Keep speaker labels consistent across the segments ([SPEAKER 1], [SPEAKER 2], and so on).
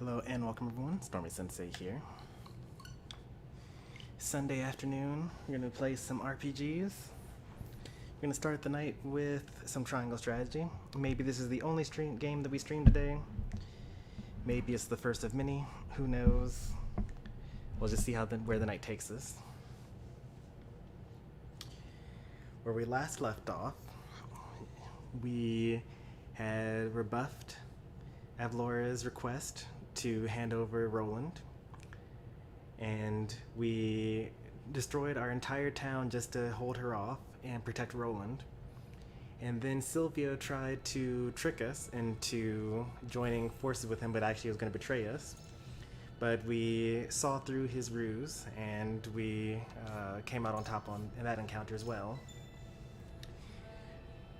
[SPEAKER 1] Hello and welcome everyone, Stormy Sensei here. Sunday afternoon, we're going to play some RPGs. We're going to start the night with some triangle strategy. Maybe this is the only game that we stream today. Maybe it's the first of many, who knows. We'll just see where the night takes us. Where we last left off, we had rebuffed Avlora's request to hand over Roland, and we destroyed our entire town just to hold her off and protect Roland. And then Silvio tried to trick us into joining forces with him, but actually was going to betray us. But we saw through his ruse, and we came out on top in that encounter as well.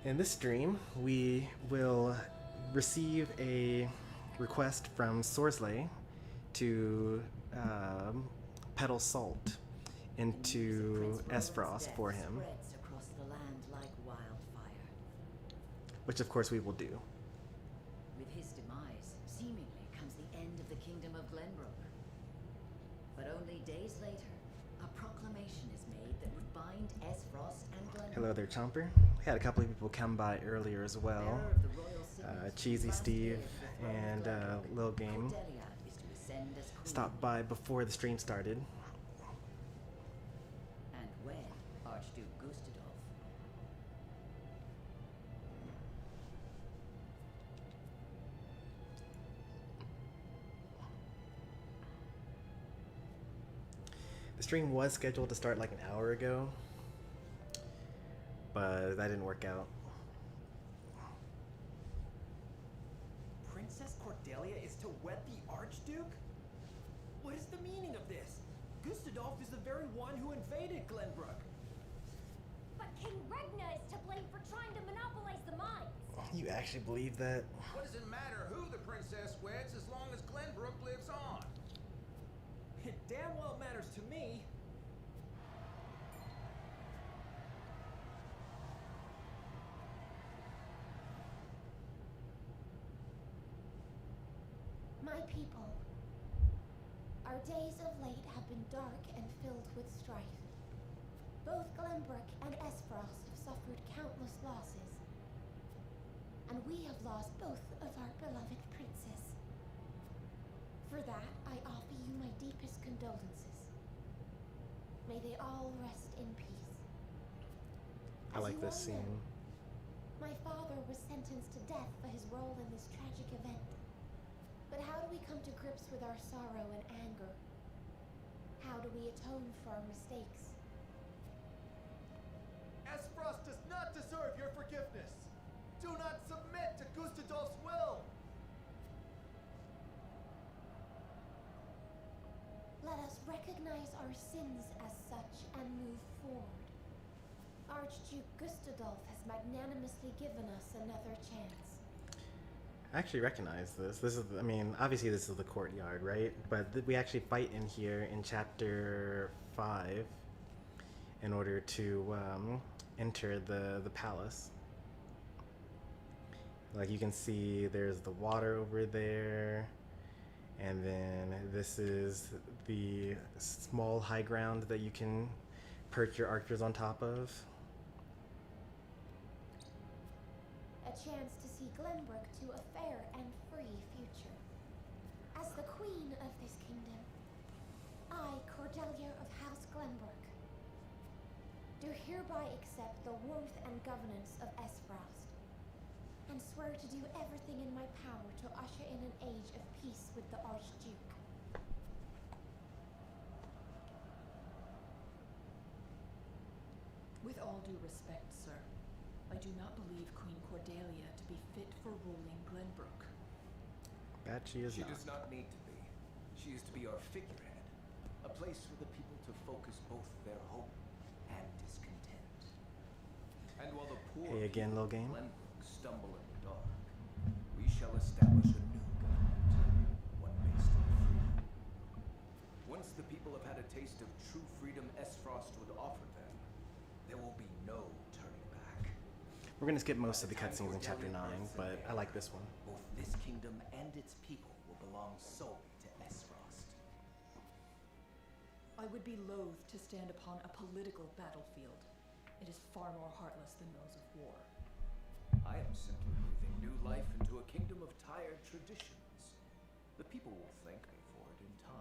[SPEAKER 1] In this stream, we will receive a request from Sorsley to peddle salt into Esfrost for him, which of course we will do.
[SPEAKER 2] With his demise, seemingly comes the end of the kingdom of Glenbrook. But only days later, a proclamation is made that would bind Esfrost and Glenbrook.
[SPEAKER 1] Hello there, Chomper. Had a couple of people come by earlier as well. Cheesy Steve and Lil Game stopped by before the stream started.
[SPEAKER 2] And when Archduke Gustadolf.
[SPEAKER 1] The stream was scheduled to start like an hour ago, but that didn't work out.
[SPEAKER 3] Princess Cordelia is to wed the Archduke? What is the meaning of this? Gustadolf is the very one who invaded Glenbrook.
[SPEAKER 4] But King Regna is to blame for trying to monopolize the mines.
[SPEAKER 1] You actually believe that?
[SPEAKER 5] What does it matter who the princess weds as long as Glenbrook lives on?
[SPEAKER 3] It damn well matters to me.
[SPEAKER 4] My people, our days of late have been dark and filled with strife. Both Glenbrook and Esfrost have suffered countless losses, and we have lost both of our beloved princes. For that, I offer you my deepest condolences. May they all rest in peace.
[SPEAKER 1] I like this scene.
[SPEAKER 4] My father was sentenced to death for his role in this tragic event. But how do we come to grips with our sorrow and anger? How do we atone for our mistakes?
[SPEAKER 3] Esfrost does not deserve your forgiveness. Do not submit to Gustadolf's will.
[SPEAKER 4] Let us recognize our sins as such and move forward. Archduke Gustadolf has magnanimously given us another chance.
[SPEAKER 1] I actually recognize this. This is, I mean, obviously this is the courtyard, right? But we actually fight in here in chapter 5 in order to enter the palace. Like you can see there's the water over there, and then this is the small high ground that you can perch your archers on top of.
[SPEAKER 4] A chance to see Glenbrook to a fair and free future. As the queen of this kingdom, I, Cordelia of House Glenbrook, do hereby accept the warmth and governance of Esfrost, and swear to do everything in my power to usher in an age of peace with the Archduke.
[SPEAKER 6] With all due respect, sir, I do not believe Queen Cordelia to be fit for ruling Glenbrook.
[SPEAKER 1] That she is
[SPEAKER 5] She
[SPEAKER 1] not.
[SPEAKER 5] does not need to be. She is to be our figurehead, a place for the people to focus both their hope and discontent. And while the poor
[SPEAKER 1] Hey again,
[SPEAKER 5] people
[SPEAKER 1] Lil Game.
[SPEAKER 5] of Glenbrook stumble in the dark, we shall establish a new government, one based in freedom. Once the people have had a taste of true freedom Esfrost would offer them, there will be no turning back.
[SPEAKER 1] We're gonna skip most of the cutscenes in chapter 9, but I like this one.
[SPEAKER 5] Both this kingdom and its people will belongs solely to Esfrost.
[SPEAKER 6] I would be loath to stand upon a political battlefield. It is far more heartless than those of war.
[SPEAKER 5] I am simply breathing new life into a kingdom of tired traditions. The people will thank me for it in time.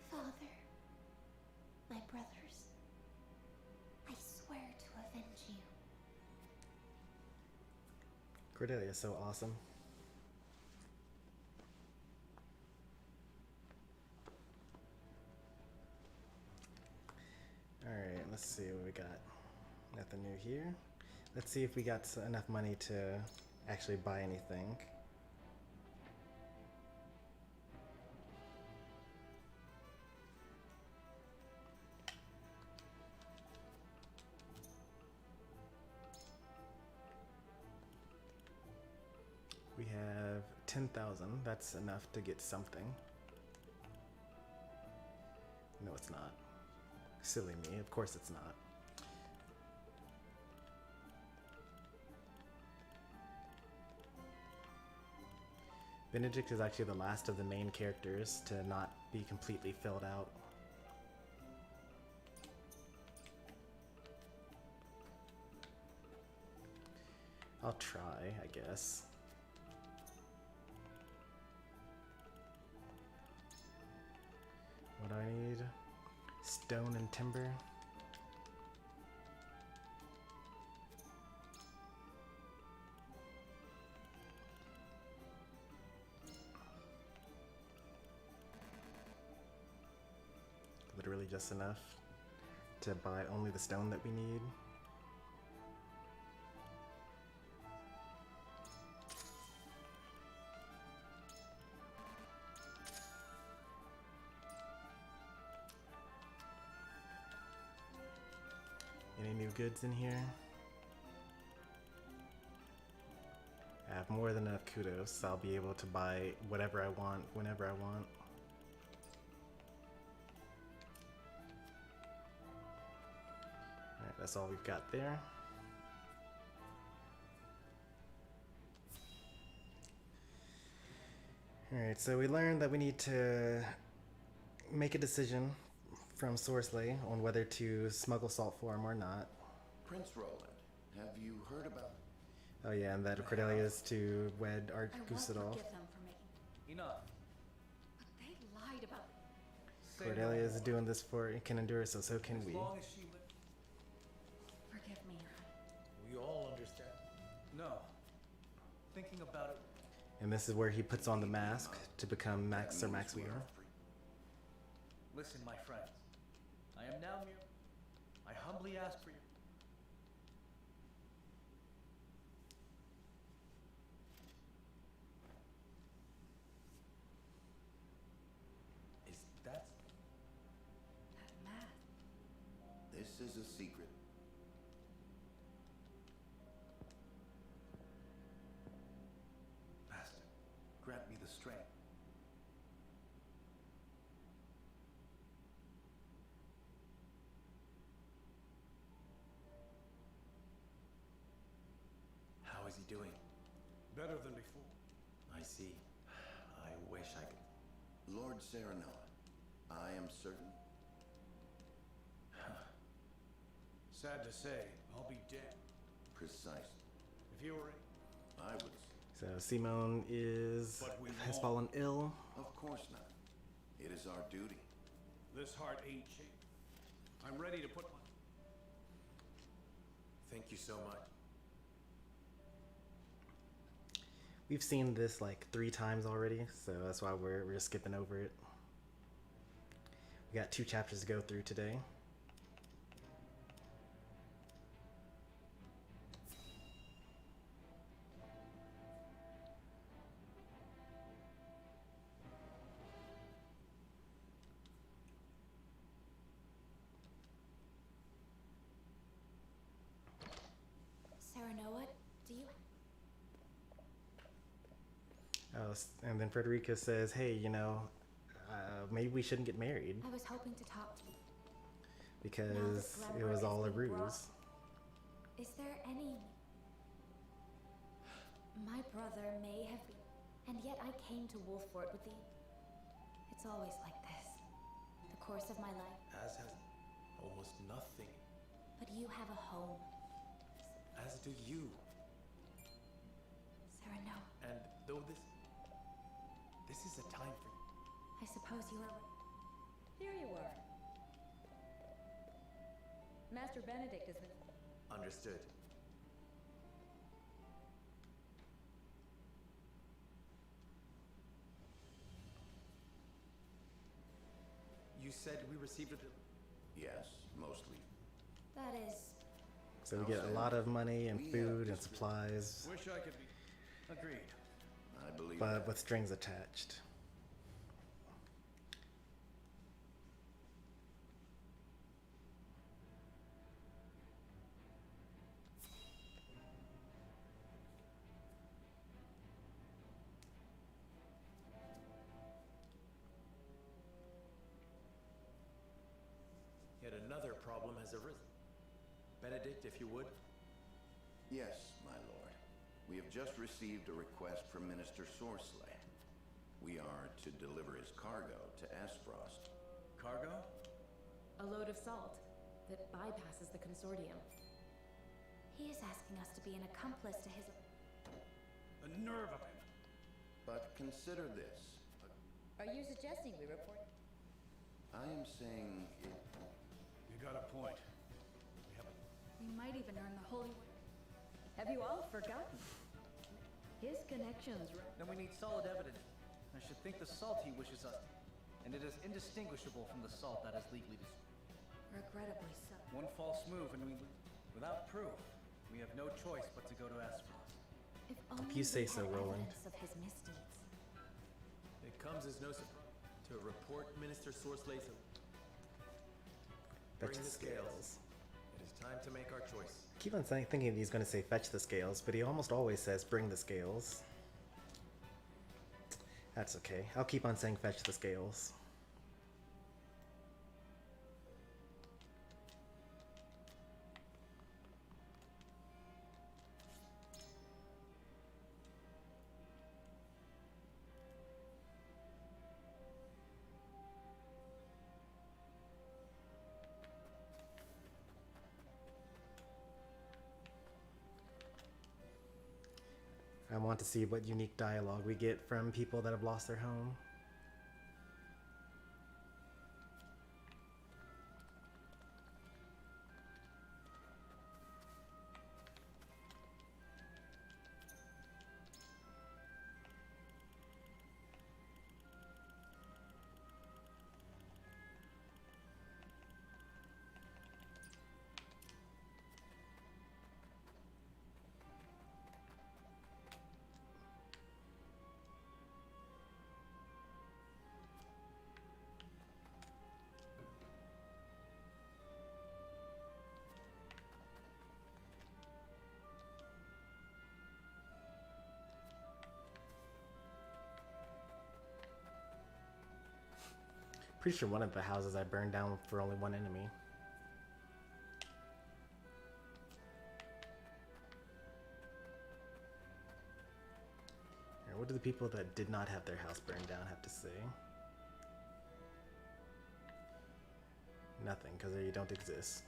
[SPEAKER 4] Father, my brothers, I swear to avenge you.
[SPEAKER 1] Cordelia is so awesome. Alright, let's see what we got. Nothing new here. Let's see if we got enough money to actually buy anything. We have 10,000. That's enough to get something. No, it's not. Silly me. Of course it's not. Benedict is actually the last of the main characters to not be completely filled out. I'll try, I guess. What do I need? Stone and timber. Literally just enough to buy only the stone that we need. Any new goods in here? I have more than enough kudos, so I'll be able to buy whatever I want, whenever I want. Alright, that's all we've got there. Alright, so we learned that we need to make a decision from Sorsley on whether to smuggle salt for him or not.
[SPEAKER 7] Prince Roland, have you heard about...
[SPEAKER 1] Oh yeah, and that Cordelia is to wed
[SPEAKER 6] I won't
[SPEAKER 1] Argousadolf.
[SPEAKER 6] forgive them for making...
[SPEAKER 5] Enough.
[SPEAKER 6] But they lied about me.
[SPEAKER 5] Say
[SPEAKER 1] Cordelia
[SPEAKER 5] no
[SPEAKER 1] is
[SPEAKER 5] more.
[SPEAKER 1] doing this for can endure, so can we.
[SPEAKER 5] As long as she lives.
[SPEAKER 6] Forgive me.
[SPEAKER 3] We all understand.
[SPEAKER 5] No. Thinking about it.
[SPEAKER 1] And this is where he puts on the mask to become Sir Maxwell.
[SPEAKER 5] Listen, my friends. I am now mere. I humbly ask for you. Is that?
[SPEAKER 6] That math.
[SPEAKER 7] This is a secret.
[SPEAKER 5] Master, grant me the strength. How is he doing?
[SPEAKER 3] Better than before.
[SPEAKER 5] I see. I wish I could.
[SPEAKER 7] Lord Serenoa, I am certain.
[SPEAKER 3] Sad to say, I'll be dead.
[SPEAKER 7] Precisely.
[SPEAKER 3] If you were...
[SPEAKER 7] I would...
[SPEAKER 1] So Simone
[SPEAKER 3] But we
[SPEAKER 1] has
[SPEAKER 3] won't.
[SPEAKER 1] fallen ill.
[SPEAKER 7] Of course not. It is our duty.
[SPEAKER 3] This heart ain't cheap. I'm ready to put my...
[SPEAKER 5] Thank you so much.
[SPEAKER 1] We've seen this like 3 times already, so that's why we're just skipping over it. We got 2 chapters to go through today.
[SPEAKER 4] Serenoa, do you...
[SPEAKER 1] And then Frederica says, hey, you know, maybe we shouldn't get married
[SPEAKER 4] I was hoping to talk to you.
[SPEAKER 1] because it
[SPEAKER 4] Glenbrook
[SPEAKER 1] was
[SPEAKER 4] is
[SPEAKER 1] all a
[SPEAKER 4] being brought-
[SPEAKER 1] ruse.
[SPEAKER 4] Is there any... My brother may have been... And yet I came to Wolford with the... It's always like this. The course of my life.
[SPEAKER 8] As has almost nothing.
[SPEAKER 4] But you have a home.
[SPEAKER 8] As do you.
[SPEAKER 4] Cyrano,
[SPEAKER 8] And though this is a time for
[SPEAKER 4] I suppose you are...
[SPEAKER 2] Here you are. Master Benedict has been...
[SPEAKER 8] understood. You said we received a...
[SPEAKER 7] Yes, mostly.
[SPEAKER 4] That is...
[SPEAKER 1] So we get a lot of money and food and supplies,
[SPEAKER 8] Wish I could be... Agreed.
[SPEAKER 7] I believe
[SPEAKER 1] but
[SPEAKER 7] that.
[SPEAKER 1] with strings attached.
[SPEAKER 8] Yet another problem has arisen. Benedict, if you would.
[SPEAKER 7] Yes, my lord. We have just received a request from Minister Sorcelet. We are to deliver his cargo to Aspfrost.
[SPEAKER 8] Cargo?
[SPEAKER 9] A load of salt that bypasses the consortium.
[SPEAKER 4] He is asking us to be an accomplice to his...
[SPEAKER 8] The nerve of him!
[SPEAKER 7] But consider this.
[SPEAKER 2] Are you suggesting we report?
[SPEAKER 7] I am saying it...
[SPEAKER 8] You got a point. We have a...
[SPEAKER 9] We might even earn the holy...
[SPEAKER 2] Have you all forgotten? His connections...
[SPEAKER 10] Then we need solid evidence. I should think the salt he wishes us, and it is indistinguishable from the salt that is legally
[SPEAKER 9] Regrettably so.
[SPEAKER 10] One false move and we, without proof, we have no choice but to go to Aspros.
[SPEAKER 4] If only
[SPEAKER 1] you say
[SPEAKER 4] we
[SPEAKER 1] so,
[SPEAKER 4] had
[SPEAKER 1] Roland.
[SPEAKER 4] evidence of his misdeeds.
[SPEAKER 8] It comes as no surprise to report Minister Sorcelet's...
[SPEAKER 1] Fetch
[SPEAKER 8] Bring
[SPEAKER 1] the
[SPEAKER 8] the scales.
[SPEAKER 1] scales.
[SPEAKER 8] It is time to make our choice.
[SPEAKER 1] Keep on thinking he's going to say fetch the scales, but he almost always says bring the scales. That's okay. I'll keep on saying fetch the scales. I want to see what unique dialogue we get from people that have lost their home. Pretty sure one of the houses I burned down for only one enemy. Alright, what do the people that did not have their house burned down have to say? Nothing, because they don't exist.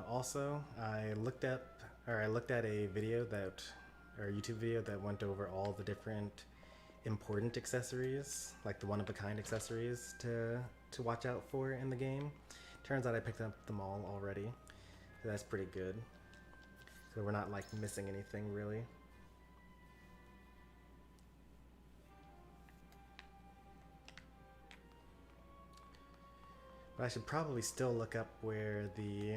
[SPEAKER 1] Also, I looked at a video or a YouTube video that went over all the different important accessories, like the one-of-a-kind accessories to watch out for in the game. Turns out I picked up them all already. That's pretty good. So we're not like missing anything really. But I should probably still look up where the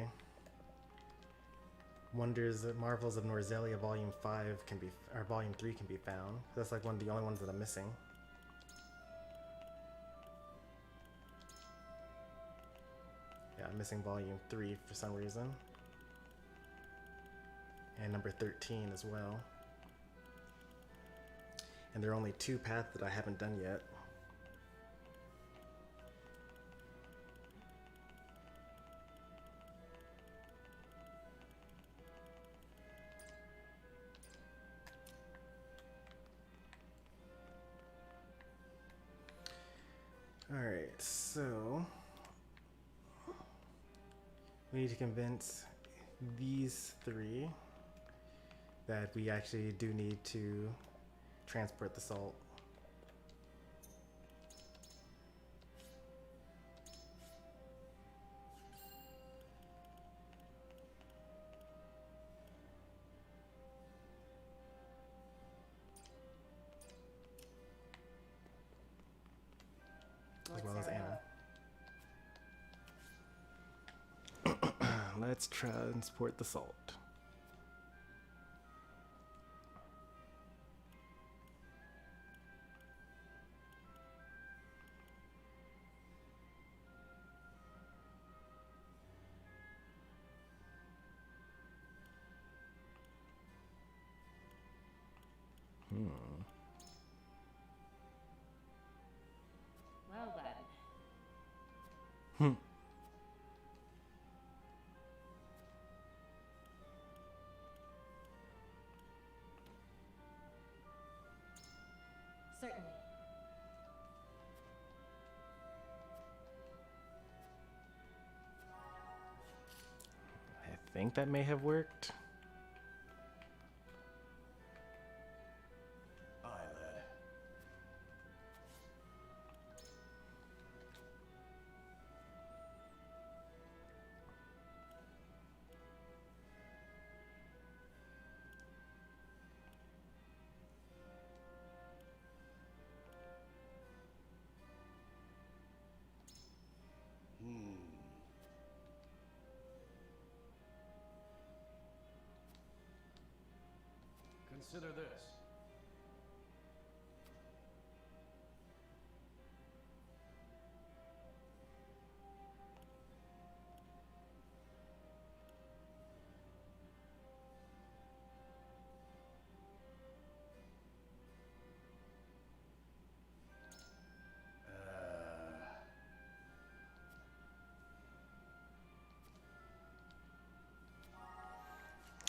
[SPEAKER 1] Wonders, Marvels of Norzelia Volume 5 can be, or Volume 3 can be found. That's like one of the only ones that I'm missing. Yeah, I'm missing Volume 3 for some reason. And number 13 as well. And there are only 2 paths that I haven't done yet. Alright, so we need to convince these 3 that we actually do need to transport the salt. As well as Anna. Let's transport the salt.
[SPEAKER 9] Well then. Certainly.
[SPEAKER 1] I think that may have worked.
[SPEAKER 5] Aye, lad. Consider this.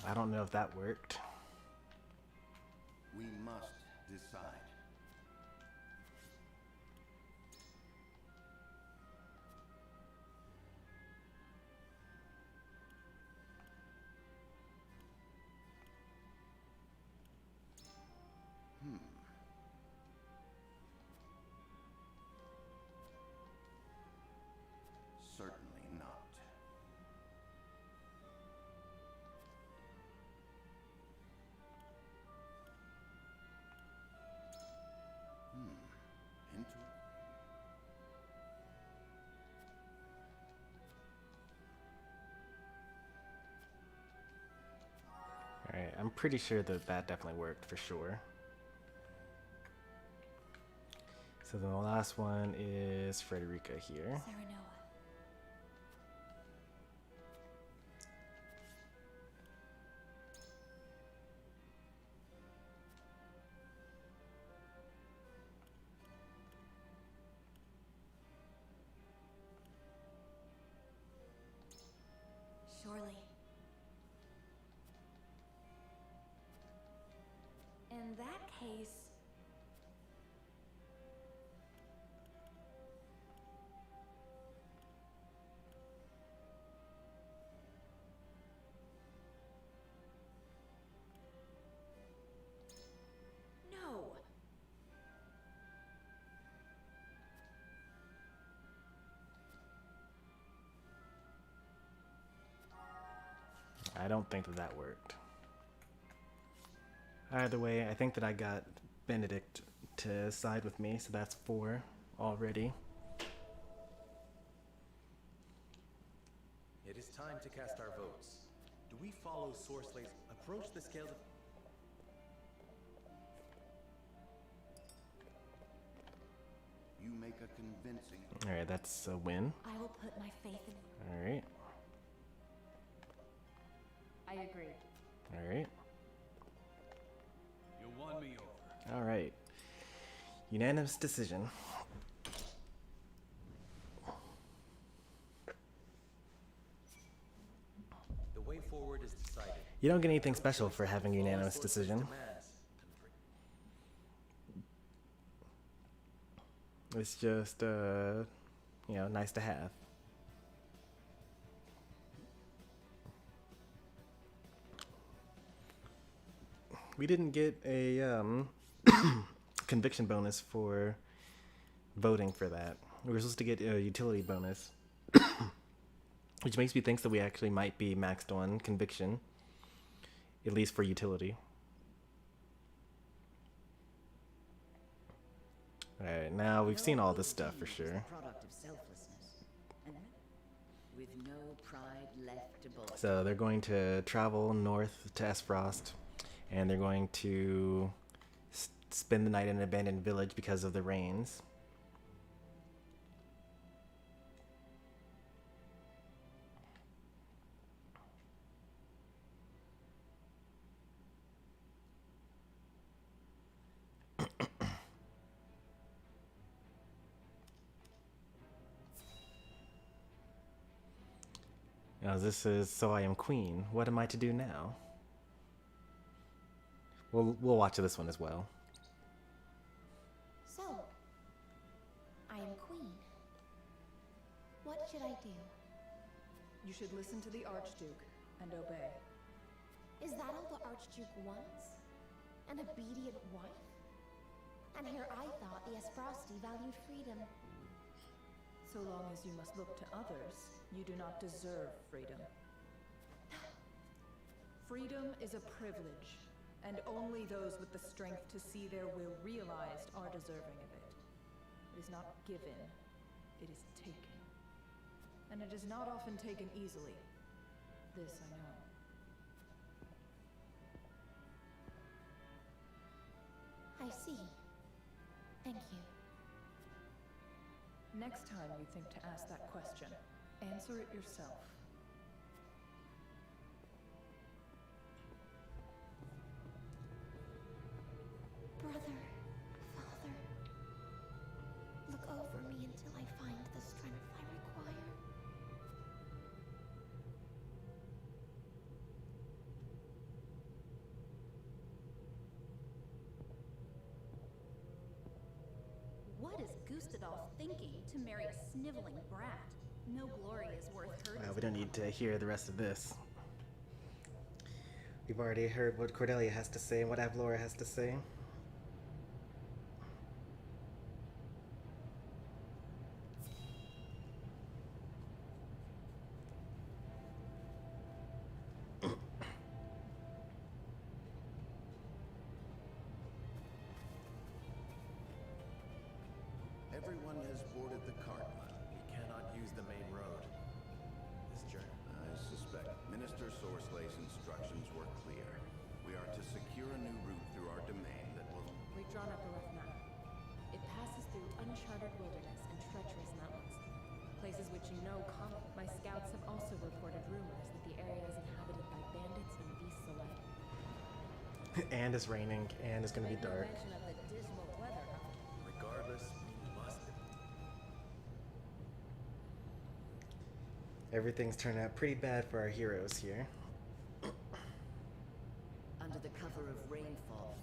[SPEAKER 1] I don't know if that worked.
[SPEAKER 7] We must decide. Certainly not.
[SPEAKER 1] Alright, I'm pretty sure that that definitely worked for sure. So then the last one is Frederica here.
[SPEAKER 4] Surely. In that case... No.
[SPEAKER 1] I don't think that that worked. Either way, I think that I got Benedict to side with me, so that's 4 already.
[SPEAKER 8] It is time to cast our votes. Do we follow Sorcelai's approach the scales of...
[SPEAKER 7] You make a convincing...
[SPEAKER 1] Alright, that's a win.
[SPEAKER 4] I will put my faith in.
[SPEAKER 1] Alright.
[SPEAKER 9] I agree.
[SPEAKER 1] Alright.
[SPEAKER 5] You won me over.
[SPEAKER 1] Alright. Unanimous decision.
[SPEAKER 8] The way forward is decided.
[SPEAKER 1] You don't get anything special for having unanimous decision. It's just, you know, nice to have. We didn't get a conviction bonus for voting for that. We were supposed to get a utility bonus, which makes me think that we actually might be maxed on conviction, at least for utility. Alright, now we've seen all this stuff for sure.
[SPEAKER 2] Product of selflessness, and with no pride left to boast.
[SPEAKER 1] So they're going to travel north to Esfrost, and they're going to spend the night in an abandoned village because of the rains. Now this is So I Am Queen. What am I to do now? We'll watch this one as well.
[SPEAKER 4] So, I am queen. What should I do?
[SPEAKER 6] You should listen to the Archduke and obey.
[SPEAKER 4] Is that all the Archduke wants? An obedient wife? And here I thought the Esfrosti valued freedom.
[SPEAKER 6] So long as you must look to others, you do not deserve freedom. Freedom is a privilege, and only those with the strength to see their will realized are deserving of it. It is not given, it is taken. And it is not often taken easily. This I know.
[SPEAKER 4] I see. Thank you.
[SPEAKER 6] Next time you think to ask that question, answer it yourself.
[SPEAKER 4] Brother, father, look over me until I find the strength I require.
[SPEAKER 9] What is Gustadolf thinking to marry a sniveling brat? No glory is worth her.
[SPEAKER 1] Wow, we don't need to hear the rest of this. We've already heard what Cordelia has to say and what Avlora has to say.
[SPEAKER 7] Everyone has boarded the cart.
[SPEAKER 8] We cannot use the main road. This journey.
[SPEAKER 7] I suspect Minister Sorslay's instructions were clear. We are to secure a new route through our domain that will...
[SPEAKER 9] We've drawn up a rough map. It passes through uncharted wilderness and treacherous mountains. Places which you know common. My scouts have also reported rumors that the area is inhabited by bandits and beasts alike.
[SPEAKER 1] And it's raining, and it's gonna be
[SPEAKER 2] No
[SPEAKER 1] dark.
[SPEAKER 2] mention of the dismal weather, huh?
[SPEAKER 8] Regardless, we must.
[SPEAKER 1] Everything's turned out pretty bad for our heroes here.
[SPEAKER 2] Under the cover of rainfall.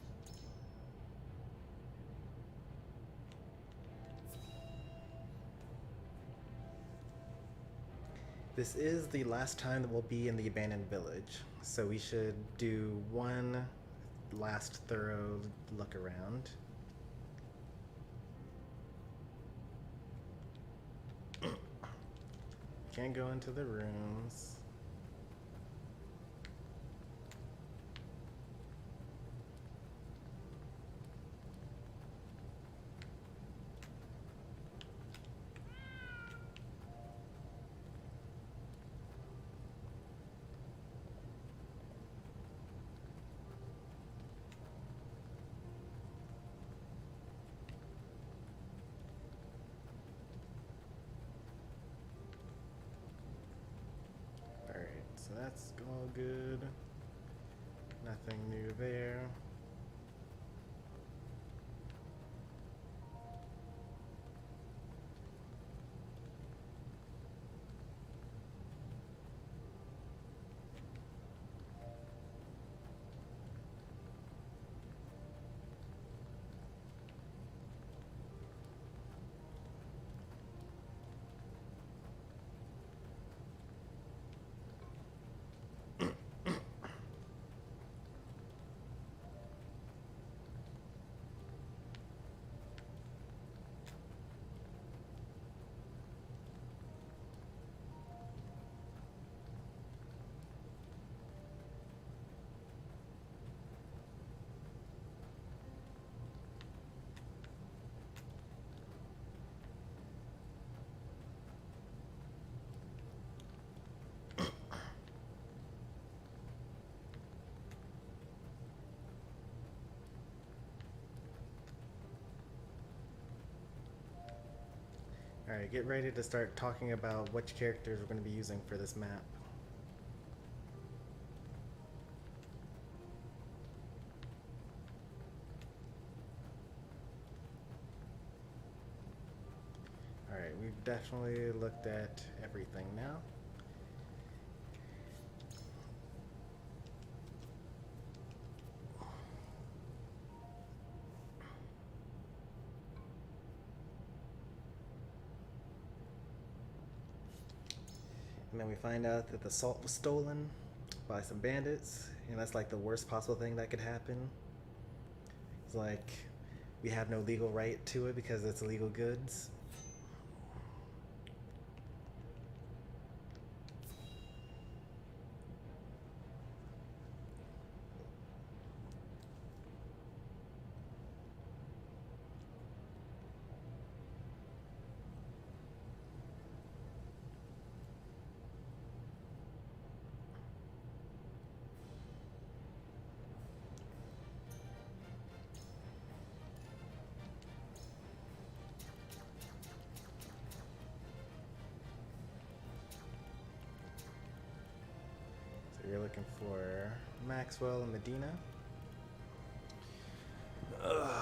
[SPEAKER 1] This is the last time that we'll be in the abandoned village, so we should do one last thorough look around. Can't go into the rooms. So that's all good. Nothing new there. Alright, get ready to start talking about which characters we're going to be using for this map. Alright, we've definitely looked at everything now. And then we find out that the salt was stolen by some bandits, and that's like the worst possible thing that could happen. It's like we have no legal right to it because it's illegal goods. You're looking for Maxwell and Medina.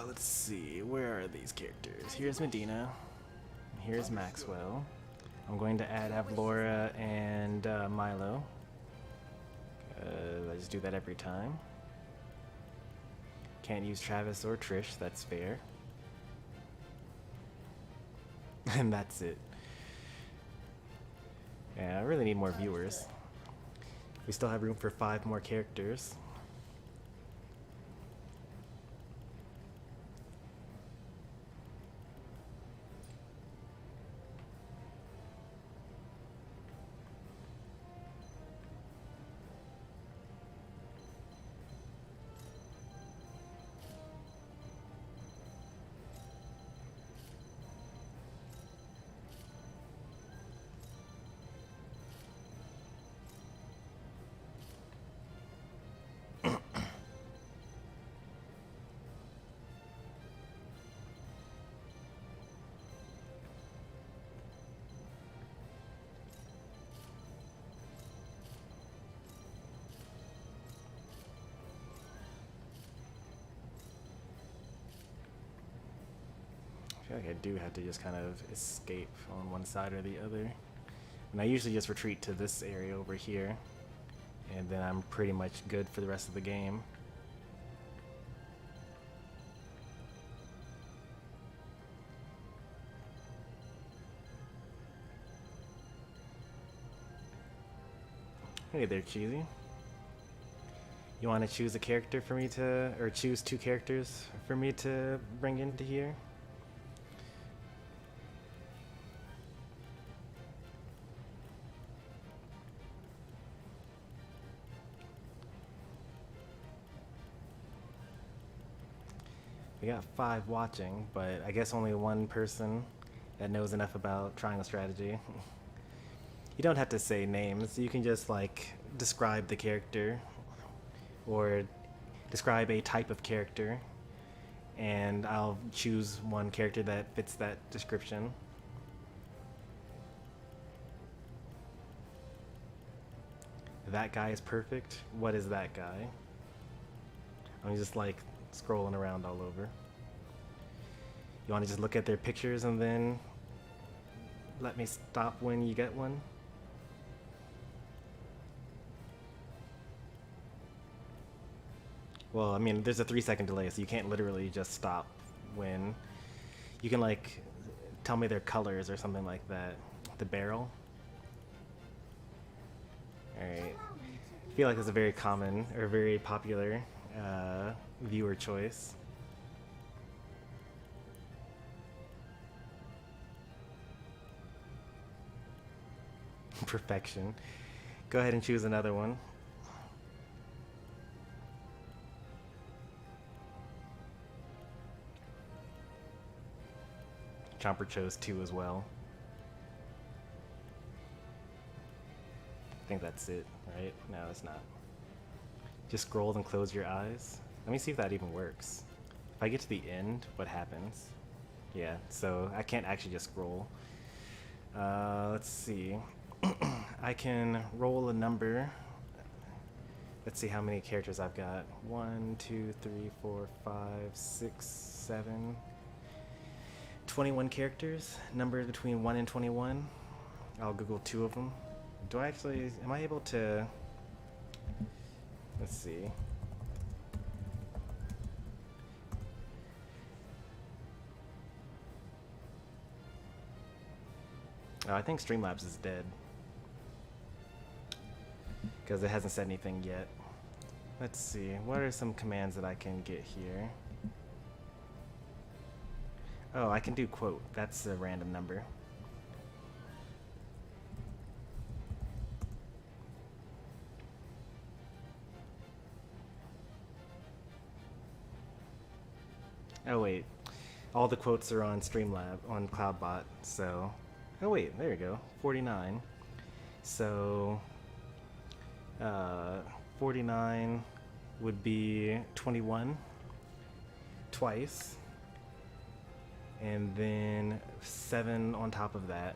[SPEAKER 1] Let's see, where are these characters? Here's Medina. Here's Maxwell. I'm going to add Avlora and Milo. I just do that every time. Can't use Travis or Trish, that's fair. And that's it. Yeah, I really need more viewers. We still have room for 5 more characters. I feel like I do have to just kind of escape on one side or the other. And I usually just retreat to this area over here. And then I'm pretty much good for the rest of the game. Hey there, Cheesy. You want to choose a character for me to, or choose 2 characters for me to bring into here? We got 5 watching, but I guess only one person that knows enough about triangle strategy. You don't have to say names. You can just like describe the character or describe a type of character, and I'll choose one character that fits that description. that guy is perfect. What is that guy? I'm just like scrolling around all over. You want to just look at their pictures and then let me stop when you get one? Well, I mean, there's a 3-second delay, so you can't literally just stop when... You can, like, tell me their colors or something like that. The barrel. Alright. I feel like it's a very common, or very popular viewer choice. Perfection. Go ahead and choose another one. Chomper chose 2 as well. I think that's it, right? No, it's not. Just scroll and close your eyes. Let me see if that even works. If I get to the end, what happens? Yeah, so I can't actually just scroll. Let's see. I can roll a number. Let's see how many characters I've got. 1, 2, 3, 4, 5, 6, 7. 21 characters, numbered between 1 and 21. I'll Google 2 of them. Do I actually, am I able to, let's see. Oh, I think Streamlabs is dead. Because it hasn't said anything yet. Let's see, what are some commands that I can get here? Oh, I can do quote. That's a random number. Oh wait, all the quotes are on Streamlab, on CloudBot, so... Oh wait, there you go, 49. So... 49 would be 21 twice. And then 7 on top of that.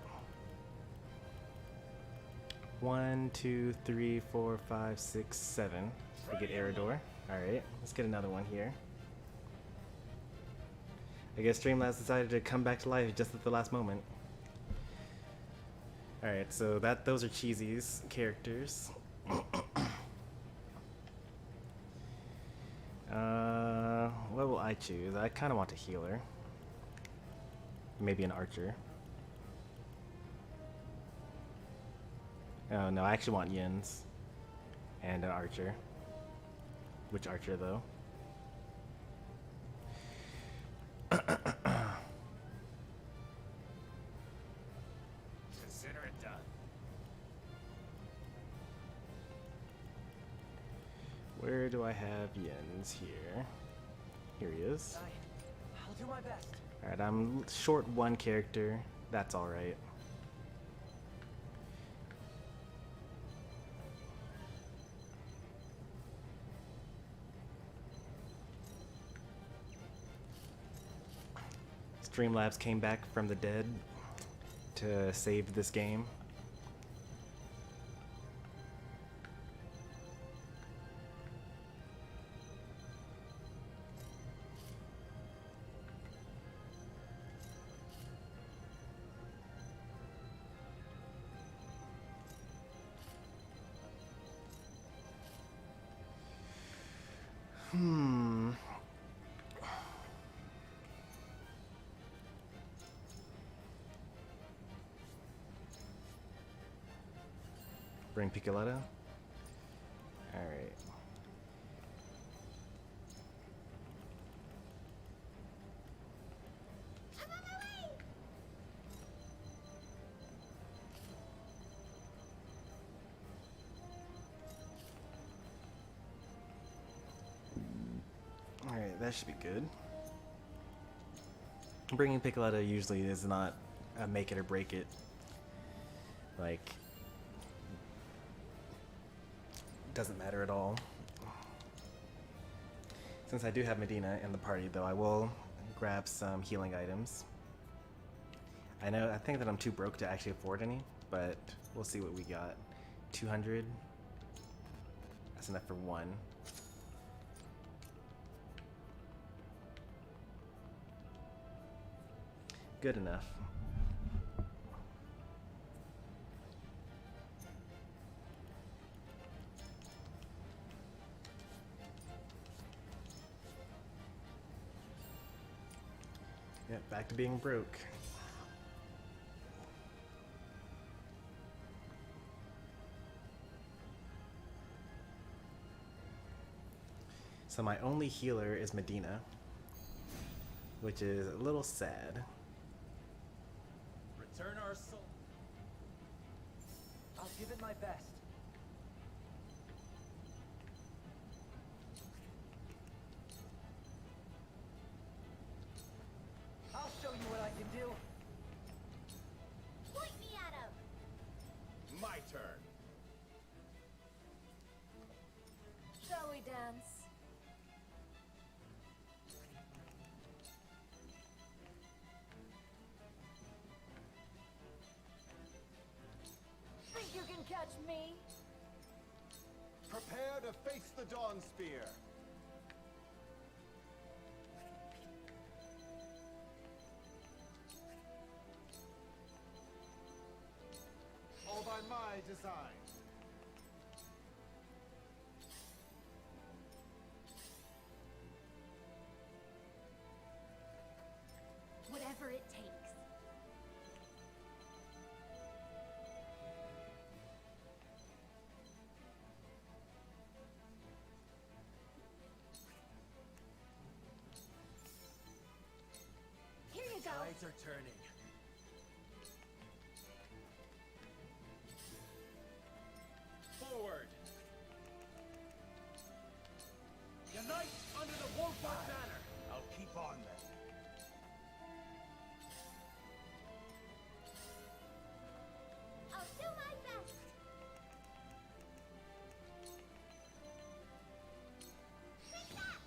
[SPEAKER 1] 1, 2, 3, 4, 5, 6, 7. I get Eridor. Alright, let's get another one here. I guess Streamlabs decided to come back to life just at the last moment. Alright, so those are Cheesy's characters. What will I choose? I kind of want a healer. Maybe an archer. Oh no, I actually want Yins. And an archer. Which archer though?
[SPEAKER 3] Consider it done.
[SPEAKER 1] Where do I have Yins here? Here he is.
[SPEAKER 3] I'll do my best.
[SPEAKER 1] Alright, I'm short 1 character. That's alright. Streamlabs came back from the dead to save this game. Bring Piccoletta. Alright.
[SPEAKER 4] I'm on my way!
[SPEAKER 1] Alright, that should be good. Bringing Piccoletta usually is not a make it or break it. Like, doesn't matter at all. Since I do have Medina in the party though, I will grab some healing items. I think that I'm too broke to actually afford any, but we'll see what we got. 200. That's enough for one. Good enough. Yep, back to being broke. So my only healer is Medina, which is a little sad.
[SPEAKER 8] Return our soul.
[SPEAKER 10] I'll give it my best. I'll show you what I can do.
[SPEAKER 4] Point me at him!
[SPEAKER 8] My turn.
[SPEAKER 9] Shall we dance? Think you can catch me?
[SPEAKER 11] Prepare to face the Dawn Spear. All by my design.
[SPEAKER 4] Whatever it takes. Here you go.
[SPEAKER 8] Tides are turning. Forward. Unite under the Warpath banner. I'll keep on then.
[SPEAKER 4] I'll do my best. Take that!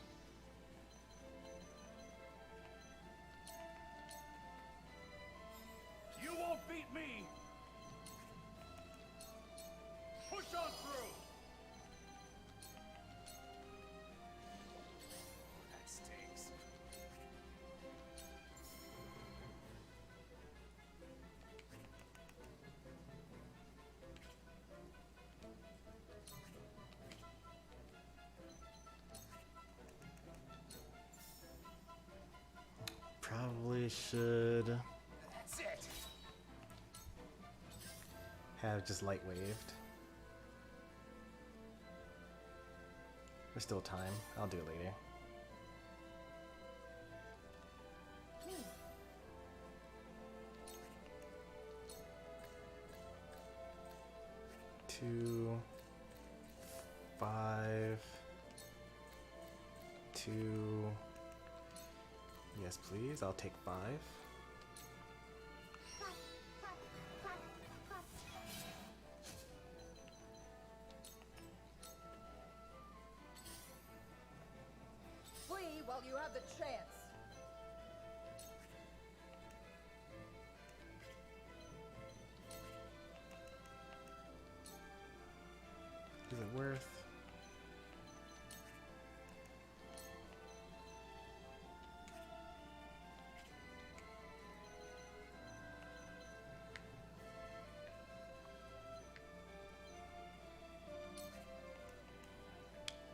[SPEAKER 8] You won't beat me. Push on through. That stings.
[SPEAKER 1] Probably should
[SPEAKER 8] That's it.
[SPEAKER 1] have just light waved. There's still time. I'll do it later.
[SPEAKER 4] Me.
[SPEAKER 1] 2, 5, 2. Yes, please. I'll take 5.
[SPEAKER 4] Clap, clap, clap, clap.
[SPEAKER 6] Flee while you have the chance.
[SPEAKER 1] Is it worth?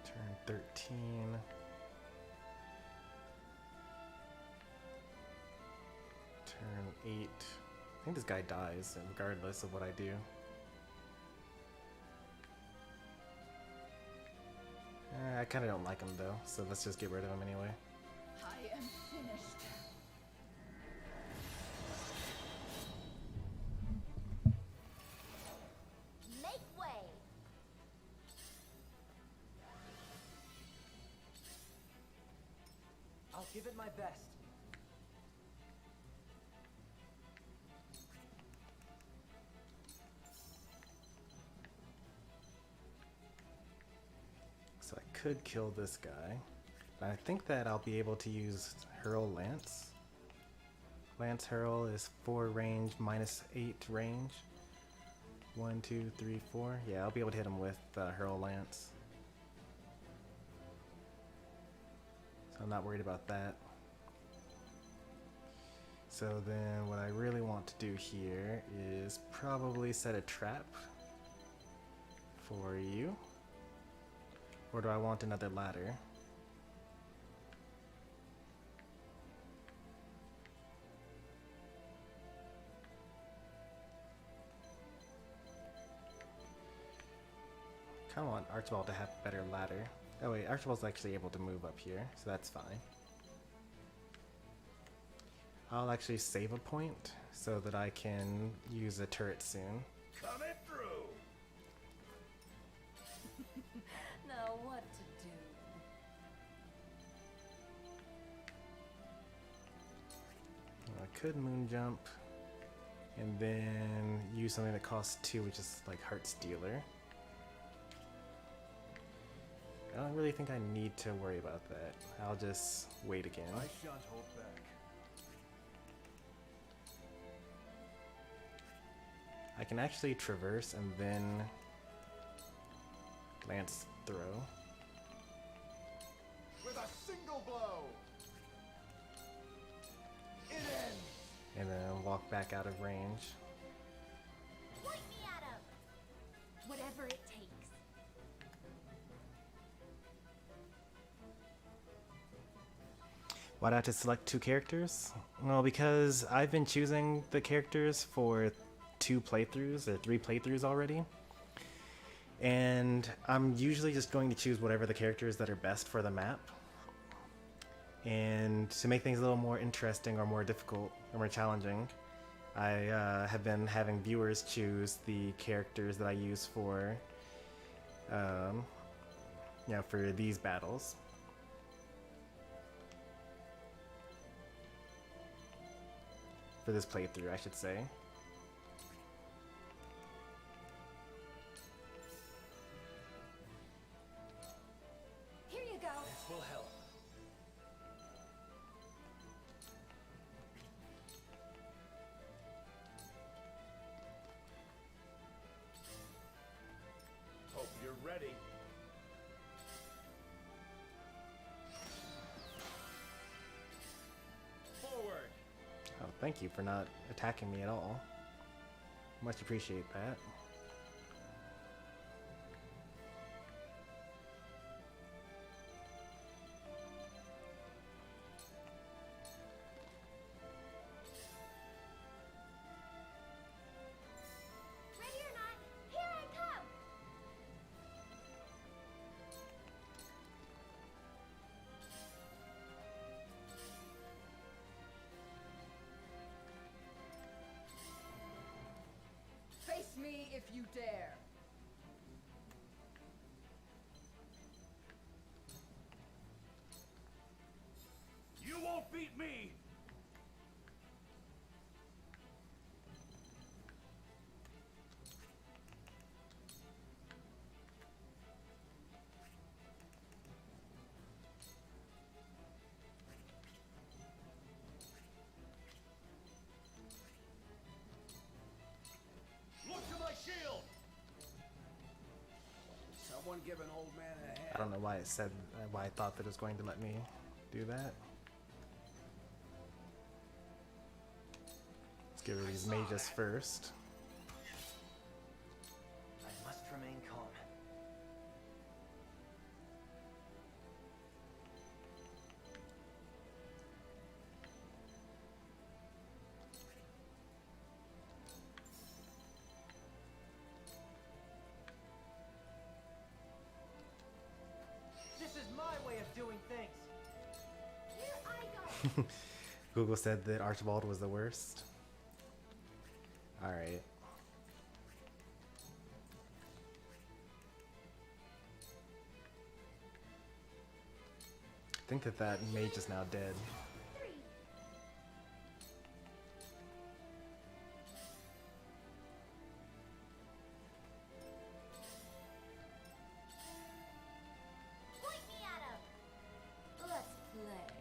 [SPEAKER 1] Turn 13. Turn 8. I think this guy dies regardless of what I do. I kind of don't like him though, so let's just get rid of him anyway.
[SPEAKER 6] I am finished.
[SPEAKER 4] Make way.
[SPEAKER 10] I'll give it my best.
[SPEAKER 1] So I could kill this guy. But I think that I'll be able to use Hurl Lance. Lance Hurl is 4 range minus 8 range. 1, 2, 3, 4. Yeah, I'll be able to hit him with Hurl Lance. So I'm not worried about that. So then what I really want to do here is probably set a trap for you. Or do I want another ladder? Kind of want Archibald to have a better ladder. Oh wait, Archibald's actually able to move up here, so that's fine. I'll actually save a point so that I can use a turret soon.
[SPEAKER 5] Coming through!
[SPEAKER 2] Now what to do?
[SPEAKER 1] I could moon jump and then use something that costs 2, which is like Heart Stealer. I don't really think I need to worry about that. I'll just wait again.
[SPEAKER 5] I shan't hold back.
[SPEAKER 1] I can actually traverse and then lance throw.
[SPEAKER 11] With a single blow. It ends.
[SPEAKER 1] And then walk back out of range.
[SPEAKER 4] Point me at him! Whatever it takes.
[SPEAKER 1] Why'd I have to select 2 characters? Well, because I've been choosing the characters for 2 playthroughs or 3 playthroughs already. And I'm usually just going to choose whatever the characters that are best for the map. And to make things a little more interesting or more difficult or more challenging, I have been having viewers choose the characters that I use for, for these battles. For this playthrough, I should say.
[SPEAKER 2] Here you go.
[SPEAKER 8] This will help.
[SPEAKER 11] Hope you're ready. Forward.
[SPEAKER 1] Oh, thank you for not attacking me at all. Much appreciate that.
[SPEAKER 4] Ready or not, here I come!
[SPEAKER 2] Face me if you dare.
[SPEAKER 5] You won't beat me! Look to my shield!
[SPEAKER 3] Someone give an old man a hand.
[SPEAKER 1] I don't know why it said, why I thought that it was going to let me do that. Let's get rid of these mages first.
[SPEAKER 10] I must remain calm.
[SPEAKER 3] This is my way of doing things.
[SPEAKER 4] Here I go!
[SPEAKER 1] Google said that Archibald was the worst. Alright. I think that mage is now dead.
[SPEAKER 4] 3. Point me at him!
[SPEAKER 2] Let's play.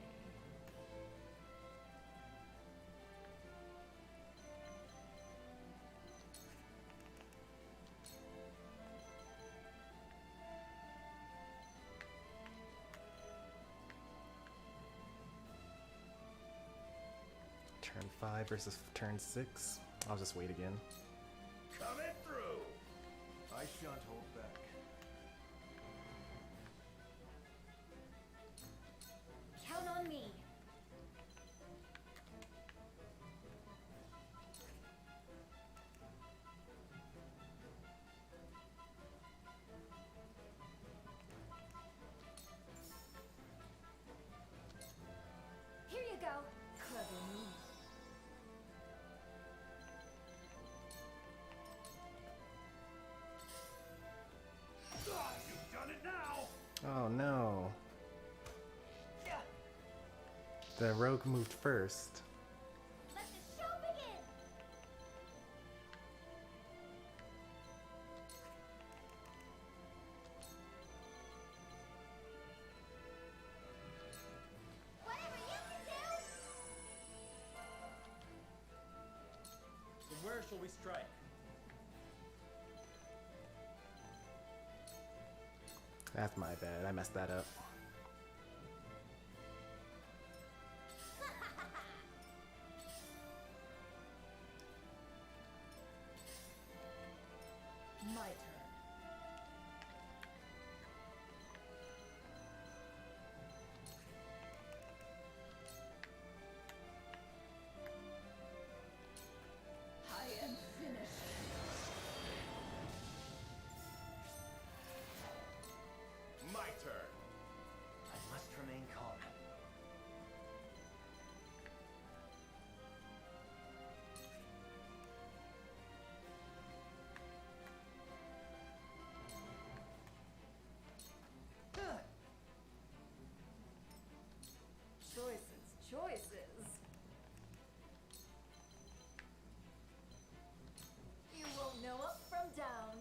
[SPEAKER 1] 5 versus turn 6. I'll just wait again.
[SPEAKER 11] Coming through.
[SPEAKER 5] I shan't hold back.
[SPEAKER 4] Count on me. Here you go.
[SPEAKER 6] Clever move.
[SPEAKER 11] You've done it now.
[SPEAKER 1] Oh no. The rogue moved first.
[SPEAKER 4] Let the show begin. Whatever you can do.
[SPEAKER 3] So where shall we strike?
[SPEAKER 1] That's my bad. I messed that up.
[SPEAKER 6] My turn. I am finished.
[SPEAKER 11] My turn.
[SPEAKER 10] I must remain calm.
[SPEAKER 6] Choices. You won't know up from down.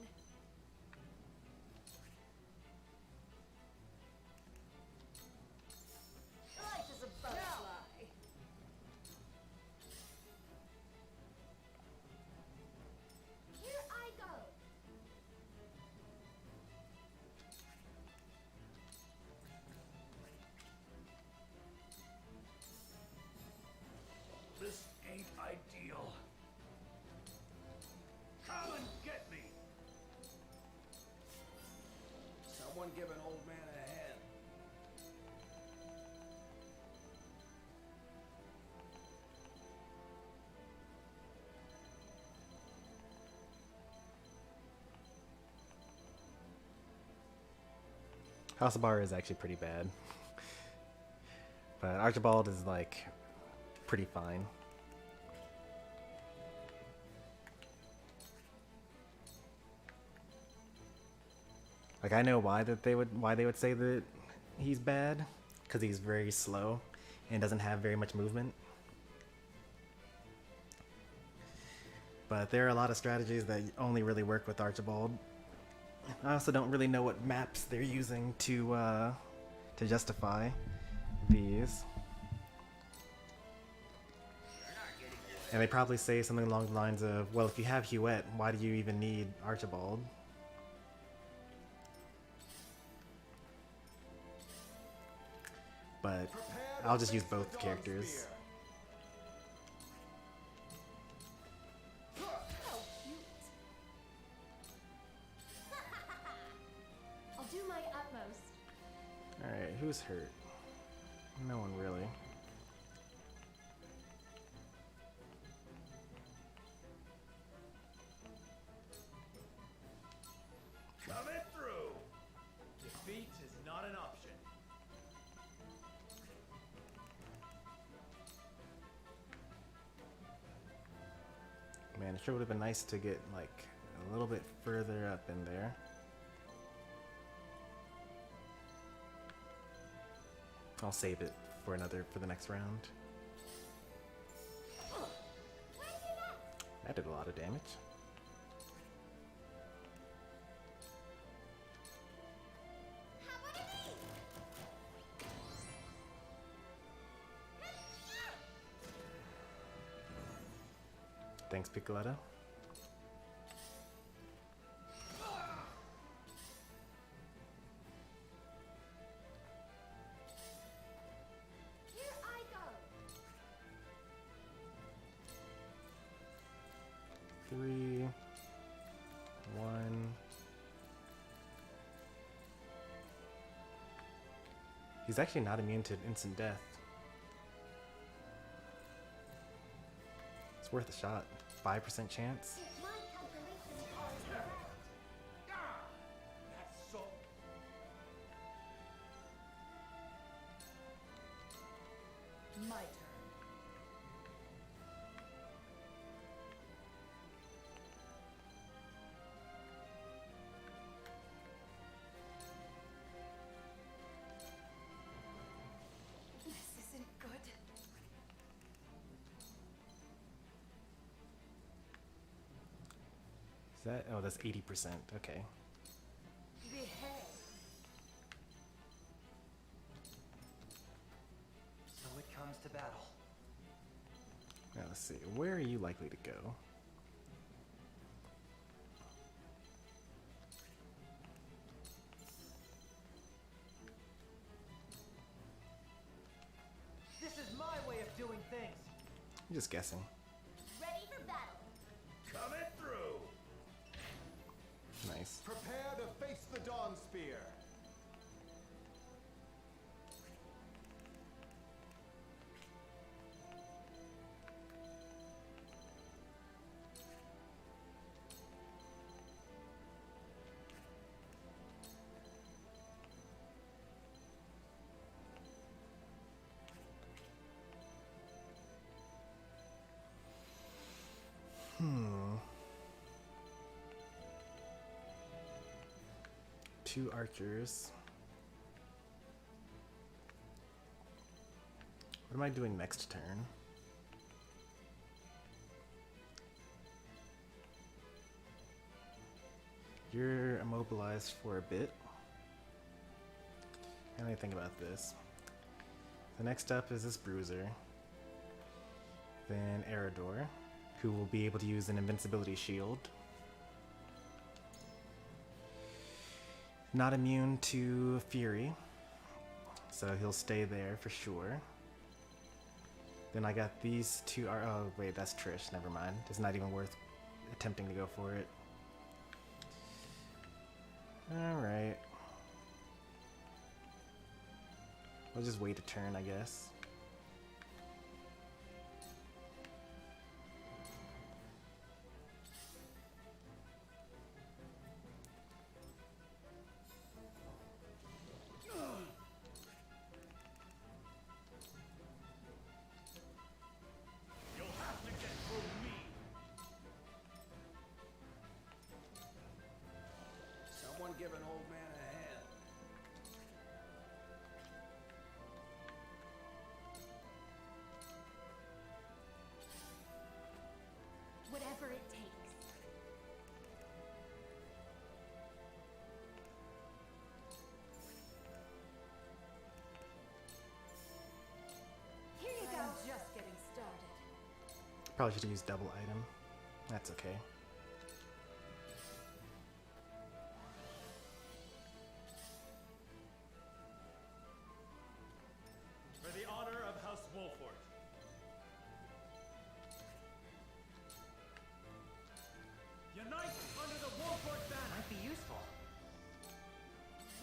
[SPEAKER 6] Life is a butterfly.
[SPEAKER 4] Here I go.
[SPEAKER 11] This ain't ideal. Come and get me.
[SPEAKER 5] Someone give an old man a hand.
[SPEAKER 1] House of Bar is actually pretty bad. But Archibald is like pretty fine. Like I know why they would say that he's bad, because he's very slow and doesn't have very much movement. But there are a lot of strategies that only really work with Archibald. I also don't really know what maps they're using to justify these. And they probably say something along the lines of, well, if you have Huette, why do you even need Archibald? But I'll just use both characters.
[SPEAKER 6] How cute.
[SPEAKER 4] I'll do my utmost.
[SPEAKER 1] Alright, who's hurt? No one really.
[SPEAKER 11] Coming through.
[SPEAKER 3] Defeat is not an option.
[SPEAKER 1] Man, it sure would have been nice to get like a little bit further up in there. I'll save it for the next round. That did a lot of damage.
[SPEAKER 4] How about me?
[SPEAKER 1] Thanks, Piccoletto.
[SPEAKER 4] Here I go.
[SPEAKER 1] He's actually not immune to instant death. It's worth a shot. 5% chance.
[SPEAKER 4] If my calculations are correct,
[SPEAKER 11] That's so.
[SPEAKER 6] My turn.
[SPEAKER 4] this isn't good.
[SPEAKER 1] Is that? Oh, that's 80%. Okay.
[SPEAKER 6] Behave.
[SPEAKER 10] So it comes to battle.
[SPEAKER 1] Now let's see. Where are you likely to go?
[SPEAKER 10] This is my way of doing things.
[SPEAKER 1] I'm just guessing.
[SPEAKER 4] Ready for battle.
[SPEAKER 11] Coming through.
[SPEAKER 1] Nice.
[SPEAKER 3] Prepare to face the Dawn Spear.
[SPEAKER 1] Two archers. What am I doing next turn? You're immobilized for a bit. Let me think about this. The next up is this bruiser. Then Eridor, who will be able to use an invincibility shield. Not immune to Fury, so he'll stay there for sure. Then I got these two. Oh wait, that's Trish. Never mind. It's not even worth attempting to go for it. All right. We'll just wait a turn, I guess.
[SPEAKER 11] You'll have to get through me.
[SPEAKER 5] Someone give an old man a hand.
[SPEAKER 4] Whatever it takes. Here you go.
[SPEAKER 6] I'm just getting started.
[SPEAKER 1] Probably should have used double item. That's okay.
[SPEAKER 11] For the honor of House Wolford. Unite under the Wolford banner.
[SPEAKER 10] Might be useful.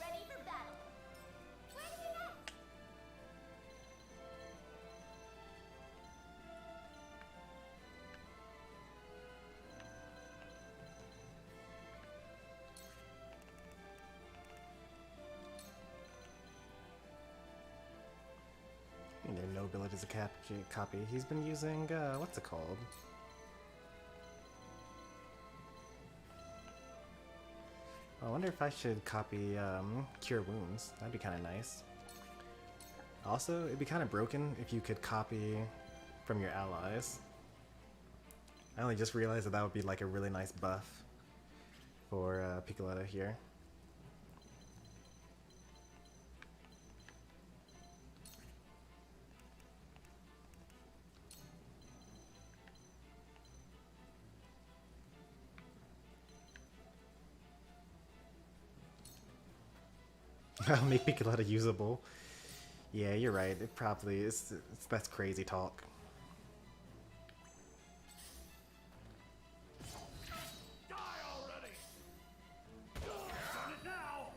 [SPEAKER 4] Ready for battle. Where's your next?
[SPEAKER 1] And their no ability is a copy. He's been using, what's it called? I wonder if I should copy Cure Wounds. That'd be kind of nice. Also, it'd be kind of broken if you could copy from your allies. I only just realized that that would be like a really nice buff for Piccoletta here. I'll make Piccoletta usable. Yeah, you're right. It probably is. That's crazy talk.
[SPEAKER 11] Die already. Done it now.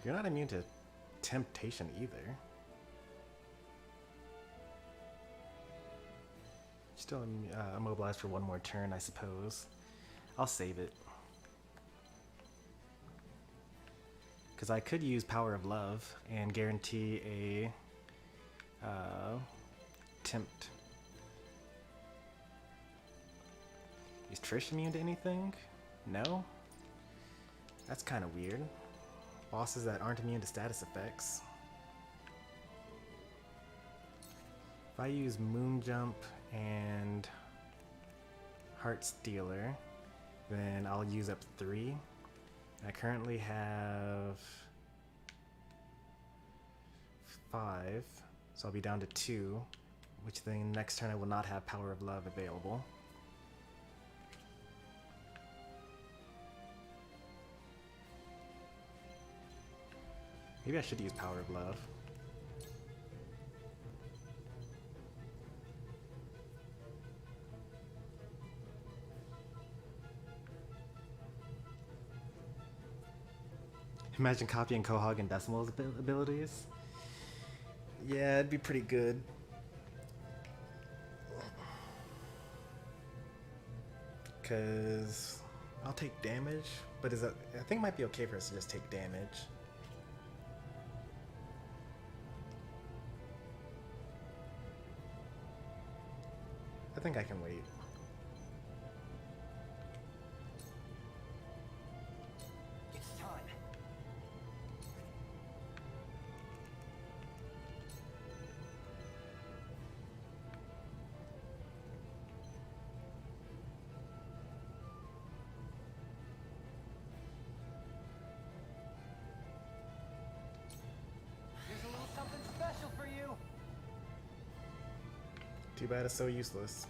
[SPEAKER 1] You're not immune to temptation either. Still immobilized for one more turn, I suppose. I'll save it. Because I could use Power of Love and guarantee a tempt. Is Trish immune to anything? No? That's kind of weird. Bosses that aren't immune to status effects. If I use Moon Jump and Heart Stealer, then I'll use up 3. I currently have 5, so I'll be down to 2, which then next turn I will not have Power of Love available. Maybe I should use Power of Love. Imagine copying Quahog and Decimal's abilities. Yeah, it'd be pretty good. Cause I'll take damage, but I think it might be okay for us to just take damage. I think I can wait.
[SPEAKER 3] It's time.
[SPEAKER 10] Here's a little something special for you.
[SPEAKER 1] Too bad it's so useless.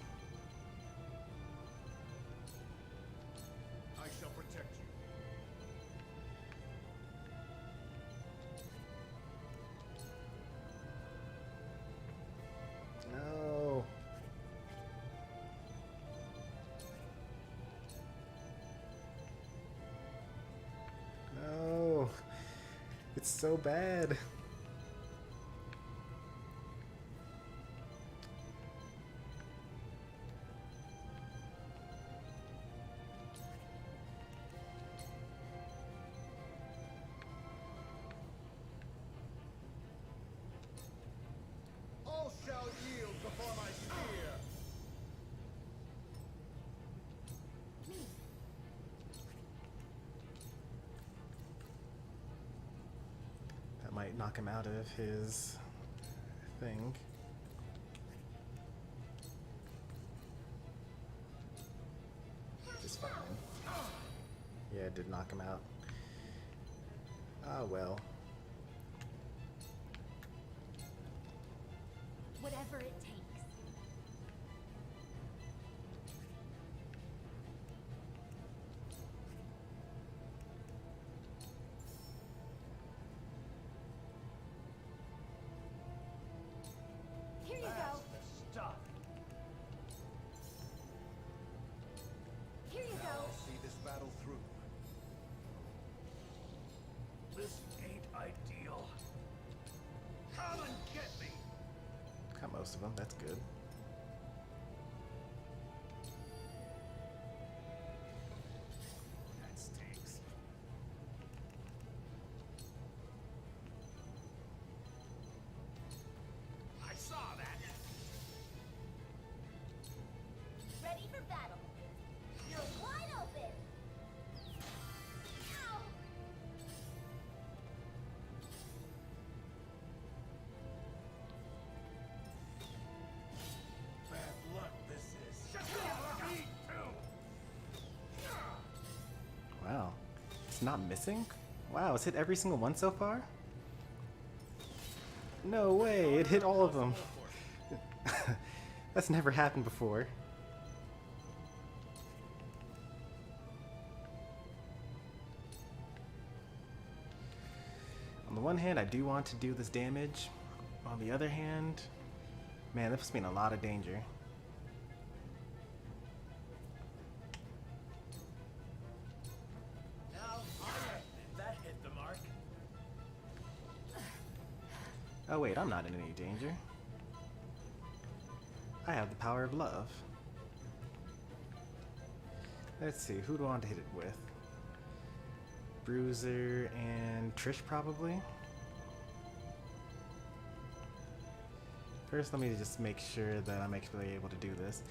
[SPEAKER 11] I shall protect you.
[SPEAKER 1] No. No. It's so bad.
[SPEAKER 11] All shall yield before my spear.
[SPEAKER 1] That might knock him out of his thing. Which is fine. Yeah, it did knock him out. Ah, well.
[SPEAKER 4] Whatever it takes. Here you go.
[SPEAKER 11] That's the stuff.
[SPEAKER 4] Here you
[SPEAKER 11] Now
[SPEAKER 4] go.
[SPEAKER 11] I'll see this battle through. This ain't ideal. Come and get me.
[SPEAKER 1] Got most of them, that's good.
[SPEAKER 11] That stinks. I saw that.
[SPEAKER 4] Ready for battle. You're wide open. Ow!
[SPEAKER 11] Bad luck this is. Just me too.
[SPEAKER 1] Wow. It's not missing? Wow, it's hit every single one so far? No way, it hit all of them. That's never happened before. On the one hand, I do want to do this damage. On the other hand, man, this puts me in a lot of danger.
[SPEAKER 3] Now, that hit the mark.
[SPEAKER 1] Oh wait, I'm not in any danger. I have the power of love. Let's see, who do I want to hit it with? Bruiser and Trish probably? First, let me just make sure that I'm actually able to do this.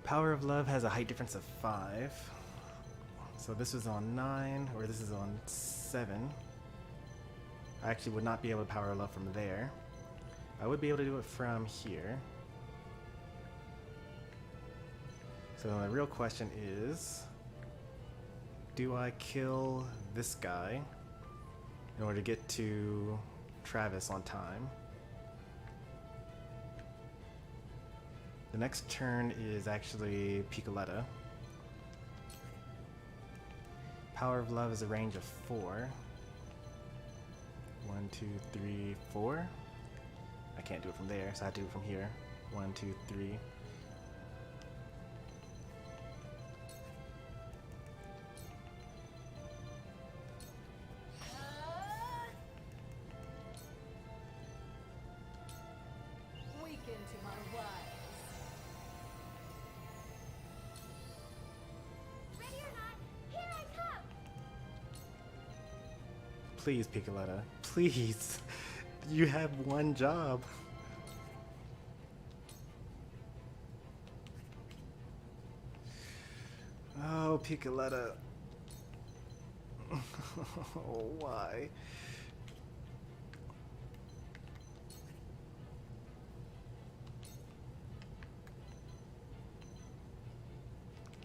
[SPEAKER 1] Power of Love has a height difference of 5. So this is on 9, or this is on 7. I actually would not be able to Power of Love from there. I would be able to do it from here. So the real question is, do I kill this guy in order to get to Travis on time? The next turn is actually Piccoletta. Power of Love is a range of 4. 1, 2, 3, 4. I can't do it from there, so I have to do it from here. 1, 2, 3. Please, Piccoletta. Please. You have one job. Oh, Piccoletta. Oh, why?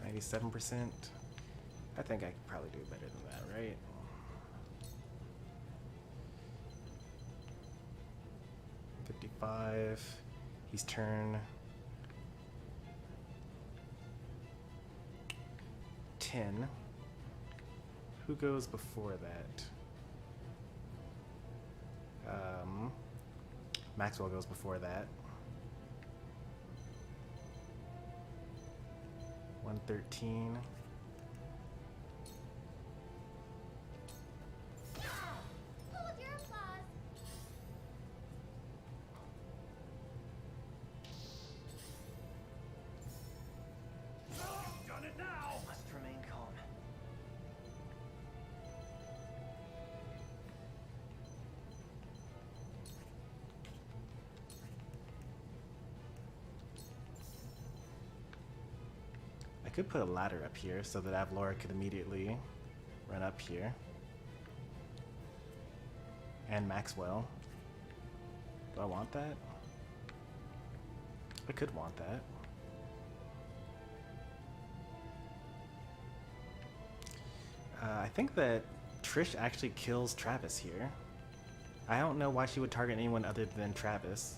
[SPEAKER 1] %. I think I could probably do better than that, right? He's turn 10. Who goes before that? Maxwell goes before that. 113. I could put a ladder up here so that Avlora could immediately run up here. And Maxwell. Do I want that? I could want that. I think that Trish actually kills Travis here. I don't know why she would target anyone other than Travis.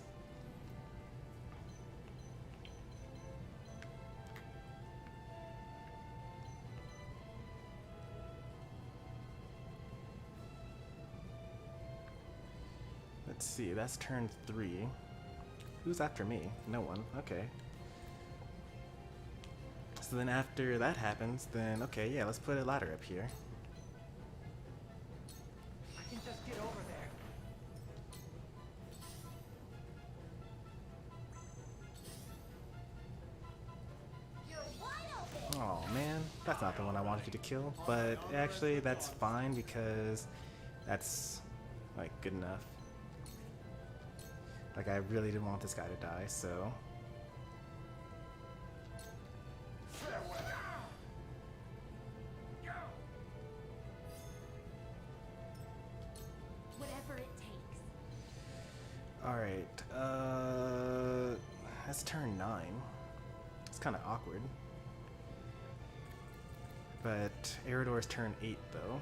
[SPEAKER 1] Let's see, that's turn 3. Who's after me? No one. Okay. So then after that happens, then okay, yeah, let's put a ladder up here.
[SPEAKER 3] I can just get over there.
[SPEAKER 1] Oh man, that's not the one I wanted you to kill, but actually that's fine because that's like good enough. Like I really didn't want this guy to die, so.
[SPEAKER 4] Whatever it takes.
[SPEAKER 1] Alright, that's turn 9. It's kind of awkward. But Eridor's turn 8 though.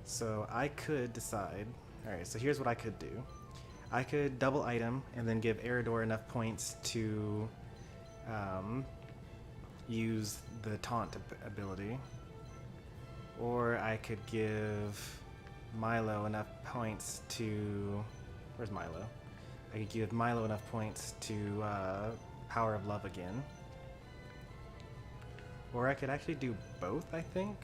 [SPEAKER 1] So I could decide. Alright, so here's what I could do. I could double item and then give Eridor enough points to use the taunt ability. Or I could give Milo enough points to... Where's Milo? I could give Milo enough points to Power of Love again. Or I could actually do both, I think.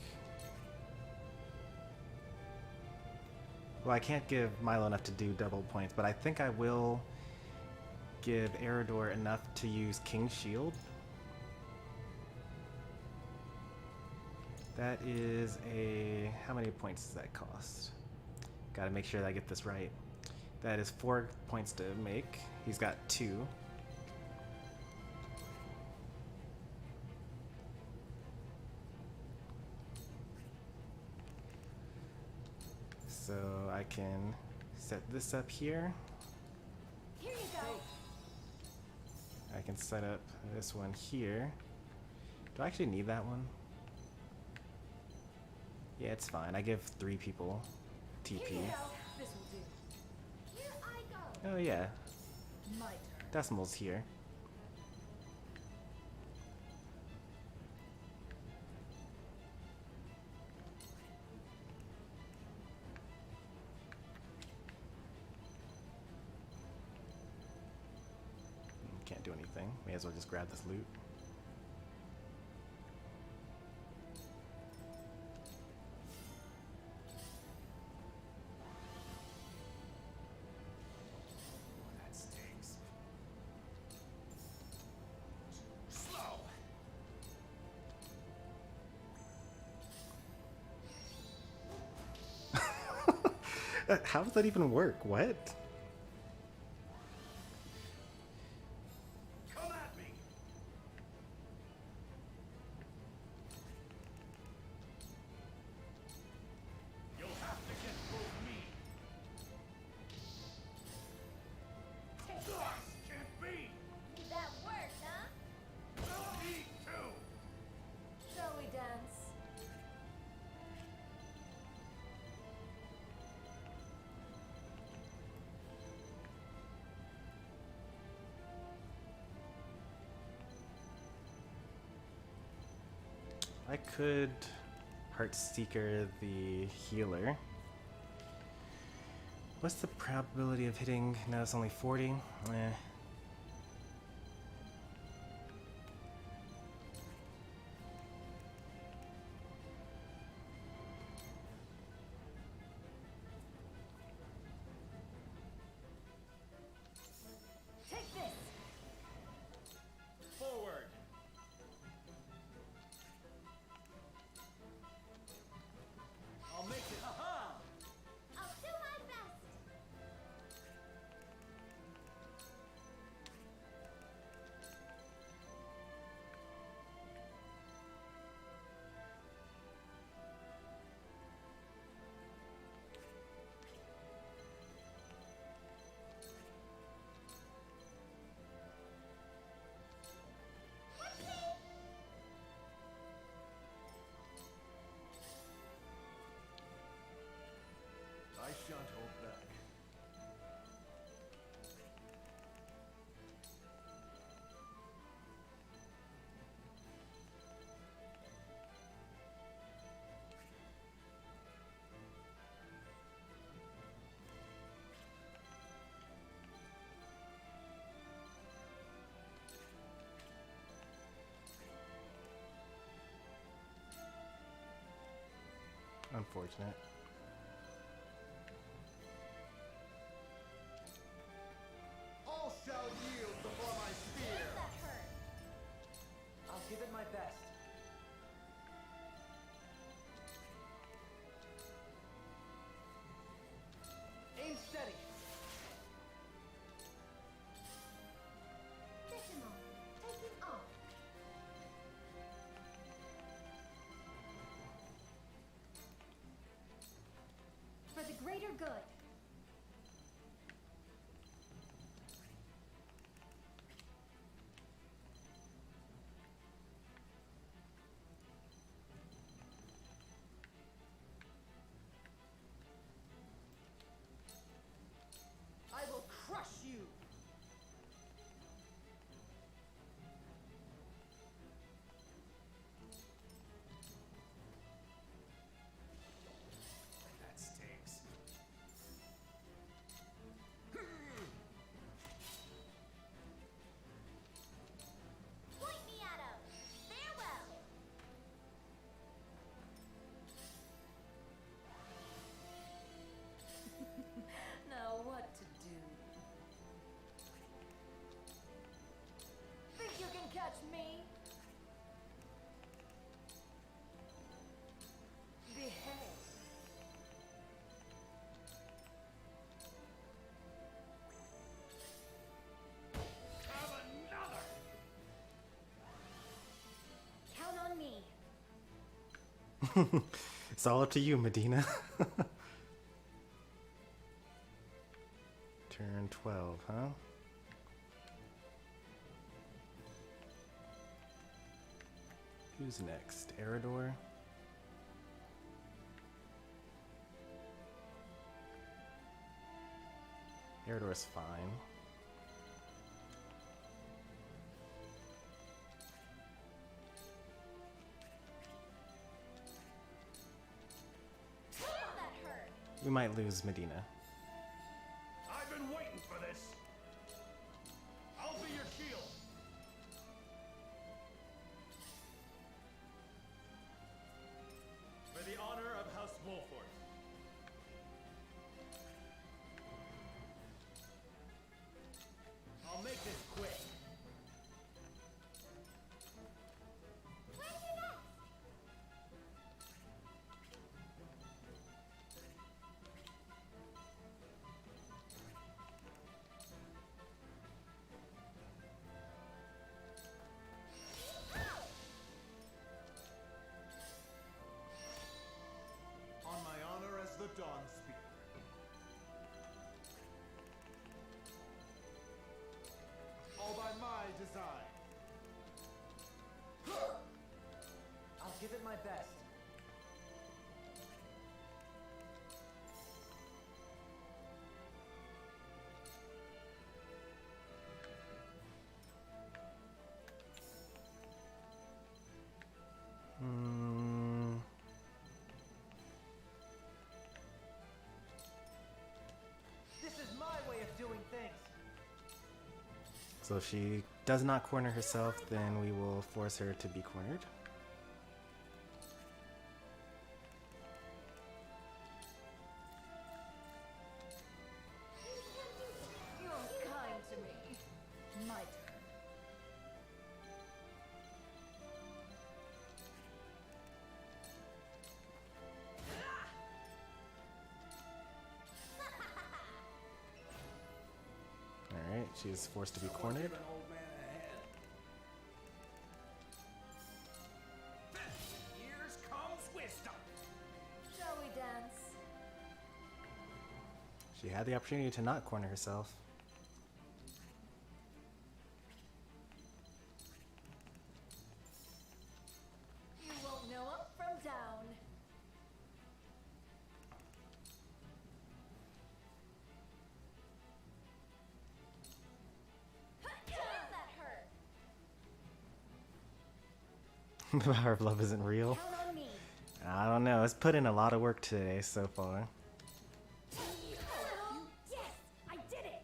[SPEAKER 1] Well, I can't give Milo enough to do double points, but I think I will give Eridor enough to use King's Shield. That is a... how many points does that cost? Gotta make sure that I get this right. That is 4 points to make. He's got 2. So I can set this up here.
[SPEAKER 4] Here you go.
[SPEAKER 1] I can set up this one here. Do I actually need that one? Yeah, it's fine. I give 3 people TP.
[SPEAKER 4] Here you go.
[SPEAKER 9] This will do.
[SPEAKER 4] Here I go.
[SPEAKER 1] Oh yeah,
[SPEAKER 6] My turn.
[SPEAKER 1] Decimal's here. Can't do anything. May as well just grab this loot.
[SPEAKER 11] That stinks. Slow.
[SPEAKER 1] How does that even work? What?
[SPEAKER 11] Come at me. You'll have to get through me. Can't be.
[SPEAKER 4] Need that work, huh?
[SPEAKER 11] Me too.
[SPEAKER 9] Shall we dance?
[SPEAKER 1] I could Heartseeker the healer. What's the probability of hitting? No, it's only 40. Eh.
[SPEAKER 9] Take this!
[SPEAKER 8] Forward!
[SPEAKER 10] I'll make it. Haha!
[SPEAKER 4] I'll do my best.
[SPEAKER 5] I shan't hold back.
[SPEAKER 1] Unfortunate.
[SPEAKER 5] All shall yield before my spear.
[SPEAKER 4] That hurt.
[SPEAKER 10] I'll give it my best. Aim steady.
[SPEAKER 4] Decimal. Taking off.
[SPEAKER 9] For the greater good.
[SPEAKER 10] I will crush you.
[SPEAKER 11] That stinks.
[SPEAKER 1] It's all up to you, Medina. Turn 12, huh? Who's next? Eridor? Eridor's fine. We might lose Medina.
[SPEAKER 11] I've been waiting for this. I'll be your shield. For the honor of House Wolford. I'll make this quick. On my honor as the Dawn Speaker. All by my design.
[SPEAKER 10] I'll give it my best. This is my way of doing things.
[SPEAKER 1] So if she does not corner herself, then we will force her to be cornered.
[SPEAKER 6] You're kind to me. My turn.
[SPEAKER 1] Alright, she is forced to be cornered.
[SPEAKER 11] Give an old man a hand. Years comes wisdom.
[SPEAKER 6] Shall we dance?
[SPEAKER 1] She had the opportunity to not corner herself.
[SPEAKER 6] You won't know up from down. That hurt.
[SPEAKER 1] The power of love isn't real.
[SPEAKER 4] Count on me.
[SPEAKER 1] I don't know. It's put in a lot of work today so far.
[SPEAKER 4] Yes, I did it.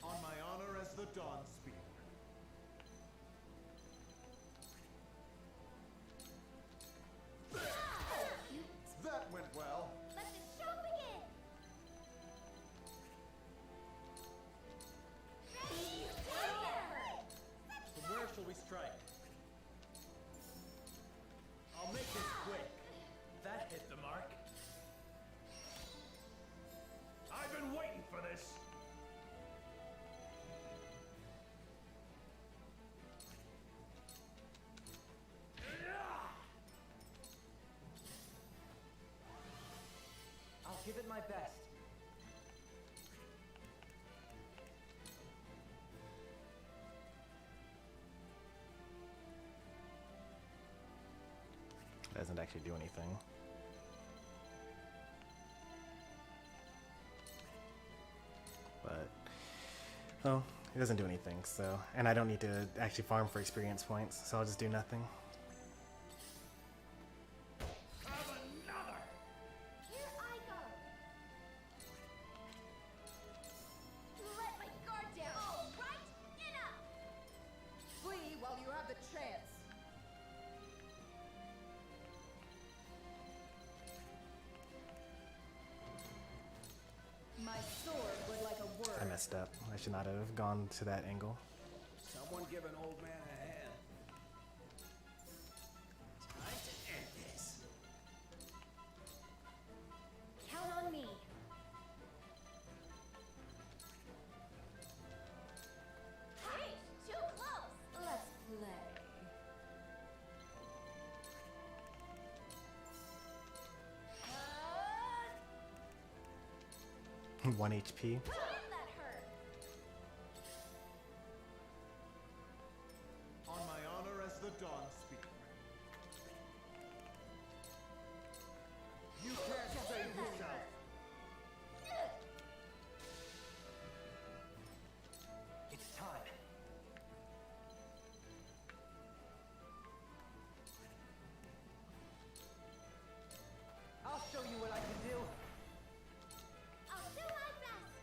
[SPEAKER 11] On my honor as the Dawn Speaker. That went well.
[SPEAKER 4] Let the show begin.
[SPEAKER 8] From where shall we strike? I'll make this quick. That hit the mark.
[SPEAKER 11] I've been waiting for this.
[SPEAKER 10] I'll give it my best.
[SPEAKER 1] Doesn't actually do anything. But, well, it doesn't do anything, so. And I don't need to actually farm for experience points, so I'll just do nothing.
[SPEAKER 11] Have another.
[SPEAKER 4] Here I go. Let my guard down. All right, enough.
[SPEAKER 6] Flee while you have the chance. My sword would like a word.
[SPEAKER 1] I messed up. I should not have gone to that angle.
[SPEAKER 11] Someone give an old man a hand. Time to end this.
[SPEAKER 4] Count on me.
[SPEAKER 1] 1 HP.
[SPEAKER 4] That hurt.
[SPEAKER 11] On my honor as the Dawn Speaker. You can't save yourself.
[SPEAKER 10] It's time. I'll show you what I can do.
[SPEAKER 4] I'll do my best.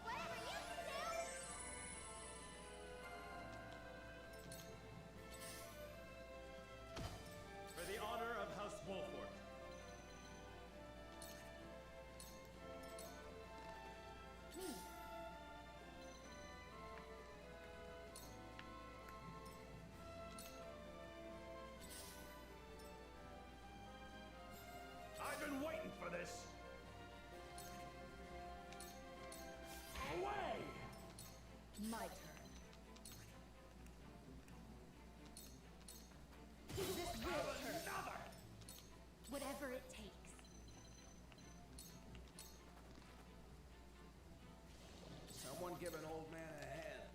[SPEAKER 4] Whatever you can do.
[SPEAKER 11] For the honor of House Wolford. I've been waiting for this. Away!
[SPEAKER 6] My turn.
[SPEAKER 4] Is this your turn?
[SPEAKER 11] Another!
[SPEAKER 4] Whatever it takes.
[SPEAKER 5] Someone give an old man a hand.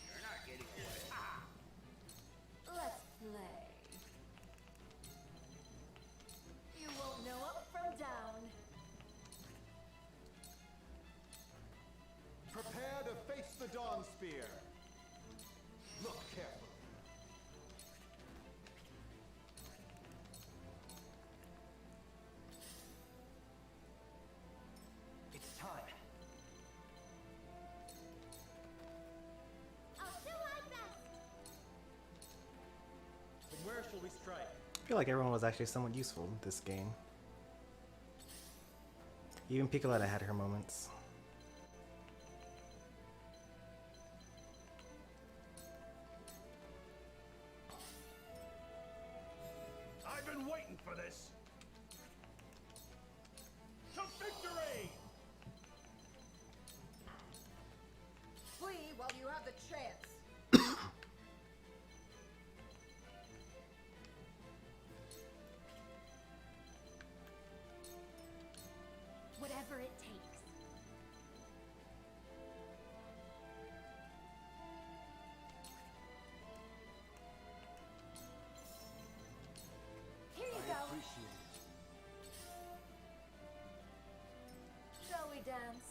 [SPEAKER 5] You're not getting away.
[SPEAKER 4] Let's play. You won't know up from down.
[SPEAKER 11] Prepare to face the Dawn Spear. Look carefully.
[SPEAKER 10] It's time.
[SPEAKER 4] I'll do my best.
[SPEAKER 8] Then where shall we strike?
[SPEAKER 1] I feel like everyone was actually somewhat useful in this game. Even Piccoletta had her moments.
[SPEAKER 11] I've been waiting for this. To victory!
[SPEAKER 6] Flee while you have the chance.
[SPEAKER 4] Whatever it takes. Here you
[SPEAKER 10] I
[SPEAKER 4] go.
[SPEAKER 10] appreciate it.
[SPEAKER 4] Shall we dance?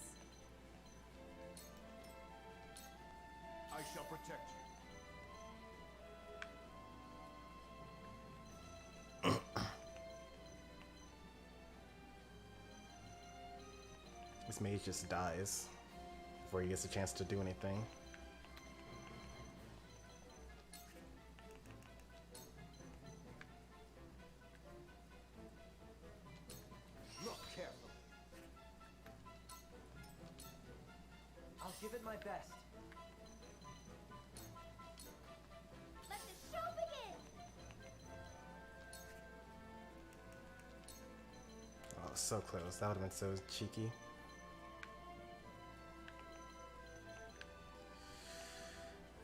[SPEAKER 11] I shall protect you.
[SPEAKER 1] This mage just dies before he gets a chance to do anything.
[SPEAKER 11] Look carefully.
[SPEAKER 10] I'll give it my best.
[SPEAKER 4] Let the show begin!
[SPEAKER 1] Oh, so close. That would have been so cheeky.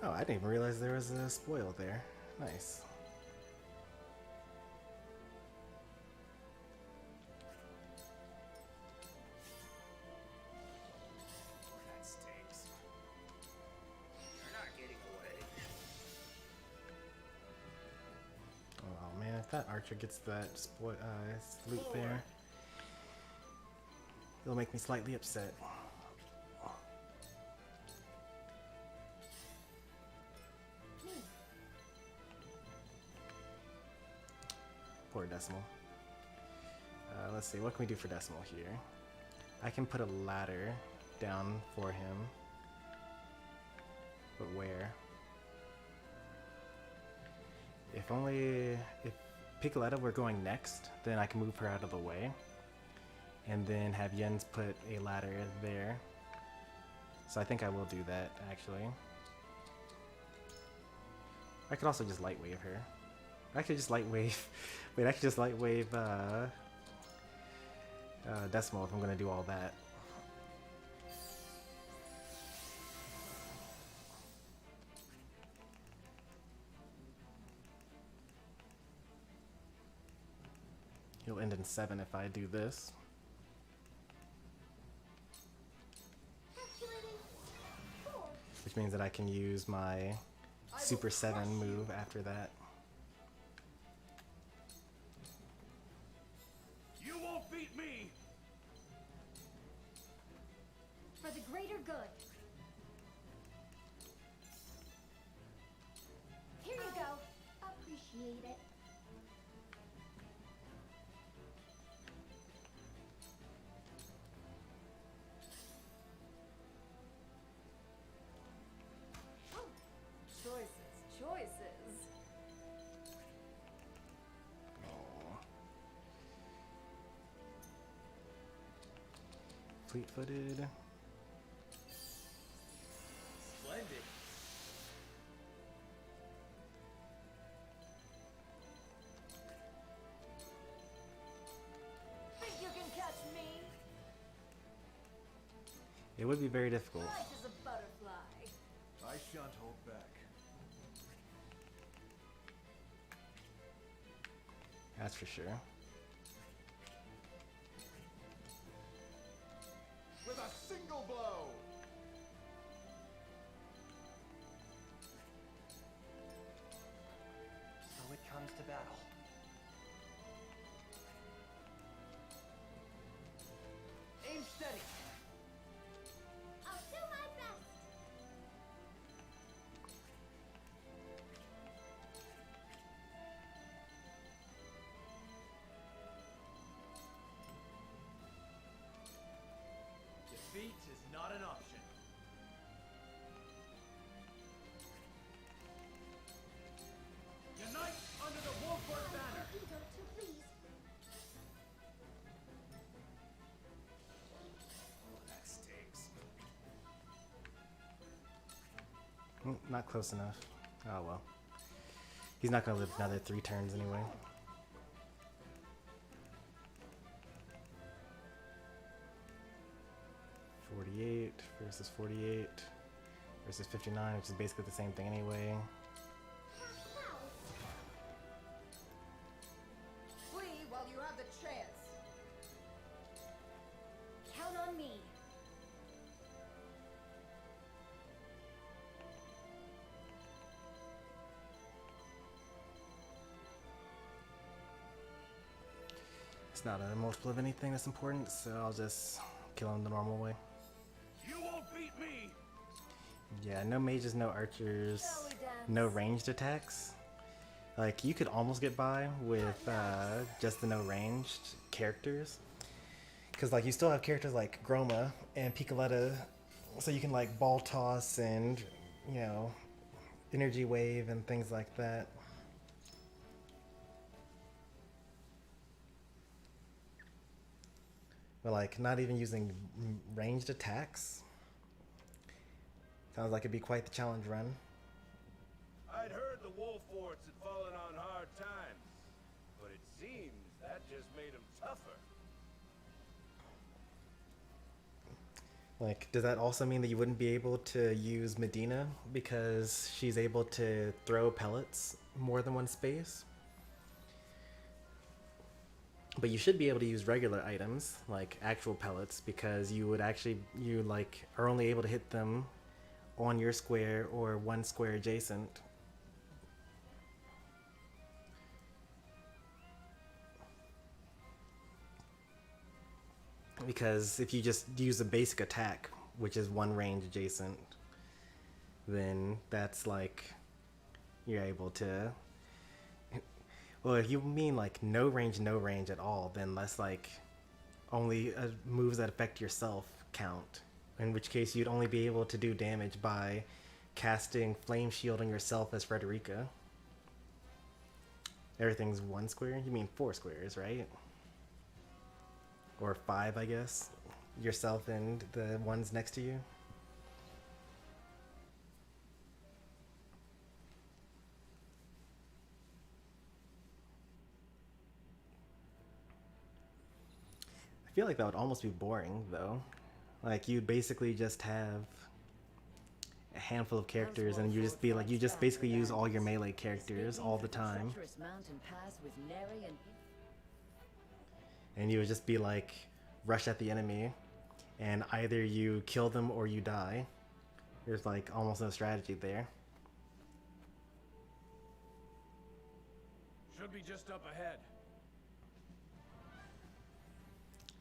[SPEAKER 1] Oh, I didn't even realize there was a spoil there. Nice.
[SPEAKER 5] That stinks. You're not getting away.
[SPEAKER 1] Oh man, if that archer gets that loot there, it'll make me slightly upset. Poor Decimal. Let's see, what can we do for Decimal here? I can put a ladder down for him. But where? If Piccoletta were going next, then I can move her out of the way. And then have Jens put a ladder there. So I think I will do that, actually. I could also just light wave her. I could just light wave. Wait, I could just light wave Decimal if I'm gonna do all that. It'll end in 7 if I do this. Which means that I can use my Super 7 move after that.
[SPEAKER 11] You won't beat me!
[SPEAKER 4] For the greater good. Here you go. Appreciate it.
[SPEAKER 6] Choices.
[SPEAKER 1] Fleet-footed.
[SPEAKER 8] Splendid.
[SPEAKER 6] Think you can catch me?
[SPEAKER 1] It would be very difficult.
[SPEAKER 6] Light as a butterfly.
[SPEAKER 5] I shan't hold back.
[SPEAKER 1] That's for sure.
[SPEAKER 5] With a single blow!
[SPEAKER 10] So it comes to battle. Aim steady.
[SPEAKER 4] I'll do my best.
[SPEAKER 8] Defeat is not an option. Unite under the Wolford banner!
[SPEAKER 4] Elgato, please.
[SPEAKER 11] That stinks.
[SPEAKER 1] Not close enough. Oh well. He's not gonna live another 3 turns anyway. $48 versus 48 versus 59, which is basically the same thing anyway.
[SPEAKER 6] Flee while you have the chance.
[SPEAKER 4] Count on me.
[SPEAKER 1] It's not a multiple of anything that's important, so I'll just kill him the normal way.
[SPEAKER 11] You won't beat me!
[SPEAKER 1] Yeah, no mages, no archers, no ranged attacks. Like, you could almost get by with just the no ranged characters. Because, like, you still have characters like Groma and Piccoletta, so you can, like, ball toss and, you know, energy wave and things like that. But, like, not even using ranged attacks. Sounds like it'd be quite the challenge run.
[SPEAKER 11] I'd heard the wolf forts had fallen on hard times, but it seems that just made them tougher.
[SPEAKER 1] Like, does that also mean that you wouldn't be able to use Medina because she's able to throw pellets more than one space? But you should be able to use regular items, like actual pellets, because you would actually, you like, are only able to hit them on your square or one square adjacent. Because if you just use a basic attack, which is one range adjacent, then that's like, you're able to, well, if you mean like no range at all, then that's like only moves that affect yourself count. In which case you'd only be able to do damage by casting Flame Shield on yourself as Frederica. Everything's one square? You mean 4 squares, right? Or 5, I guess. Yourself and the ones next to you. I feel like that would almost be boring, though. Like, you'd basically just have a handful of characters, and you just be like, you just basically use all your melee characters all the time. and you would just be like rush at the enemy, and either you kill them or you die. There's like almost no strategy there.
[SPEAKER 11] Should be just up ahead.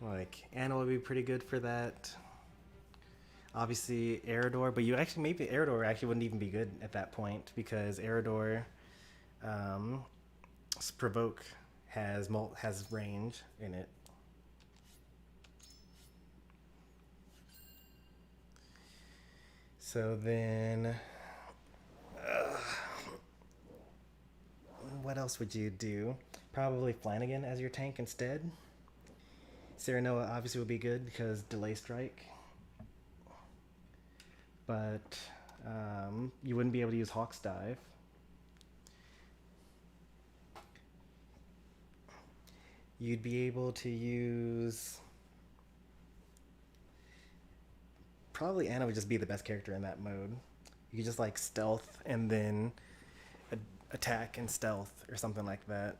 [SPEAKER 1] Like Anna would be pretty good for that. Obviously Eridor, but you actually maybe Eridor actually wouldn't even be good at that point because Eridor provoke has range in it. So then what else would you do? Probably Flanagan as your tank instead. Serenoa obviously would be good because delay strike. But you wouldn't be able to use Hawk's Dive. You'd be able to use... Probably Anna would just be the best character in that mode. You could just like stealth and then attack and stealth or something like that.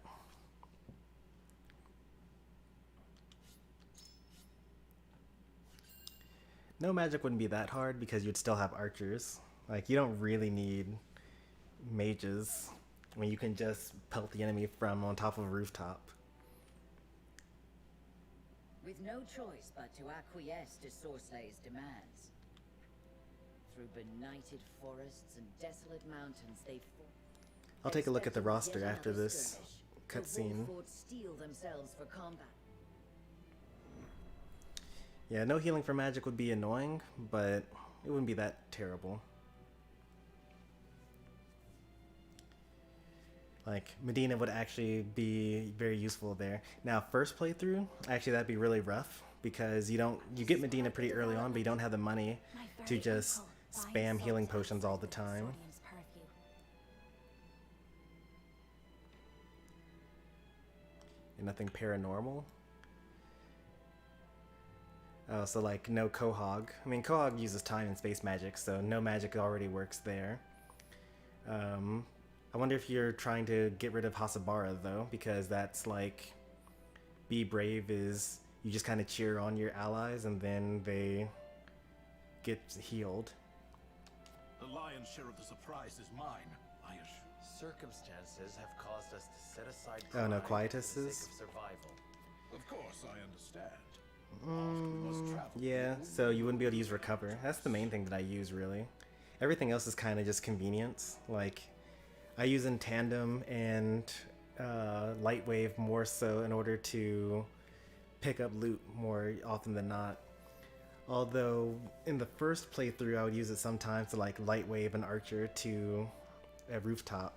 [SPEAKER 1] No magic wouldn't be that hard because you'd still have archers. Like, you don't really need mages when you can just pelt the enemy from on top of a rooftop.
[SPEAKER 2] With no choice but to acquiesce to Sorslay's demands. Through benighted forests and desolate mountains, they
[SPEAKER 1] I'll take a look at the
[SPEAKER 2] expecting
[SPEAKER 1] roster
[SPEAKER 2] yet
[SPEAKER 1] after
[SPEAKER 2] another
[SPEAKER 1] this
[SPEAKER 2] skirmish.
[SPEAKER 1] cutscene.
[SPEAKER 2] The Wolford steel themselves for combat.
[SPEAKER 1] Yeah, no healing for magic would be annoying, but it wouldn't be that terrible. Like, Medina would actually be very useful there. Now, first playthrough, actually that'd be really rough because you get Medina pretty early on, but you don't have the money to just spam healing potions all the time. And nothing paranormal. Oh, so like no Quahog. I mean, Quahog uses time and space magic, so no magic already works there. I wonder if you're trying to get rid of Hasabara though, because that's like, be brave is you just kind of cheer on your allies and then they get healed.
[SPEAKER 12] The lion's share of the surprise is mine, I assure.
[SPEAKER 8] Circumstances have caused us to set aside
[SPEAKER 1] Oh no,
[SPEAKER 8] pride
[SPEAKER 1] Quietus
[SPEAKER 8] for the
[SPEAKER 1] is?
[SPEAKER 8] sake of survival.
[SPEAKER 12] Of course, I understand. Often we must travel.
[SPEAKER 1] Yeah, so you wouldn't be able to use recover. That's the main thing that I use, really. Everything else is kind of just convenience. Like, I use in tandem and light wave more so in order to pick up loot more often than not. Although in the first playthrough I would use it sometimes to like light wave an archer to a rooftop.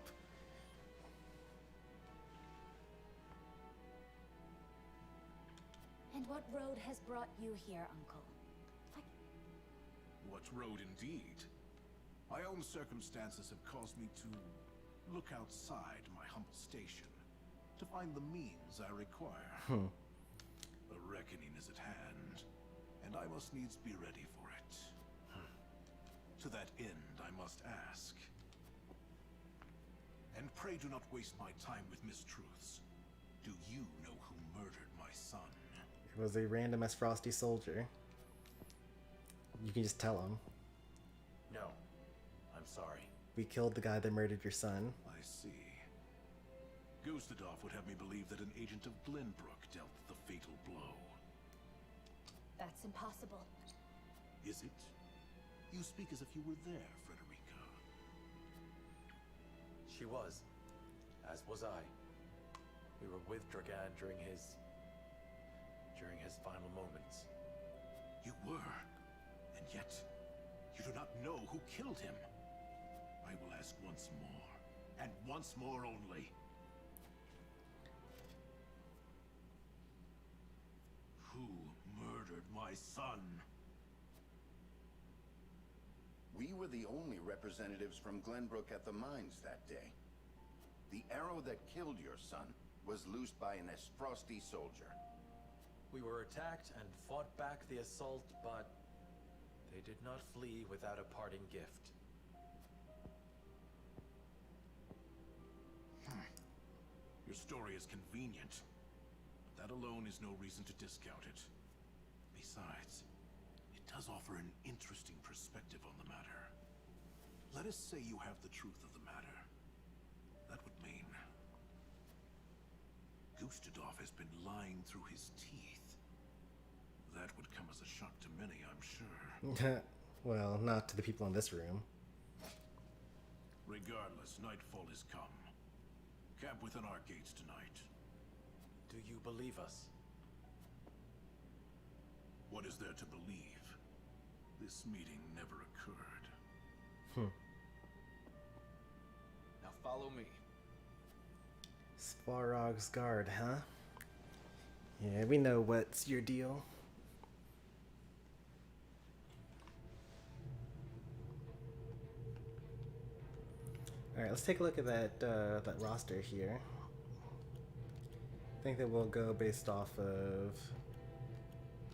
[SPEAKER 4] And what road has brought you here, Uncle?
[SPEAKER 12] What road indeed? My own circumstances have caused me to look outside my humble station to find the means I require. The reckoning is at hand, and I must needs be ready for it. To that end, I must ask. And pray do not waste my time with mistruths. Do you know who murdered my son?
[SPEAKER 1] It was a random as Frosty soldier. You can just tell him.
[SPEAKER 8] No, I'm sorry.
[SPEAKER 1] We killed the guy that murdered your son.
[SPEAKER 12] I see. Gustadolf would have me believe that an agent of Glenbrook dealt the fatal blow.
[SPEAKER 4] That's impossible.
[SPEAKER 12] Is it? You speak as if you were there, Frederica.
[SPEAKER 8] She was, as was I. We were with Dragan during his final moments.
[SPEAKER 12] You were, and yet you do not know who killed him. I will ask once more, and once more only. Who murdered my son?
[SPEAKER 7] We were the only representatives from Glenbrook at the mines that day. The arrow that killed your son was loosed by an Esfrosti soldier.
[SPEAKER 8] We were attacked and fought back the assault, but they did not flee without a parting gift.
[SPEAKER 12] Your story is convenient. that alone is no reason to discount it. Besides, it does offer an interesting perspective on the matter. Let us say you have the truth of the matter. That would mean Gustadov has been lying through his teeth. That would come as a shock to many, I'm sure.
[SPEAKER 1] Well, not to the people in this room.
[SPEAKER 12] Regardless, nightfall is come. Camp within our gates tonight.
[SPEAKER 8] Do you believe us?
[SPEAKER 12] What is there to believe? This meeting never occurred.
[SPEAKER 5] Now follow me.
[SPEAKER 1] Svarog's guard, huh? Yeah, we know what's your deal. Alright, let's take a look at that roster here. I think that we'll go based off of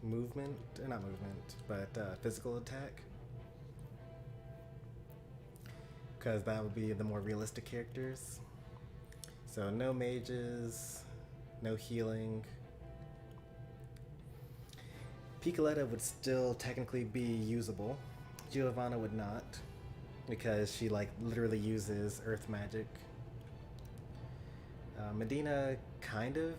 [SPEAKER 1] movement, not movement, but physical attack. Because that would be the more realistic characters. So no mages, no healing. Piccoletta would still technically be usable. Giovanna would not, because she like literally uses earth magic. Medina kind of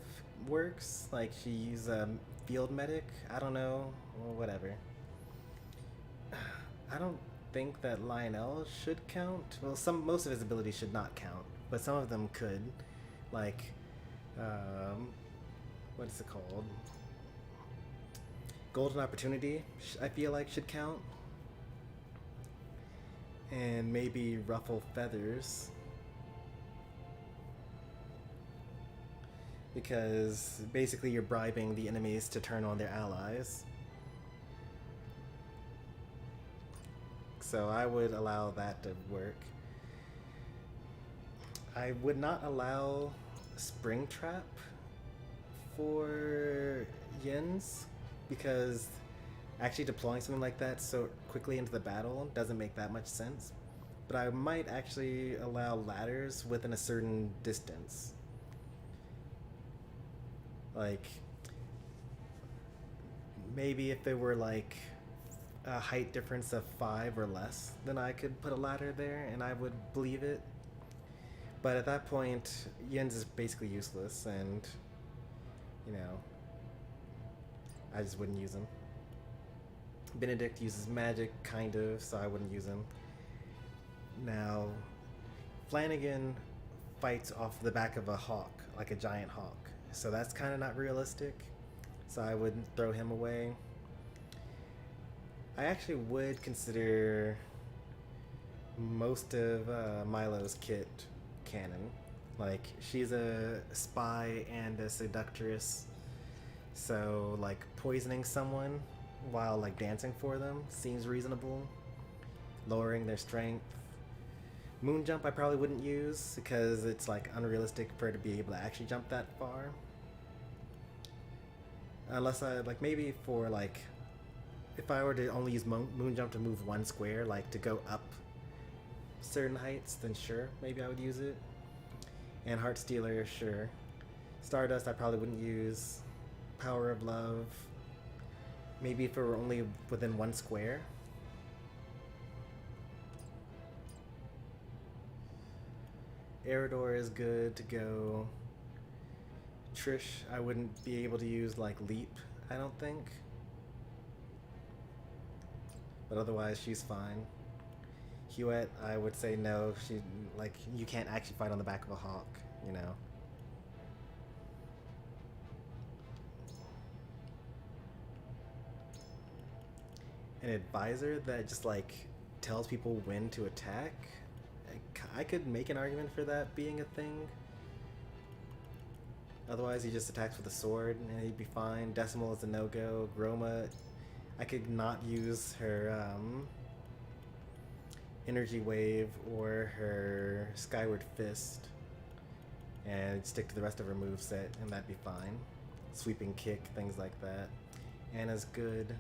[SPEAKER 1] works, like she uses field medic. I don't know, well, whatever. I don't think that Lionel should count. Well, most of his abilities should not count, but some of them could. Like, what is it called? Golden Opportunity, I feel like should count. And maybe Ruffle Feathers. Because basically you're bribing the enemies to turn on their allies. So I would allow that to work. I would not allow Springtrap for Yin's, because actually deploying something like that so quickly into the battle doesn't make that much sense. But I might actually allow ladders within a certain distance. Like, maybe if there were like a height difference of 5 or less, then I could put a ladder there and I would believe it. But at that point, Yin's is basically useless, and you know, I just wouldn't use him. Benedict uses magic, kind of, so I wouldn't use him. Now, Flanagan fights off the back of a hawk, like a giant hawk. So that's kind of not realistic. So I would throw him away. I actually would consider most of Milo's kit canon. Like, she's a spy and a seductress. So, like, poisoning someone while, like, dancing for them seems reasonable. Lowering their strength. Moon jump I probably wouldn't use because it's, like, unrealistic for her to be able to actually jump that far. Unless I, like, maybe for, like, if I were to only use moon jump to move one square, like, to go up certain heights, then sure, maybe I would use it. And Heart Stealer, sure. Stardust I probably wouldn't use. Power of Love, maybe if it were only within one square. Eridor is good to go. Trish, I wouldn't be able to use like Leap, I don't think. But otherwise, she's fine. Huette, I would say no. She, like, you can't actually fight on the back of a hawk, you know. An advisor that just like tells people when to attack. I could make an argument for that being a thing. Otherwise, he just attacks with a sword and he'd be fine. Decimal is a no-go. Groma, I could not use her Energy Wave or her Skyward Fist and stick to the rest of her moveset, and that'd be fine. Sweeping Kick, things like that. Anna's good.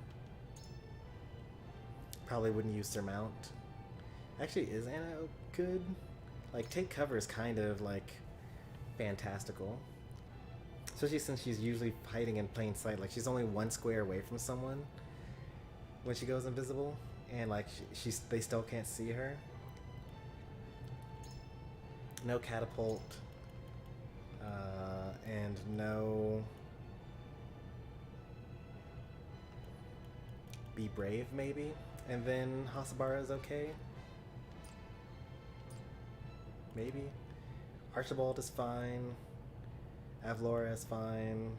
[SPEAKER 1] Probably wouldn't use Surmount. Actually, is Anna good? Like, Take Cover is kind of, like, fantastical. Especially since she's usually hiding in plain sight. Like, she's only one square away from someone when she goes invisible, and like they still can't see her. No catapult, and no be brave maybe, and then Hasabara is okay. Maybe Archibald is fine. Avlora is fine.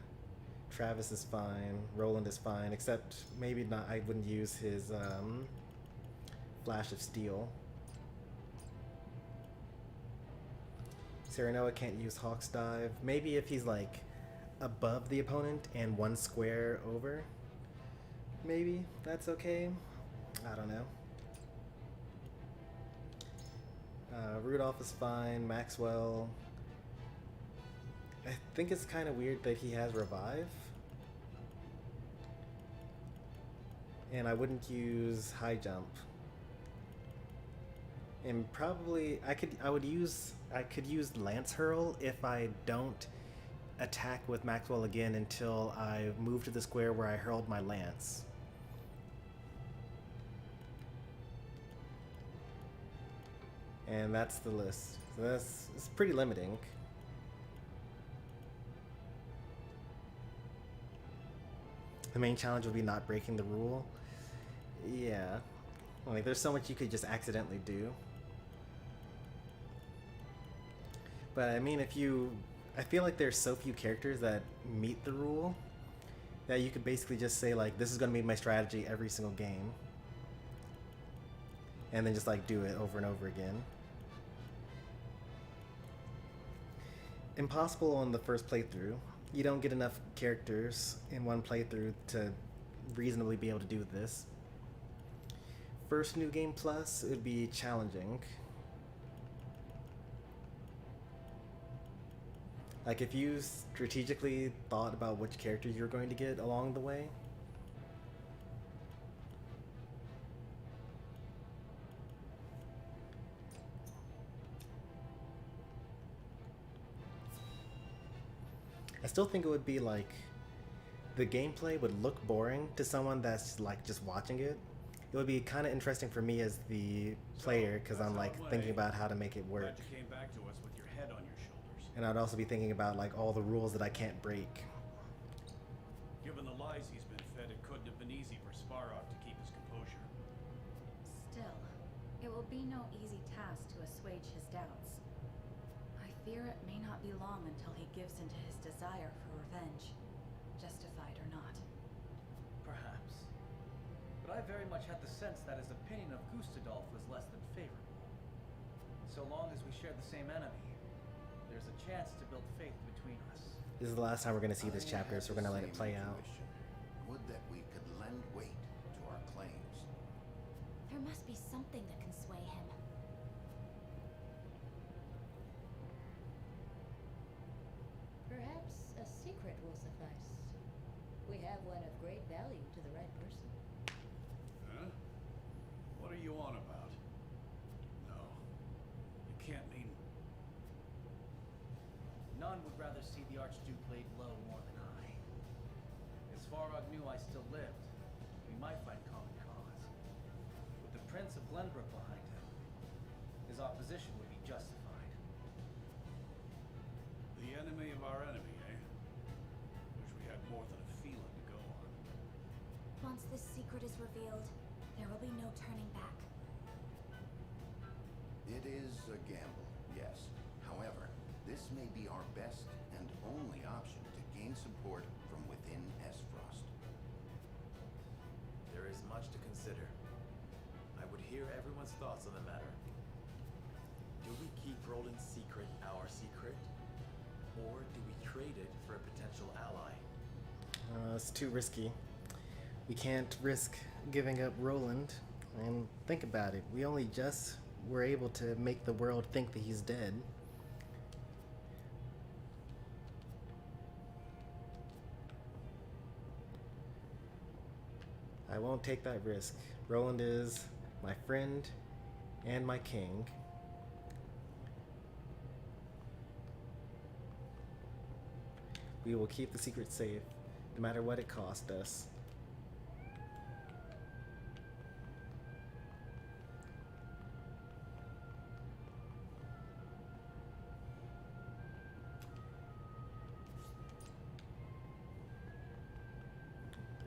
[SPEAKER 1] Travis is fine. Roland is fine, except maybe not. I wouldn't use his Flash of Steel. Serenoa can't use Hawk's Dive. Maybe if he's like above the opponent and one square over, maybe that's okay. I don't know. Rudolph is fine. Maxwell. I think it's kind of weird that he has Revive. And I wouldn't use High Jump. And probably I could use Lance Hurl if I don't attack with Maxwell again until I move to the square where I hurled my lance. And that's the list. So it's pretty limiting. The main challenge would be not breaking the rule. Yeah. Like, there's so much you could just accidentally do. But I mean, I feel like there's so few characters that meet the rule that you could basically just say, like, this is going to be my strategy every single game. And then just, like, do it over and over again. Impossible on the first playthrough. You don't get enough characters in one playthrough to reasonably be able to do this. First New Game Plus, it would be challenging. Like, if you strategically thought about which character you're going to get along the way. I still think it would be like, the gameplay would look boring to someone that's like just watching it. It would be kind of interesting for me as the player, because I'm like thinking about how to make it work.
[SPEAKER 12] Glad you came back to us with your head on your shoulders.
[SPEAKER 1] And I'd also be thinking about like all the rules that I can't break.
[SPEAKER 12] Given the lies he's been fed, it couldn't have been easy for Sparrow to keep his composure.
[SPEAKER 13] Still, it will be no easy task to assuage his doubts. I fear it may not be long until he gives into his desire for revenge, justified or not.
[SPEAKER 10] Perhaps. But I very much had the sense that his opinion of Gustadolf was less than favorable. So long as we share the same enemy, there's a chance to build faith between us.
[SPEAKER 1] This is the last time we're going to see this chapter, so we're going to let it play out.
[SPEAKER 7] Would that we could lend weight to our claims.
[SPEAKER 4] There must be something that can sway him.
[SPEAKER 2] Perhaps a secret will suffice. We have one of great value to the right person.
[SPEAKER 12] Huh? What are you on about? No. You can't mean...
[SPEAKER 10] None would rather see the Archduke laid low more than I. As Farog knew I still lived, we might find common cause. With the Prince of Glenbrook behind him, his opposition would be justified.
[SPEAKER 12] The enemy of our enemy, eh? Wish we had more than a feeling to go on.
[SPEAKER 4] Once this secret is revealed, there will be no turning back.
[SPEAKER 7] It is a gamble, yes. However, this may be our best and only option to gain support from within Esfrost.
[SPEAKER 8] There is much to consider. I would hear everyone's thoughts on the matter. Do we keep Roland's secret our secret? Or do we trade it for a potential ally?
[SPEAKER 1] It's too risky. We can't risk giving up Roland. And think about it. We only just were able to make the world think that he's dead. I won't take that risk. Roland is my friend and my king. We will keep the secret safe, no matter what it cost us.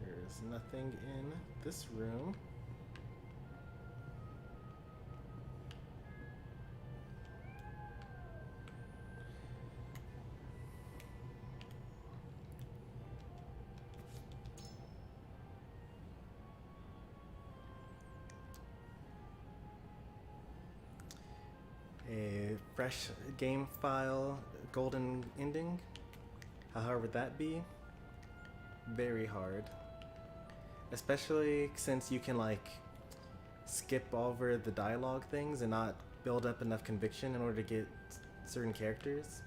[SPEAKER 1] There's nothing in this room. A fresh game file, golden ending. How hard would that be? Very hard. Especially since you can like skip over the dialogue things and not build up enough conviction in order to get certain characters.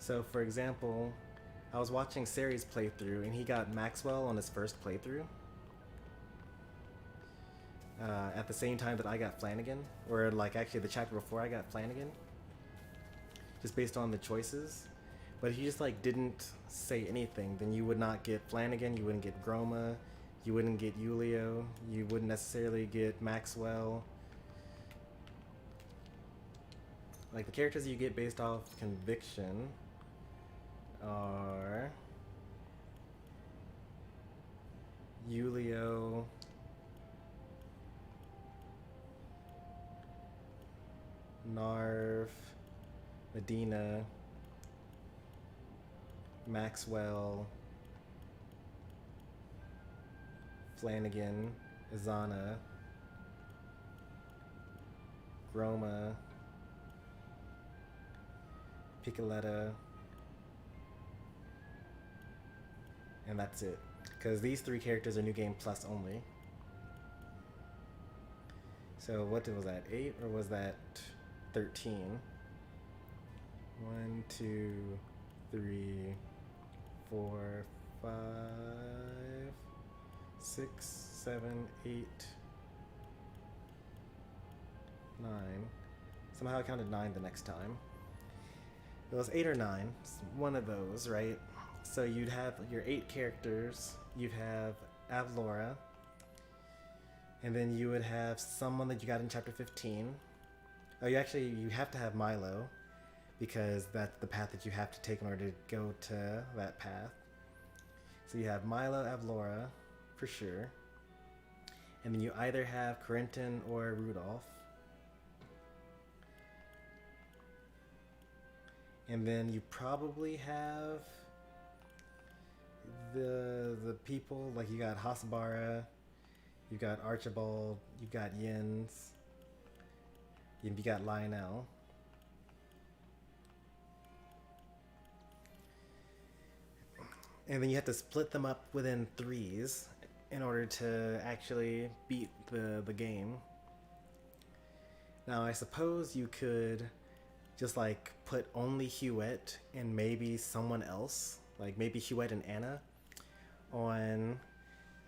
[SPEAKER 1] So for example, I was watching Sari's playthrough and he got Maxwell on his first playthrough. At the same time that I got Flanagan, or like actually the chapter before I got Flanagan, just based on the choices. But if you just like didn't say anything, then you would not get Flanagan, you wouldn't get Groma, you wouldn't get Julio, you wouldn't necessarily get Maxwell. Like the characters you get based off conviction are Julio, Narv, Medina, Maxwell, Flanagan, Izana, Groma, Piccoletta, and that's it. Because these three characters are New Game Plus only. So what was that, 8 or was that 13? 1, 2, 3, 4, 5, 6, 7, 8, 9. Somehow I counted 9 the next time. It was 8 or 9, one of those, right? So you'd have your 8 characters, you'd have Avlora, and then you would have someone that you got in chapter 15. Oh, you have to have Milo, because that's the path that you have to take in order to go to that path. So you have Milo, Avlora, for sure. And then you either have Corentin or Rudolph. And then you probably have the people, like you got Hasbara, you got Archibald, you got Jens, you got Lionel. And then you have to split them up within 3s in order to actually beat the game. Now I suppose you could just like put only Huette and maybe someone else, like maybe Huette and Anna on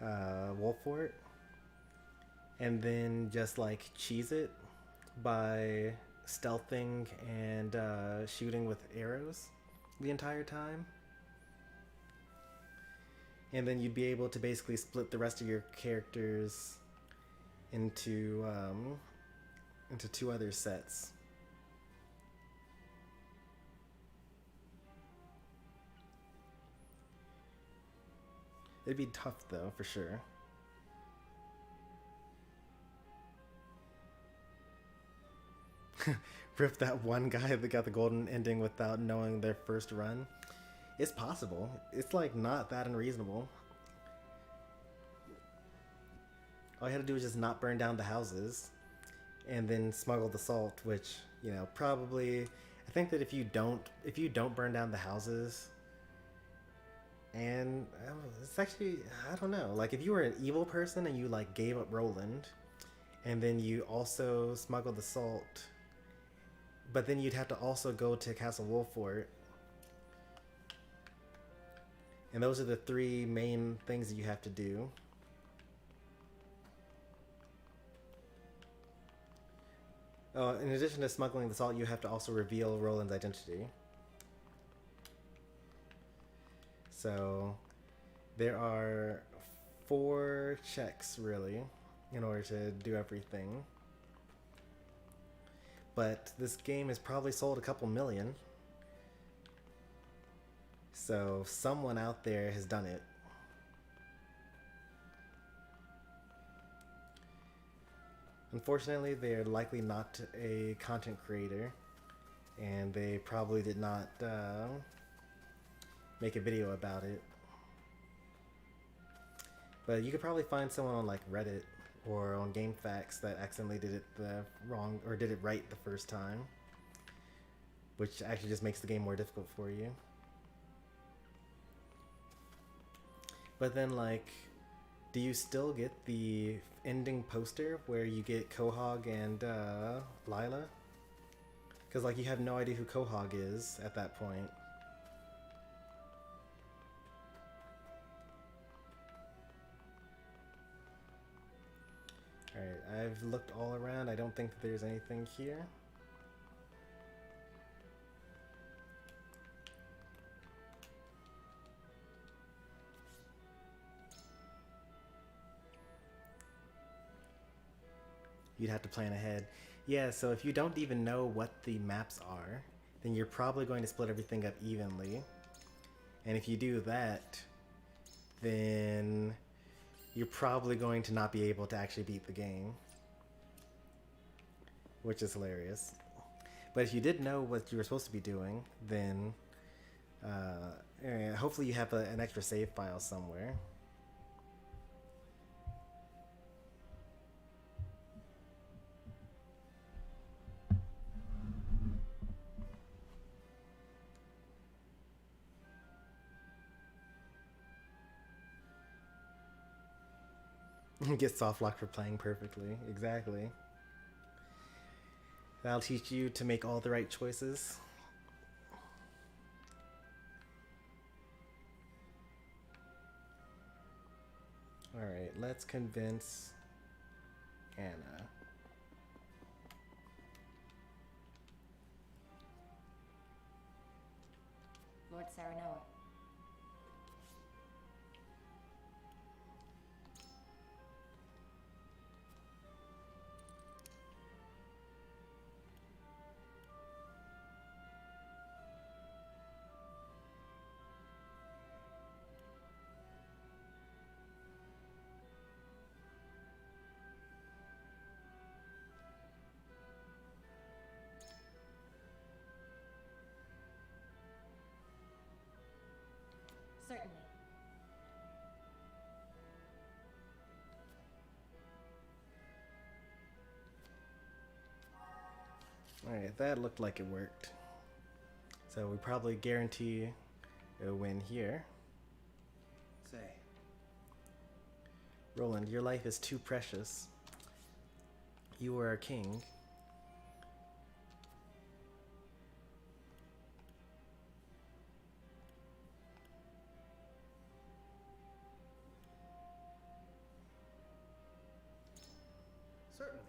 [SPEAKER 1] Wolfort, and then just like cheese it by stealthing and shooting with arrows the entire time. And then you'd be able to basically split the rest of your characters into 2 other sets. It'd be tough though, for sure. Rip that one guy that got the golden ending without knowing their first run. It's possible. It's like not that unreasonable. All you had to do was just not burn down the houses and then smuggle the salt, which, you know, probably, I think that if you don't burn down the houses, and it's actually, I don't know, like if you were an evil person and you like gave up Roland and then you also smuggled the salt, but then you'd have to also go to Castle Wolfort. And those are the 3 main things that you have to do. Oh, in addition to smuggling the salt, you have to also reveal Roland's identity. So there are 4 checks really in order to do everything. But this game has probably sold a couple million. So someone out there has done it. Unfortunately, they're likely not a content creator, and they probably did not make a video about it. But you could probably find someone on like Reddit or on GameFAQs that accidentally did it wrong or did it right the first time, which actually just makes the game more difficult for you. But then, like, do you still get the ending poster where you get Quahog and Lila? Because, like, you have no idea who Quahog is at that point. Alright, I've looked all around. I don't think that there's anything here. You'd have to plan ahead. Yeah, so if you don't even know what the maps are, then you're probably going to split everything up evenly. And if you do that, then you're probably going to not be able to actually beat the game, which is hilarious. But if you did know what you were supposed to be doing, then hopefully you have an extra save file somewhere. Get soft lock for playing perfectly. Exactly. That'll teach you to make all the right choices. Alright, let's convince Anna.
[SPEAKER 9] Lord Saranoa. Certainly.
[SPEAKER 1] Alright, that looked like it worked. So we probably guarantee a win here.
[SPEAKER 10] Say,
[SPEAKER 1] Roland, your life is too precious. You are a king.
[SPEAKER 10] certainly.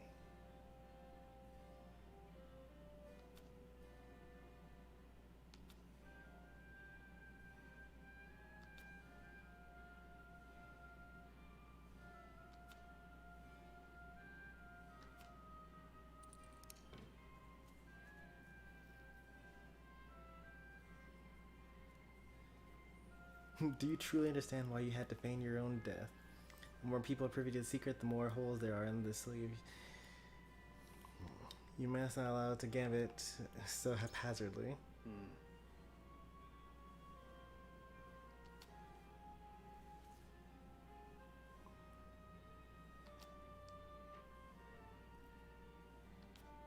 [SPEAKER 1] Do you truly understand why you had to feign your own death? The more people are privy to the secret, the more holes there are in the sleeve. You must not allow it to gambit so haphazardly.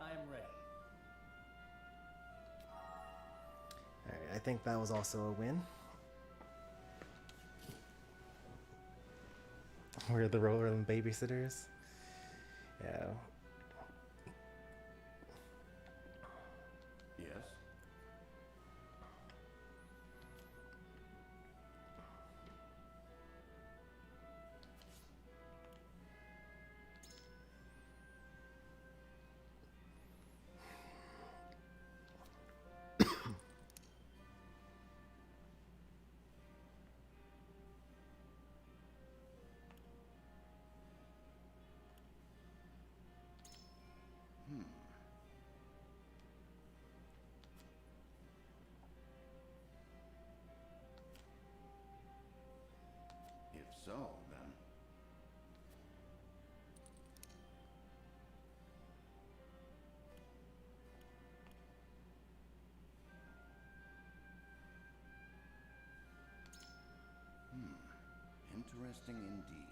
[SPEAKER 10] I am ready.
[SPEAKER 1] Alright, I think that was also a win. We're the Roland babysitters. Yeah.
[SPEAKER 7] Yes? so, then. Interesting indeed.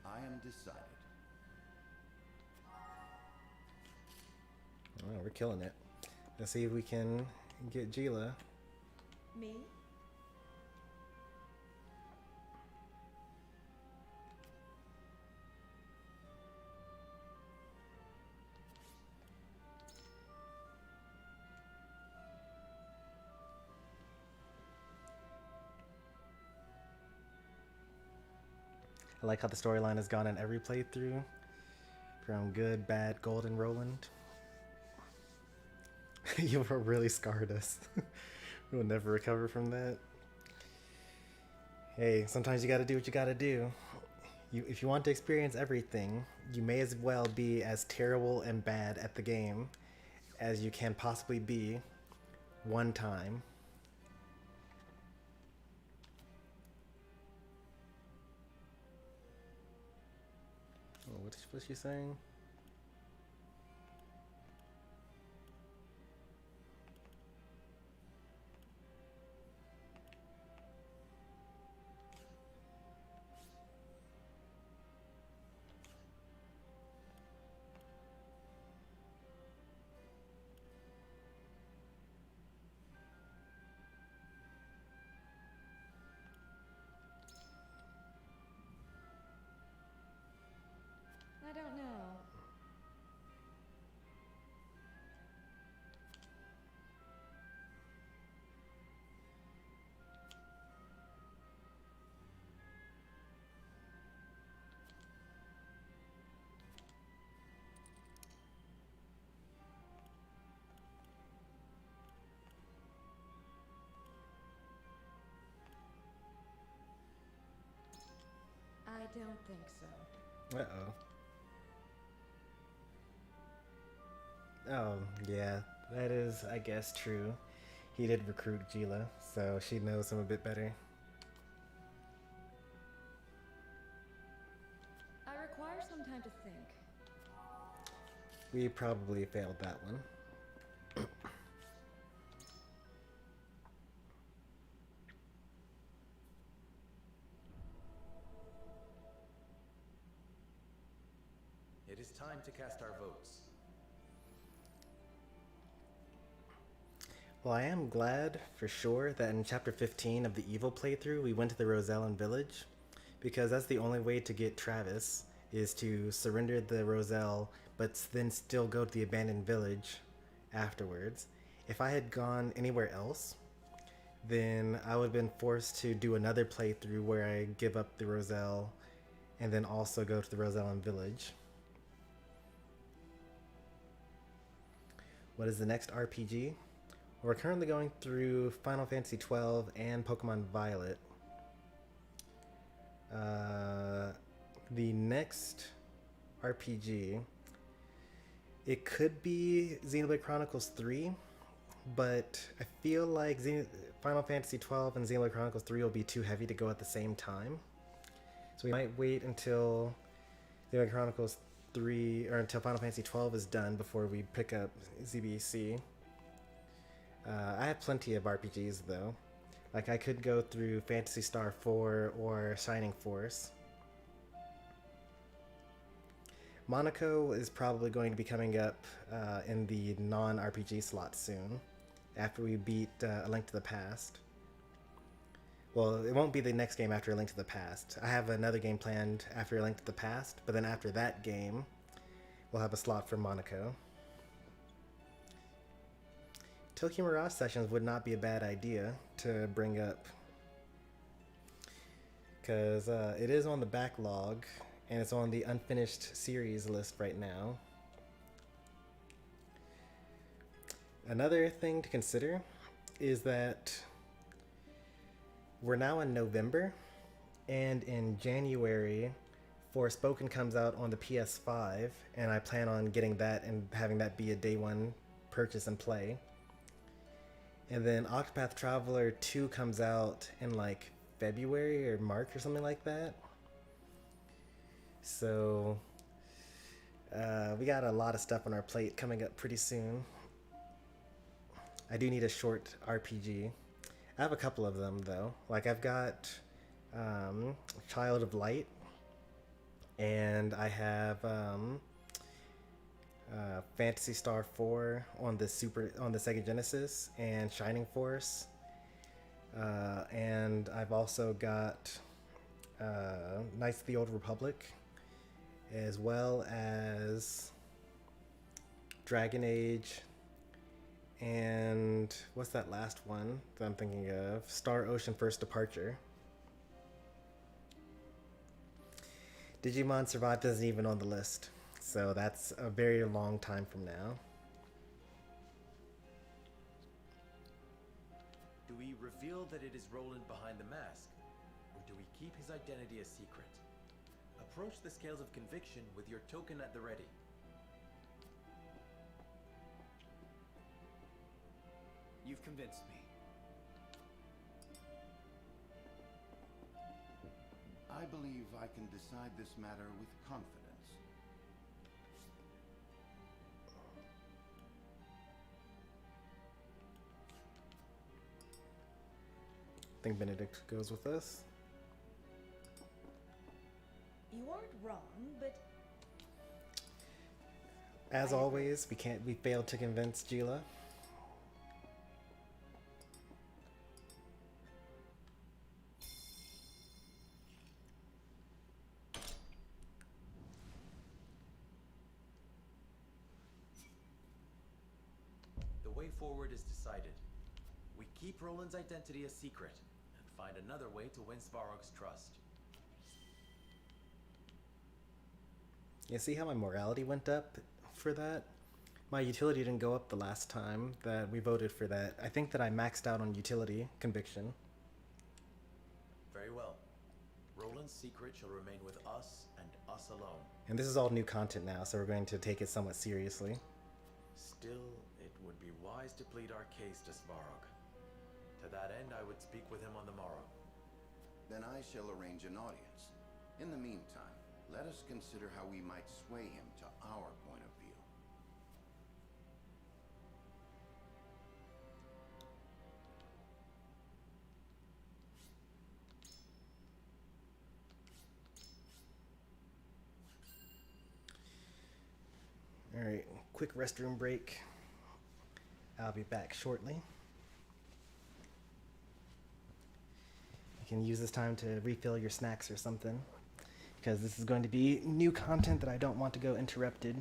[SPEAKER 7] I am decided.
[SPEAKER 1] Oh, we're killing it. Let's see if we can get Gila.
[SPEAKER 6] Me?
[SPEAKER 1] I like how the storyline has gone in every playthrough. From good, bad, golden, Roland. You really scarred us. We'll never recover from that. Hey, sometimes you gotta do what you gotta do. If you want to experience everything, you may as well be as terrible and bad at the game as you can possibly be one time. Oh, what's she saying?
[SPEAKER 9] I don't know. I don't think so.
[SPEAKER 1] Uh-oh. Oh, yeah, that is, I guess, true. He did recruit Gila, so she knows him a bit better.
[SPEAKER 9] I require some time to think.
[SPEAKER 1] We probably failed that one.
[SPEAKER 8] It is time to cast our votes.
[SPEAKER 1] Well, I am glad, for sure, that in Chapter 15 of the Evil playthrough, we went to the Rosellan village, because that's the only way to get Travis, is to surrender the Roselle, but then still go to the abandoned village afterwards. If I had gone anywhere else, then I would have been forced to do another playthrough where I give up the Roselle, and then also go to the Rosellan village. What is the next RPG? We're currently going through Final Fantasy XII and Pokemon Violet. The next RPG, it could be Xenoblade Chronicles 3, but I feel like Final Fantasy XII and Xenoblade Chronicles 3 will be too heavy to go at the same time. So we might wait until Xenoblade Chronicles 3, or until Final Fantasy XII is done before we pick up ZBC. I have plenty of RPGs though. Like I could go through Phantasy Star 4 or Shining Force. Monaco is probably going to be coming up in the non-RPG slot soon, after we beat A Link to the Past. Well, it won't be the next game after A Link to the Past. I have another game planned after A Link to the Past, but then after that game, we'll have a slot for Monaco. Tokyo Mirage Sessions would not be a bad idea to bring up, because it is on the backlog and it's on the unfinished series list right now. Another thing to consider is that we're now in November, and in January Forspoken comes out on the PS5, and I plan on getting that and having that be a day one purchase and play. And then Octopath Traveler 2 comes out in like February or March or something like that. So we got a lot of stuff on our plate coming up pretty soon. I do need a short RPG. I have a couple of them though. Like I've got Child of Light, and I have Phantasy Star 4 on the Sega Genesis, and Shining Force, and I've also got Knights of the Old Republic, as well as Dragon Age, and what's that last one that I'm thinking of? Star Ocean First Departure. Digimon Survive isn't even on the list, so that's a very long time from now.
[SPEAKER 8] Do we reveal that it is Roland behind the mask, or do we keep his identity a secret? Approach the scales of conviction with your token at the ready.
[SPEAKER 3] You've convinced me.
[SPEAKER 7] I believe I can decide this matter with confidence.
[SPEAKER 1] I think Benedict goes with us.
[SPEAKER 6] You aren't wrong, but
[SPEAKER 1] As always, we failed to convince Gila.
[SPEAKER 8] The way forward is decided. We keep Roland's identity a secret, and find another way to win Svarog's trust.
[SPEAKER 1] You see how my morality went up for that? My utility didn't go up the last time that we voted for that. I think that I maxed out on utility conviction.
[SPEAKER 8] Very well. Roland's secret shall remain with us and us alone.
[SPEAKER 1] And this is all new content now, so we're going to take it somewhat seriously.
[SPEAKER 8] Still, it would be wise to plead our case to Svarog. To that end, I would speak with him on the morrow.
[SPEAKER 7] Then I shall arrange an audience. In the meantime, let us consider how we might sway him to our point of view.
[SPEAKER 1] All right, quick restroom break. I'll be back shortly. You can use this time to refill your snacks or something, because this is going to be new content that I don't want to go interrupted.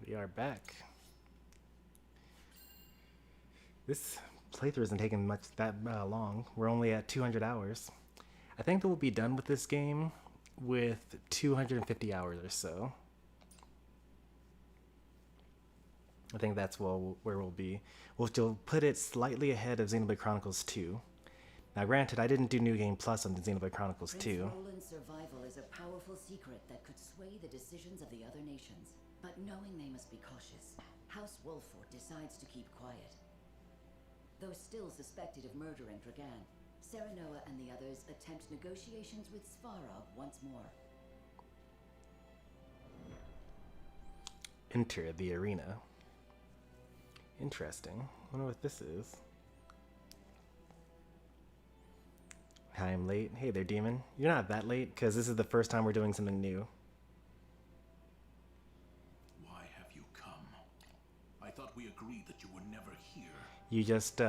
[SPEAKER 1] We are back. This playthrough isn't taking much that long. We're only at 200 hours. I think that we'll be done with this game with 250 hours or so. I think that's where we'll be. We'll put it slightly ahead of Xenoblade Chronicles 2. Now granted, I didn't do New Game Plus on the Xenoblade Chronicles 2.
[SPEAKER 2] Roland's survival is a powerful secret that could sway the decisions of the other nations. But knowing they must be cautious, House Wolford decides to keep quiet. Though still suspected of murdering Dragan, Serenoa and the others attempt negotiations with Svarog once more.
[SPEAKER 1] Enter the arena. Interesting. Wonder what this is. Hi, I'm late. Hey there, demon. You're not that late, because this is the first time we're doing something new.
[SPEAKER 12] Why have you come? I thought we agreed that you were never here.
[SPEAKER 1] You just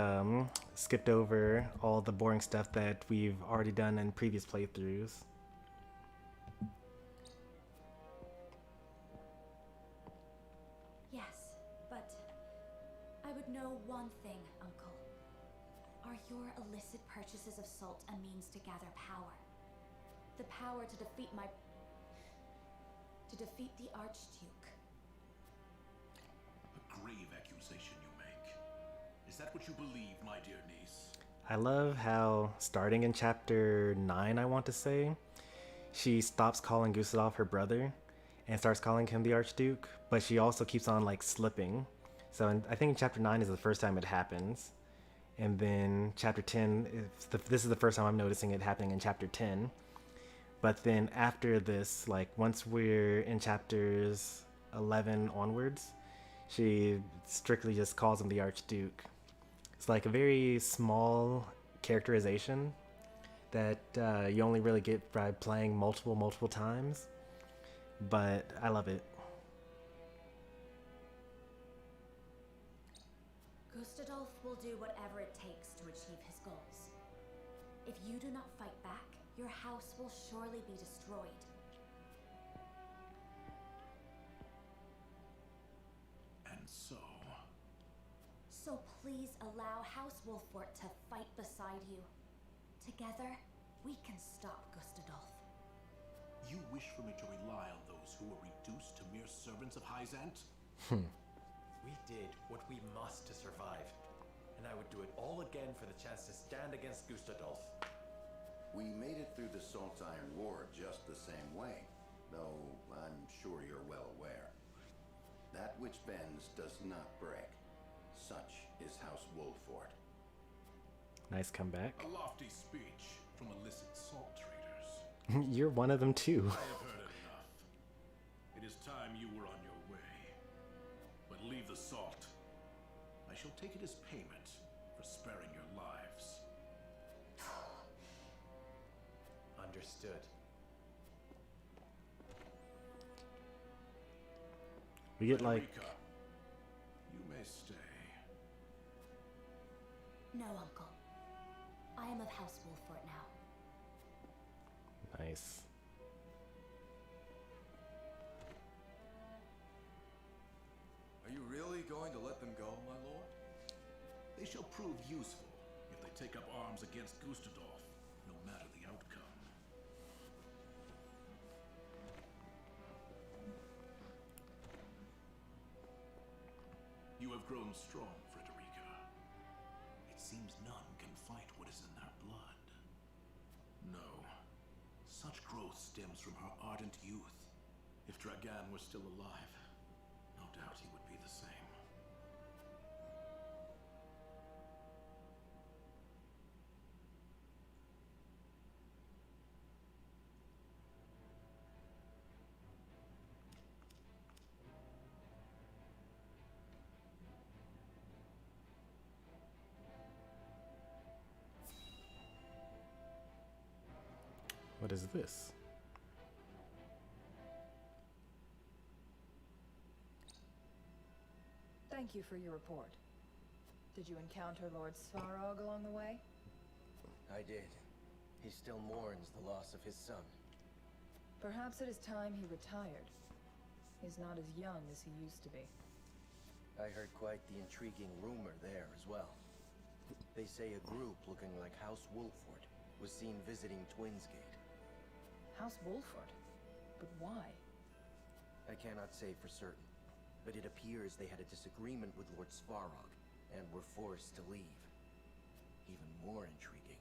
[SPEAKER 1] skipped over all the boring stuff that we've already done in previous playthroughs.
[SPEAKER 4] Yes, but I would know one thing, Uncle. Are your illicit purchases of salt a means to gather power? The power to defeat the Archduke.
[SPEAKER 12] A grave accusation you make. Is that what you believe, my dear niece?
[SPEAKER 1] I love how, starting in chapter 9, I want to say, she stops calling Gustave her brother and starts calling him the Archduke, but she also keeps on, like, slipping. So I think in chapter 9 is the first time it happens. And then chapter 10, this is the first time I'm noticing it happening in chapter 10. But then after this, like, once we're in chapters 11 onwards, she strictly just calls him the Archduke. It's like a very small characterization that you only really get by playing multiple times. But I love it.
[SPEAKER 4] Gustadolf will do whatever it takes to achieve his goals. If you do not fight back, your house will surely be destroyed.
[SPEAKER 12] And so...
[SPEAKER 4] So please allow House Wolfort to fight beside you. Together, we can stop Gustadolf.
[SPEAKER 12] You wish for me to rely on those who were reduced to mere servants of Hyzant?
[SPEAKER 8] We did what we must to survive, and I would do it all again for the chance to stand against Gustadolf.
[SPEAKER 7] We made it through the Salt Iron War just the same way, though I'm sure you're well aware. That which bends does not break. Such is House Wolford.
[SPEAKER 1] Nice comeback.
[SPEAKER 12] A lofty speech from illicit salt traders.
[SPEAKER 1] You're one of them too.
[SPEAKER 12] I have heard enough. It is time you were on your way. But leave the salt. I shall take it as payment for sparing your lives.
[SPEAKER 8] Understood.
[SPEAKER 1] We get like...
[SPEAKER 12] Eureka. You may stay.
[SPEAKER 4] No, Uncle. I am of House Wolfort now.
[SPEAKER 1] Nice.
[SPEAKER 5] Are you really going to let them go, my lord?
[SPEAKER 12] They shall prove useful if they take up arms against Gustadolf, no matter the outcome. You have grown strong, Frederica. It seems none can fight what is in their blood. No. Such growth stems from her ardent youth. If Dragan were still alive, no doubt he would be the same.
[SPEAKER 1] What is this?
[SPEAKER 6] Thank you for your report. Did you encounter Lord Svarog along the way?
[SPEAKER 14] I did. He still mourns the loss of his son.
[SPEAKER 6] Perhaps it is time he retired. He's not as young as he used to be.
[SPEAKER 14] I heard quite the intriguing rumor there as well. They say a group looking like House Wolford was seen visiting Twinsgate.
[SPEAKER 6] House Wolford? But why?
[SPEAKER 14] I cannot say for certain, but it appears they had a disagreement with Lord Svarog and were forced to leave. Even more intriguing,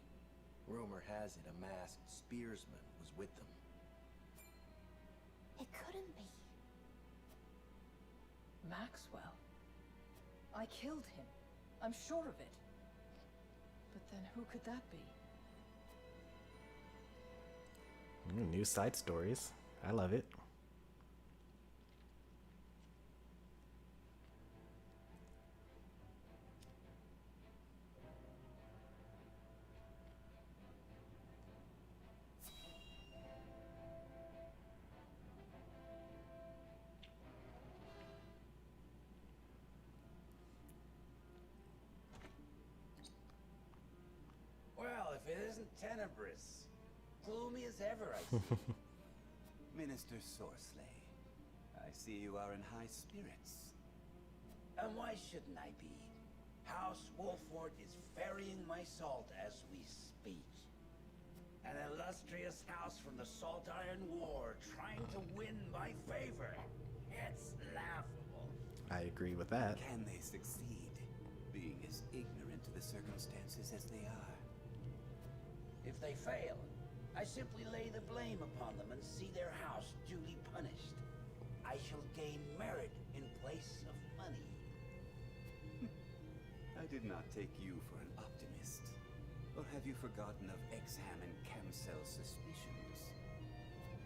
[SPEAKER 14] rumor has it a masked spearsman was with them.
[SPEAKER 4] It couldn't be.
[SPEAKER 6] Maxwell. I killed him. I'm sure of it. But then who could that be?
[SPEAKER 1] New side stories. I love it.
[SPEAKER 15] Well, if it isn't tenebrous. Gloomy as ever, I see.
[SPEAKER 16] Minister Sorsley, I see you are in high spirits.
[SPEAKER 15] And why shouldn't I be? House Wolford is ferrying my salt as we speak. An illustrious house from the Salt Iron War trying to win my favor. It's laughable.
[SPEAKER 1] I agree with that.
[SPEAKER 16] Can they succeed, being as ignorant to the circumstances as they are?
[SPEAKER 15] If they fail, I simply lay the blame upon them and see their house duly punished. I shall gain merit in place of money.
[SPEAKER 16] I did not take you for an optimist. Or have you forgotten of Exham and Camcel's suspicions?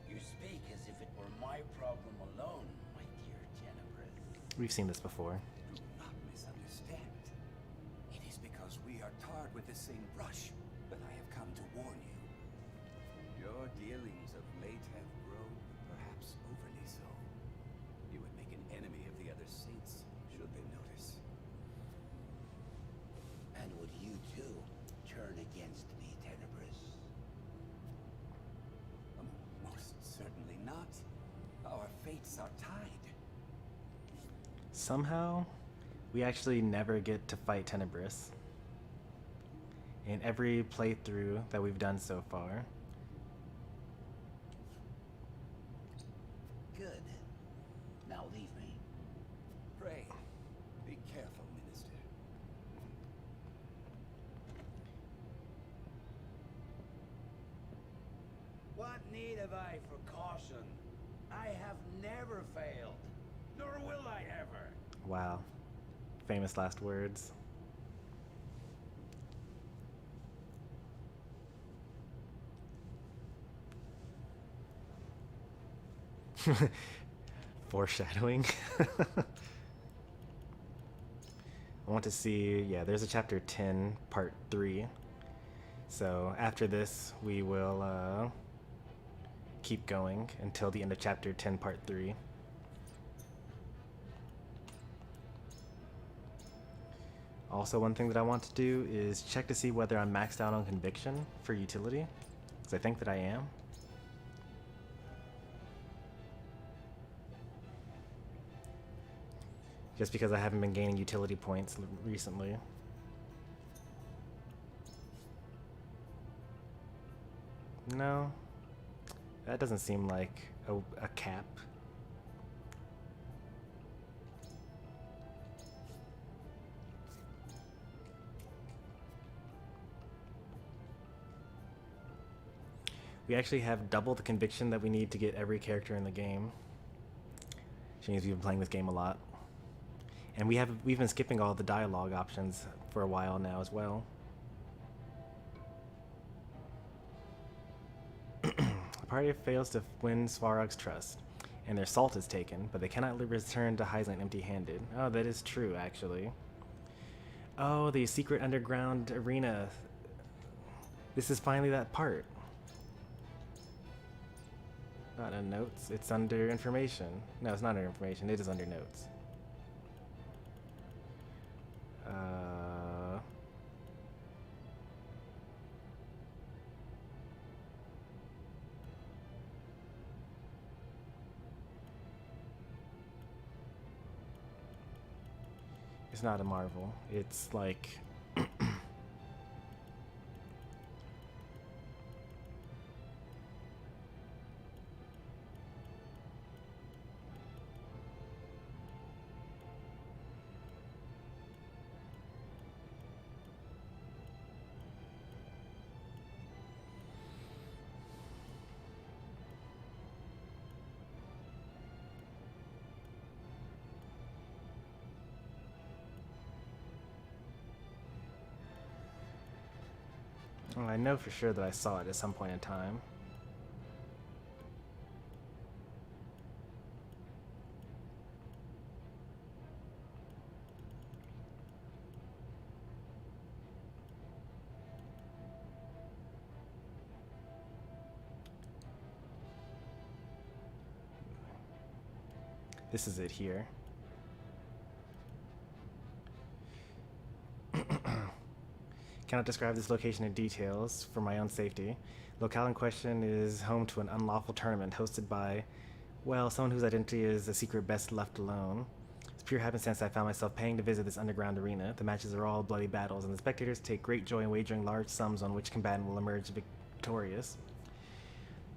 [SPEAKER 15] You speak as if it were my problem alone, my dear Tenebrous.
[SPEAKER 1] We've seen this before.
[SPEAKER 16] Do not misunderstand. It is because we are tarred with the same brush that I have come to warn you. Your dealings of late have grown, perhaps overly so. You would make an enemy of the other saints, should they notice.
[SPEAKER 15] And would you too turn against me, Tenebrous?
[SPEAKER 16] Most certainly not. Our fates are tied.
[SPEAKER 1] Somehow, we actually never get to fight Tenebrous. In every playthrough that we've done so far.
[SPEAKER 15] Good. Now leave me.
[SPEAKER 16] Pray, be careful, Minister.
[SPEAKER 15] What need have I for caution? I have never failed, nor will I ever.
[SPEAKER 1] Wow. Famous last words. Foreshadowing. I want to see, yeah, there's a chapter 10, part 3. So after this, we will keep going until the end of chapter 10, part 3. Also, one thing that I want to do is check to see whether I'm maxed out on conviction for utility, because I think that I am. Just because I haven't been gaining utility points recently. No, that doesn't seem like a cap. We actually have double the conviction that we need to get every character in the game. Which means we've been playing this game a lot. And we've been skipping all the dialogue options for a while now as well. The party fails to win Svarog's trust, and their salt is taken, but they cannot return to Heisland empty-handed. Oh, that is true, actually. Oh, the secret underground arena. This is finally that part. Not in notes, it's under information. No, it's not under information, it is under notes. It's not a marvel. It's like I know for sure that I saw it at some point in time. This is it here. Cannot describe this location in details for my own safety. Locale in question is home to an unlawful tournament hosted by, well, someone whose identity is a secret best left alone. It's pure happenstance I found myself paying to visit this underground arena. The matches are all bloody battles, and the spectators take great joy in wagering large sums on which combatant will emerge victorious.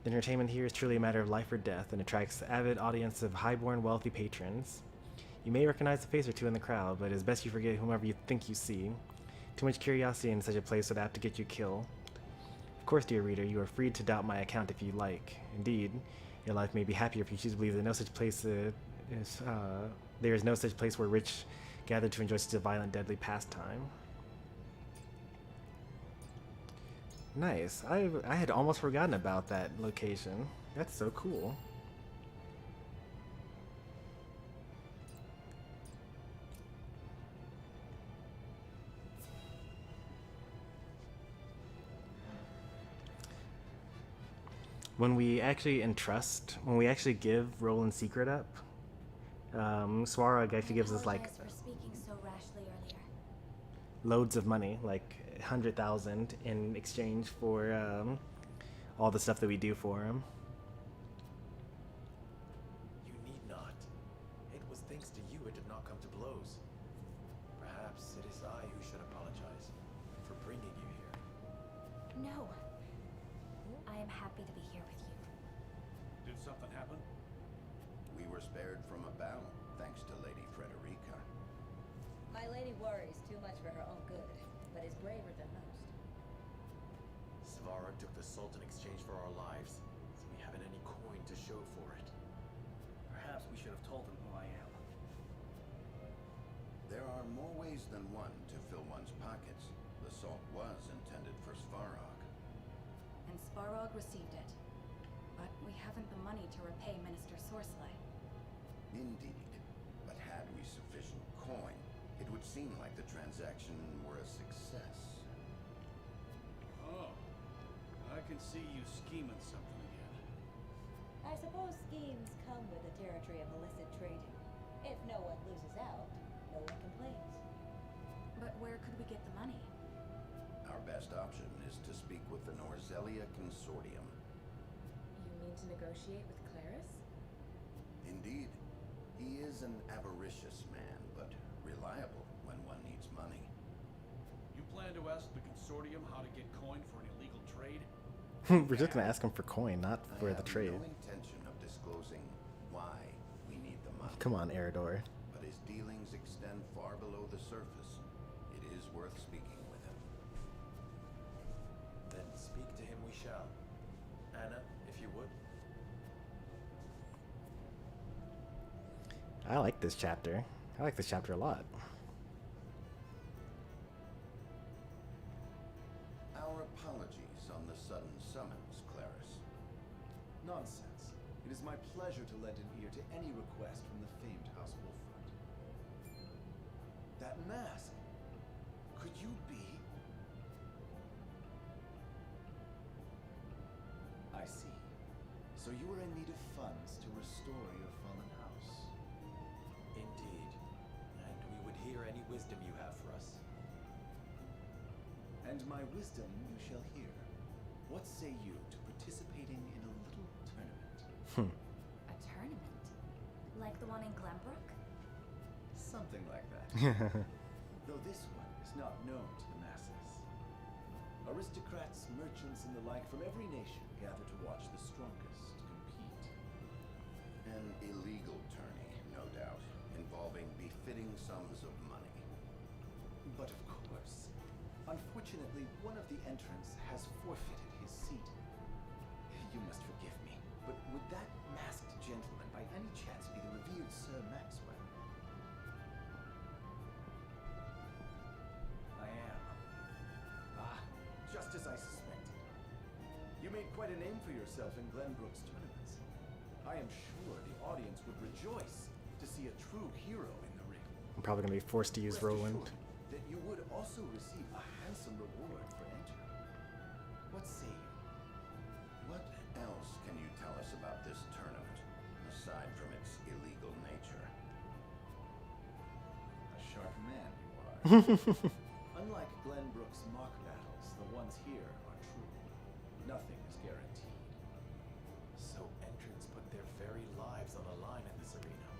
[SPEAKER 1] The entertainment here is truly a matter of life or death and attracts avid audience of highborn, wealthy patrons. You may recognize a face or two in the crowd, but it is best you forget whomever you think you see. Too much curiosity in such a place would have to get you killed. Of course, dear reader, you are free to doubt my account if you like. Indeed, your life may be happier if you choose to believe that there is no such place where rich gather to enjoy such a violent, deadly pastime. Nice. I had almost forgotten about that location. That's so cool. When we actually give Roland's secret up, Swarog actually gives us like
[SPEAKER 4] For speaking so rashly earlier.
[SPEAKER 1] loads of money, like 100,000 in exchange for all the stuff that we do for him.
[SPEAKER 8] You need not. It was thanks to you it did not come to blows. Perhaps it is I who should apologize for bringing you here.
[SPEAKER 4] No. I am happy to be here with you.
[SPEAKER 12] Did something happen?
[SPEAKER 7] We were spared from a battle, thanks to Lady Frederica.
[SPEAKER 2] My lady worries too much for her own good, but is braver than most.
[SPEAKER 8] Svarog took the salt in exchange for our lives, so we haven't any coin to show for it.
[SPEAKER 10] Perhaps we should have told him who I am.
[SPEAKER 7] There are more ways than one to fill one's pockets. The salt was intended for Svarog.
[SPEAKER 13] And Sparog received it. But we haven't the money to repay Minister Sorcelay.
[SPEAKER 7] Indeed. But had we sufficient coin, it would seem like the transaction were a success.
[SPEAKER 12] Oh. I can see you scheming something again.
[SPEAKER 2] I suppose schemes come with the territory of illicit trading. If no one loses out, no one complains.
[SPEAKER 13] But where could we get the money?
[SPEAKER 7] Our best option is to speak with the Norzelia Consortium.
[SPEAKER 9] You mean to negotiate with Claris?
[SPEAKER 7] Indeed. He is an avaricious man, but reliable when one needs money.
[SPEAKER 12] You plan to ask the consortium how to get coin for an illegal trade?
[SPEAKER 1] We're just gonna ask him for coin, not for the trade.
[SPEAKER 7] I have no intention of disclosing why we need the money.
[SPEAKER 1] Come on, Eridor.
[SPEAKER 7] But his dealings extend far below the surface. It is worth speaking with him.
[SPEAKER 8] Then speak to him we shall. Anna, if you would.
[SPEAKER 1] I like this chapter. I like this chapter a lot.
[SPEAKER 7] Our apologies on the sudden summons, Claris.
[SPEAKER 17] Nonsense. It is my pleasure to lend an ear to any request from the famed House Wolfront. That mask! Could you be... I see. So you were in need of funds to restore your fallen house.
[SPEAKER 8] Indeed. And we would hear any wisdom you have for us.
[SPEAKER 17] And my wisdom you shall hear. What say you to participating in a little tournament?
[SPEAKER 13] A tournament? Like the one in Glenbrook?
[SPEAKER 17] Something like that. Though this one is not known to the masses. Aristocrats, merchants, and the like from every nation gather to watch the strongest compete.
[SPEAKER 7] An illegal tourney, no doubt, involving befitting sums of money.
[SPEAKER 17] But of course, unfortunately, one of the entrants has forfeited his seat. You must forgive me, but would that masked gentleman by any chance be the revered Sir Maxwell?
[SPEAKER 8] I am.
[SPEAKER 17] Ah, just as I suspected. You made quite a name for yourself in Glenbrook's tournaments. I am sure the audience would rejoice to see a true hero in the ring.
[SPEAKER 1] I'm probably gonna be forced to use Roland.
[SPEAKER 17] That you would also receive a handsome reward for entering. What say you?
[SPEAKER 7] What else can you tell us about this tournament, aside from its illegal nature?
[SPEAKER 17] A sharp man you are. Unlike Glenbrook's mock battles, the ones here are true. Nothing is guaranteed.
[SPEAKER 8] So entrants put their very lives on the line in this arena.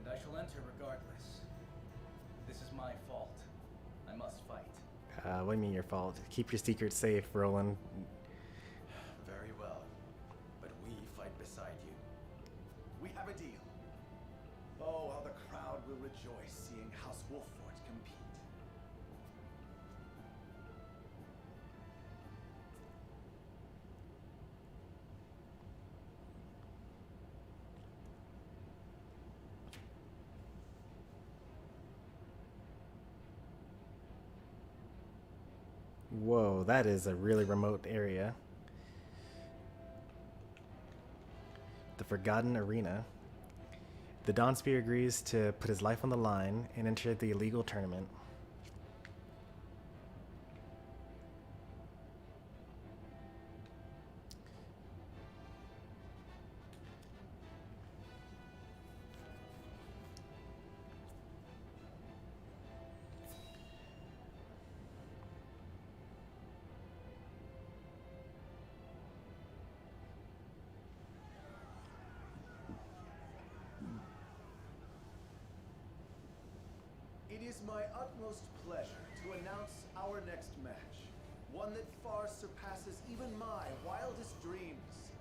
[SPEAKER 10] And I shall enter regardless. This is my fault. I must fight.
[SPEAKER 1] What do you mean your fault? Keep your secret safe, Roland.
[SPEAKER 8] Very well. But we fight beside you.
[SPEAKER 17] We have a deal. Oh, how the crowd will rejoice seeing House Wolffort compete.
[SPEAKER 1] Whoa, that is a really remote area. The Forgotten Arena. The Dawnspear agrees to put his life on the line and enter the illegal tournament.
[SPEAKER 17] It is my utmost pleasure to announce our next match. One that far surpasses even my wildest dreams.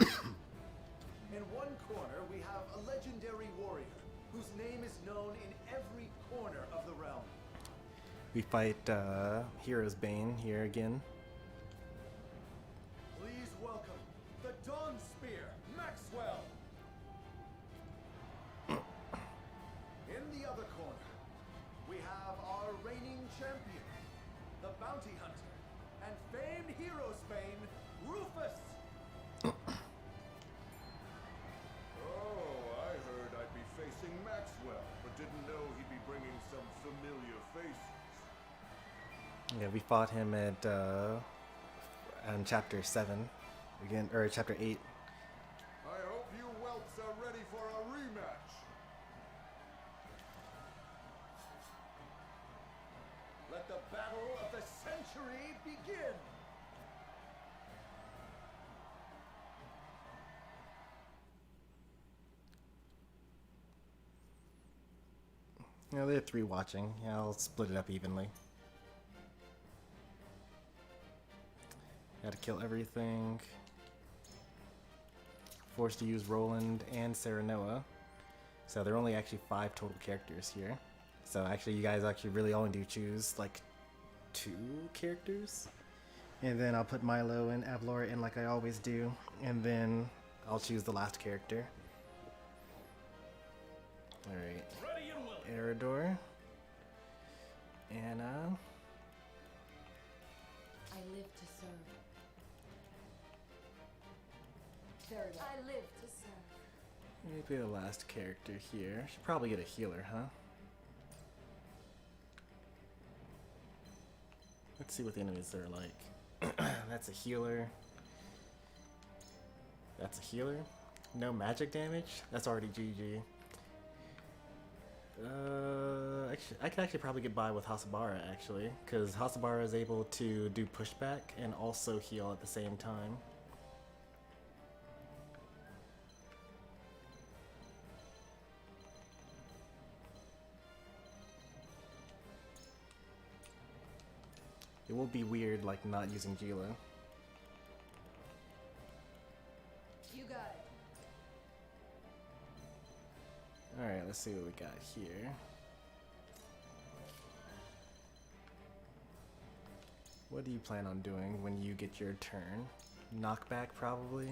[SPEAKER 17] In one corner, we have a legendary warrior whose name is known in every corner of the realm.
[SPEAKER 1] We fight Hero's Bane here again.
[SPEAKER 17] Please welcome the Dawnspear, Maxwell. In the other corner, we have our reigning champion, the bounty hunter, and famed hero's bane, Rufus.
[SPEAKER 11] Oh, I heard I'd be facing Maxwell, but didn't know he'd be bringing some familiar faces.
[SPEAKER 1] Yeah, we fought him at chapter 7 again, or chapter 8.
[SPEAKER 11] I hope you whelps are ready for a rematch.
[SPEAKER 17] Let the battle of the century begin.
[SPEAKER 1] Yeah, there are 3 watching. Yeah, I'll split it up evenly. Gotta kill everything. Forced to use Roland and Serenoa. So there are only actually 5 total characters here. So actually you guys actually really only do choose like 2 characters. And then I'll put Milo and Avlora in like I always do. And then I'll choose the last character. Alright. Eridor. Anna.
[SPEAKER 2] I live to serve. Very well. I live to serve.
[SPEAKER 1] Maybe the last character here. Should probably get a healer, huh? Let's see what the enemies are like. That's a healer. That's a healer. No magic damage? That's already GG. Actually, I could actually probably get by with Hasabara, actually. Because Hasabara is able to do pushback and also heal at the same time. It will be weird, like, not using Gila.
[SPEAKER 6] You got it.
[SPEAKER 1] Alright, let's see what we got here. What do you plan on doing when you get your turn? Knockback, probably?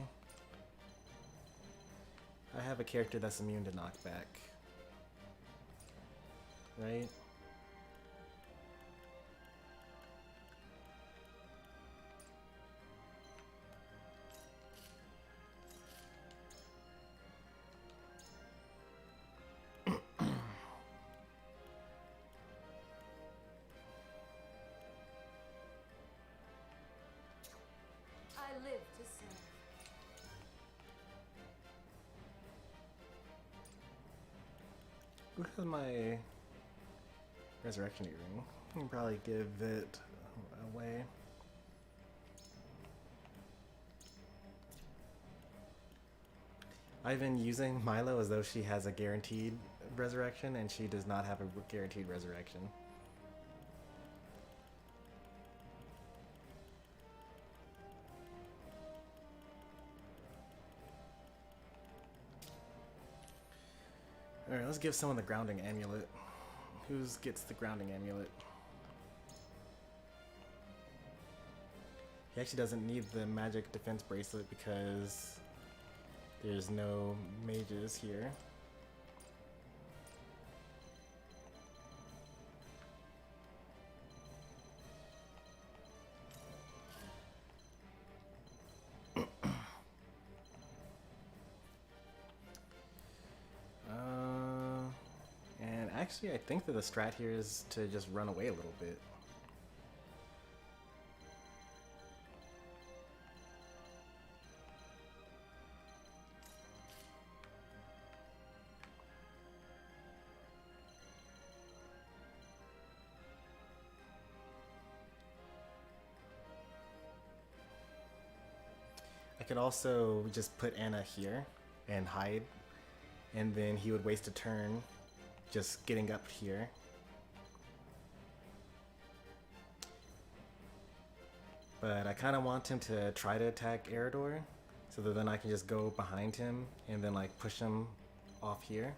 [SPEAKER 1] I have a character that's immune to knockback. Right?
[SPEAKER 9] I live to serve.
[SPEAKER 1] Who has my resurrection earring? I can probably give it away. I've been using Milo as though she has a guaranteed resurrection, and she does not have a guaranteed resurrection. Alright, let's give someone the grounding amulet. Who gets the grounding amulet? He actually doesn't need the magic defense bracelet because there's no mages here. And actually I think that the strat here is to just run away a little bit. I could also just put Anna here and hide, and then he would waste a turn just getting up here. But I kind of want him to try to attack Eridor, so that then I can just go behind him and then like push him off here.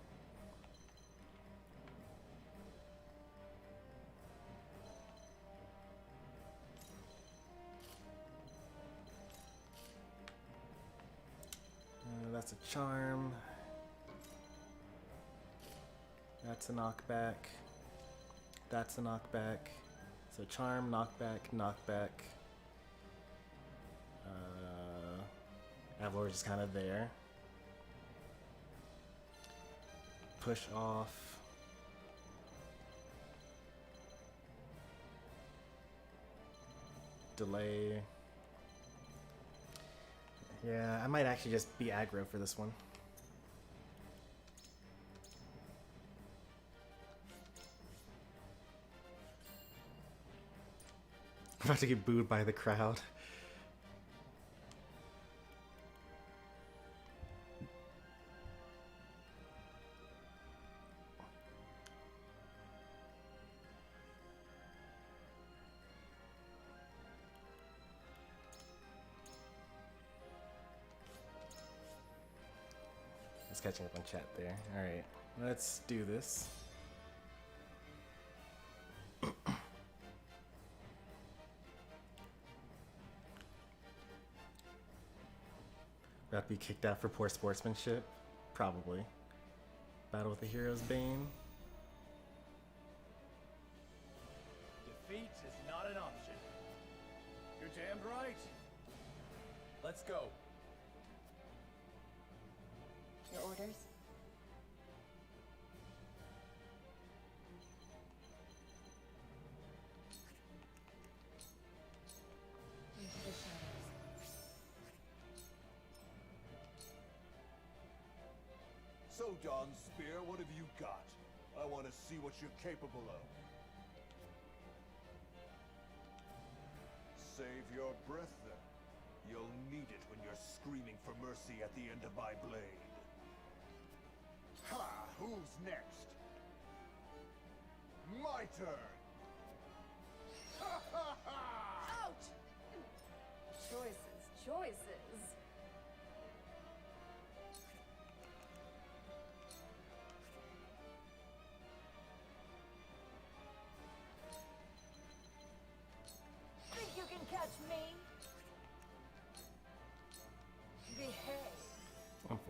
[SPEAKER 1] That's a charm. That's a knockback. That's a knockback. So charm, knockback, knockback. Avlor is just kind of there. Push off. Delay. Yeah, I might actually just be aggro for this one. I'm about to get booed by the crowd. Just catching up on chat there. Alright, let's do this. About to be kicked out for poor sportsmanship? Probably. Battle with the Hero's Bane.
[SPEAKER 10] Defeat is not an option. You're damned right. Let's go.
[SPEAKER 9] Your orders? Into the shadows.
[SPEAKER 11] So, Don Spear, what have you got? I want to see what you're capable of. Save your breath, then. You'll need it when you're screaming for mercy at the end of my blade. Ha! Who's next? My turn! Ha ha ha!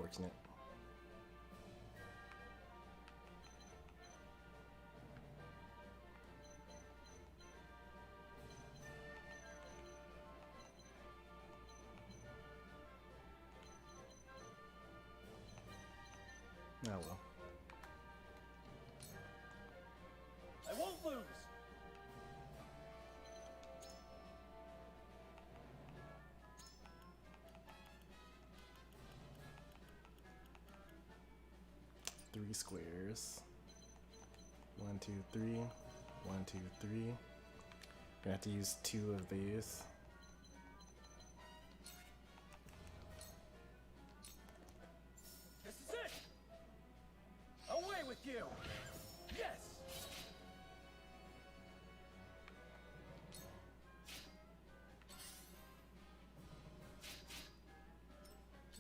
[SPEAKER 1] unfortunate. Oh well.
[SPEAKER 10] I won't lose!
[SPEAKER 1] Three squares. 1, 2, 3. 1, 2, 3. Gonna have to use 2 of these.
[SPEAKER 10] This is it! Away with you! Yes!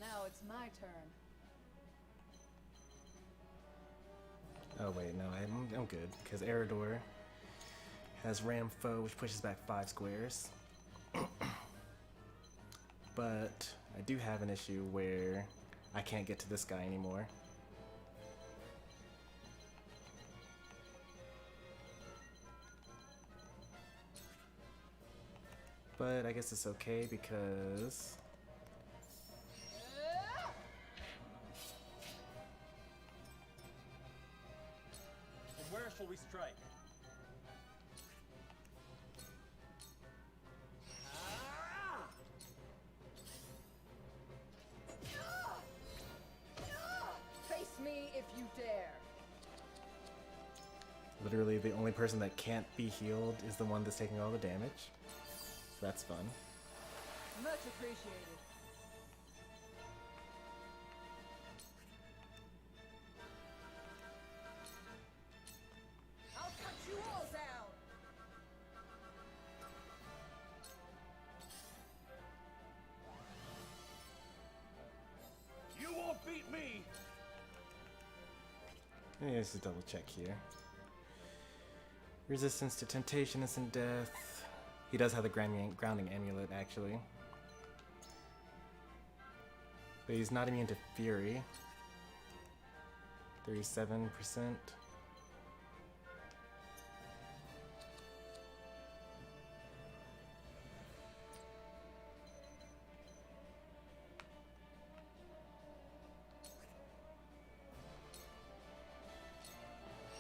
[SPEAKER 6] Now it's my turn.
[SPEAKER 1] Oh wait, no, I'm good, because Eridor has Ram Foe, which pushes back 5 squares. But I do have an issue where I can't get to this guy anymore. But I guess it's okay because
[SPEAKER 10] And where shall we strike?
[SPEAKER 6] Face me if you dare.
[SPEAKER 1] literally the only person that can't be healed is the one that's taking all the damage. So that's fun.
[SPEAKER 6] Much appreciated. I'll cut you all down.
[SPEAKER 11] You won't beat me!
[SPEAKER 1] Let's just double check here. Resistance to temptation, instant death. He does have the grounding amulet, actually. But he's not immune to fury. 37%.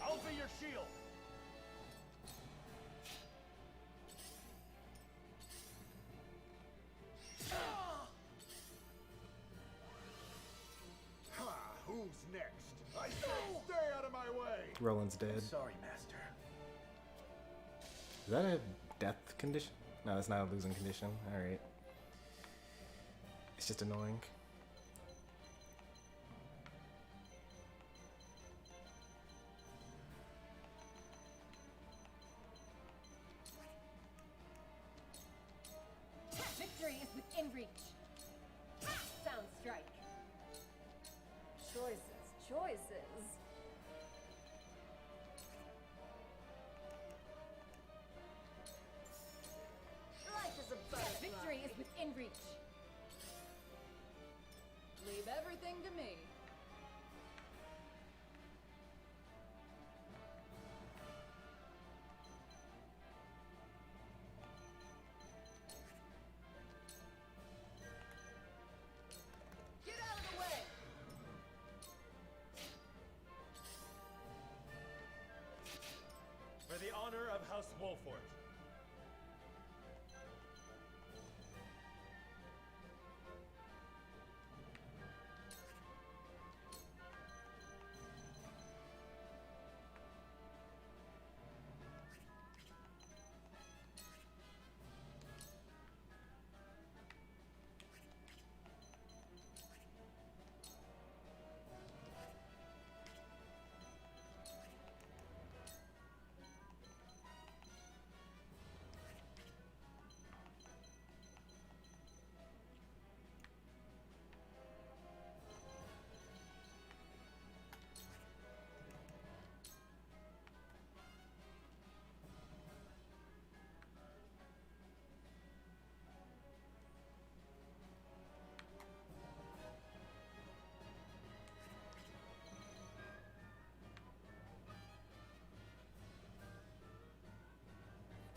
[SPEAKER 11] I'll be your shield! Ha! Who's next? I say stay out of my way!
[SPEAKER 1] Roland's dead.
[SPEAKER 8] Sorry, Master.
[SPEAKER 1] Is that a death condition? No, that's not a losing condition. Alright. It's just annoying.
[SPEAKER 9] Victory is within reach. Sound strike. Choices.
[SPEAKER 6] Life is a butterfly.
[SPEAKER 9] Victory is within reach.
[SPEAKER 6] Leave everything to me. Get out of the way.
[SPEAKER 10] For the honor of House Wolfort.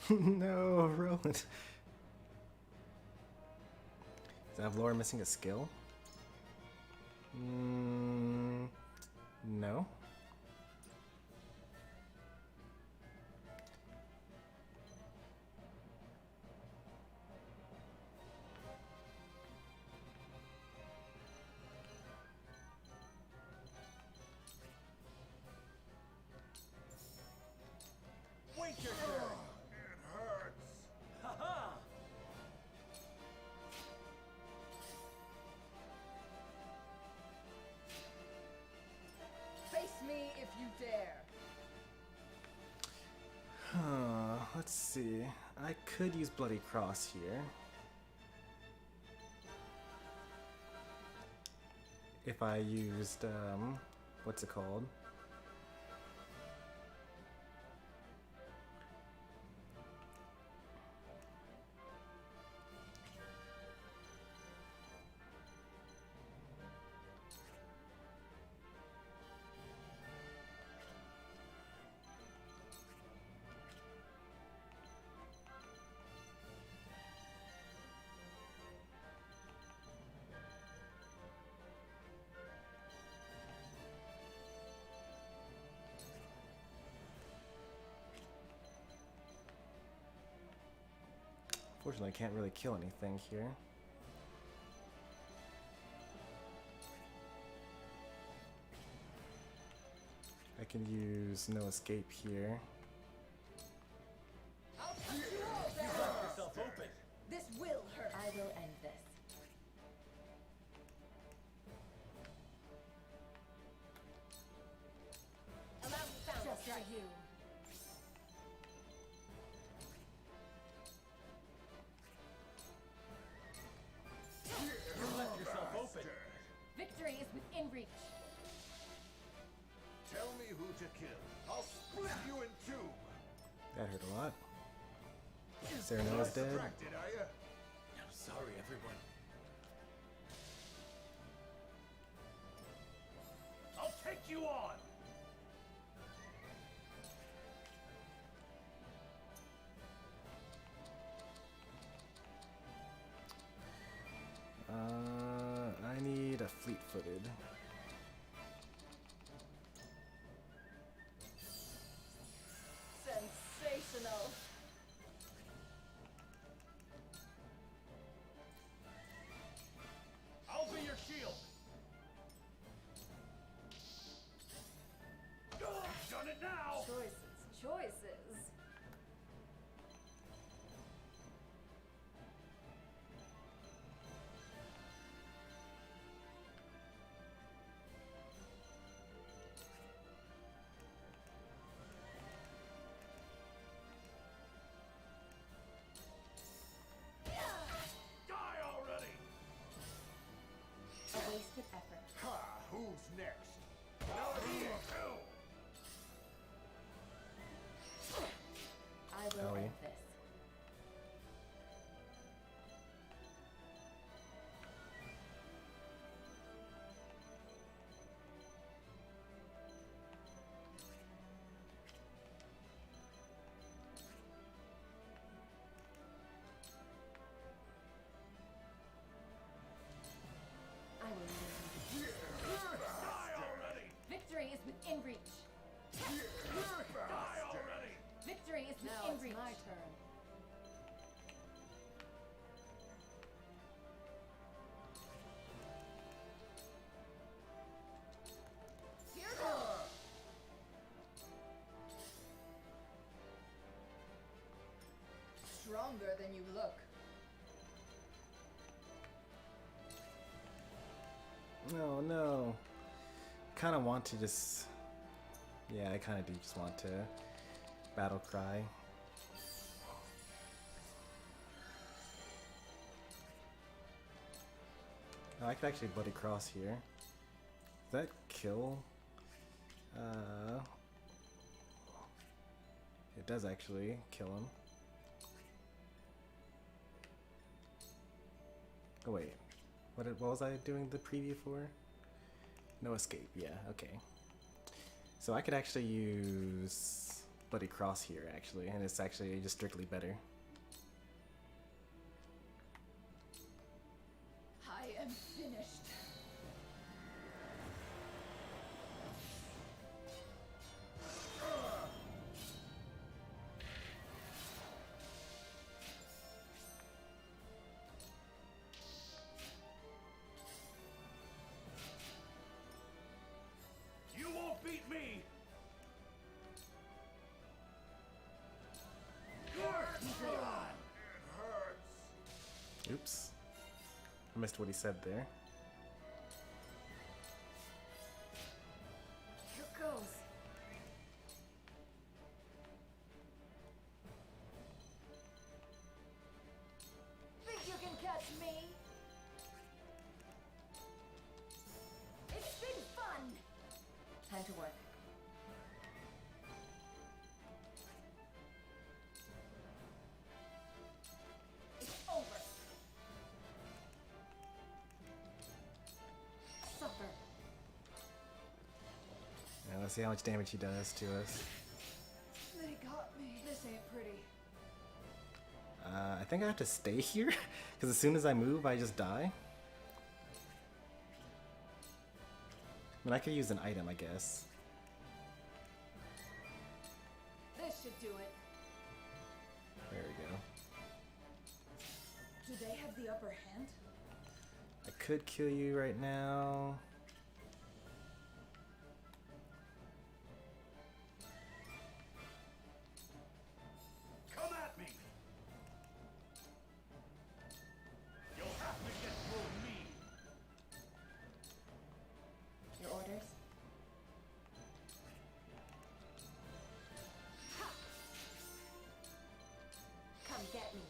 [SPEAKER 1] No, Roland. Is Avlora missing a skill? No.
[SPEAKER 11] Wait your turn. It hurts.
[SPEAKER 10] Haha!
[SPEAKER 6] Face me if you dare.
[SPEAKER 1] Let's see. I could use Bloody Cross here. If I used, what's it called? Unfortunately, I can't really kill anything here. I can use no escape here.
[SPEAKER 6] I'll cut you all down.
[SPEAKER 10] You left yourself open.
[SPEAKER 6] This will hurt.
[SPEAKER 9] I will end this.
[SPEAKER 6] Allow me found.
[SPEAKER 9] Just for you.
[SPEAKER 10] You left yourself open.
[SPEAKER 9] Victory is within reach.
[SPEAKER 11] Tell me who to kill. I'll split you in two.
[SPEAKER 1] That hurt a lot. Serena's dead.
[SPEAKER 11] Distracted, are you?
[SPEAKER 8] I'm sorry, everyone.
[SPEAKER 10] I'll take you on.
[SPEAKER 1] I need a fleet-footed.
[SPEAKER 6] Sensational.
[SPEAKER 10] I'll be your shield. You've done it now.
[SPEAKER 6] Choices.
[SPEAKER 10] Die already.
[SPEAKER 9] A wasted effort.
[SPEAKER 11] Ha! Who's next? Now it's you too.
[SPEAKER 9] I will
[SPEAKER 1] Ellie.
[SPEAKER 9] end this. I will leave you.
[SPEAKER 10] Die already.
[SPEAKER 9] Victory is within reach.
[SPEAKER 10] Die already.
[SPEAKER 9] Victory is
[SPEAKER 6] Now
[SPEAKER 9] within
[SPEAKER 6] it's
[SPEAKER 9] reach.
[SPEAKER 6] my turn. Here goes. Stronger than you look.
[SPEAKER 1] No, no. Kind of want to just... Yeah, I kind of do just want to battle cry. Oh, I could actually Bloody Cross here. Does that kill? It does actually kill him. Oh wait, what was I doing the preview for? No escape, yeah, okay. So I could actually use bloody cross here actually, and it's actually just strictly better.
[SPEAKER 6] I am finished.
[SPEAKER 11] You won't beat me!
[SPEAKER 1] Oops. I missed what he said there.
[SPEAKER 6] Here goes. Think you can catch me? It's been fun. Time to work. It's over. Suffer.
[SPEAKER 1] Now let's see how much damage he does to us.
[SPEAKER 6] They got me. This ain't pretty.
[SPEAKER 1] I think I have to stay here, because as soon as I move, I just die. I mean, I could use an item, I guess.
[SPEAKER 6] This should do it.
[SPEAKER 1] There we go.
[SPEAKER 6] Do they have the upper hand?
[SPEAKER 1] I could kill you right now.
[SPEAKER 11] Come at me! You'll have to get through me!
[SPEAKER 6] Your orders? Ha! Come get me.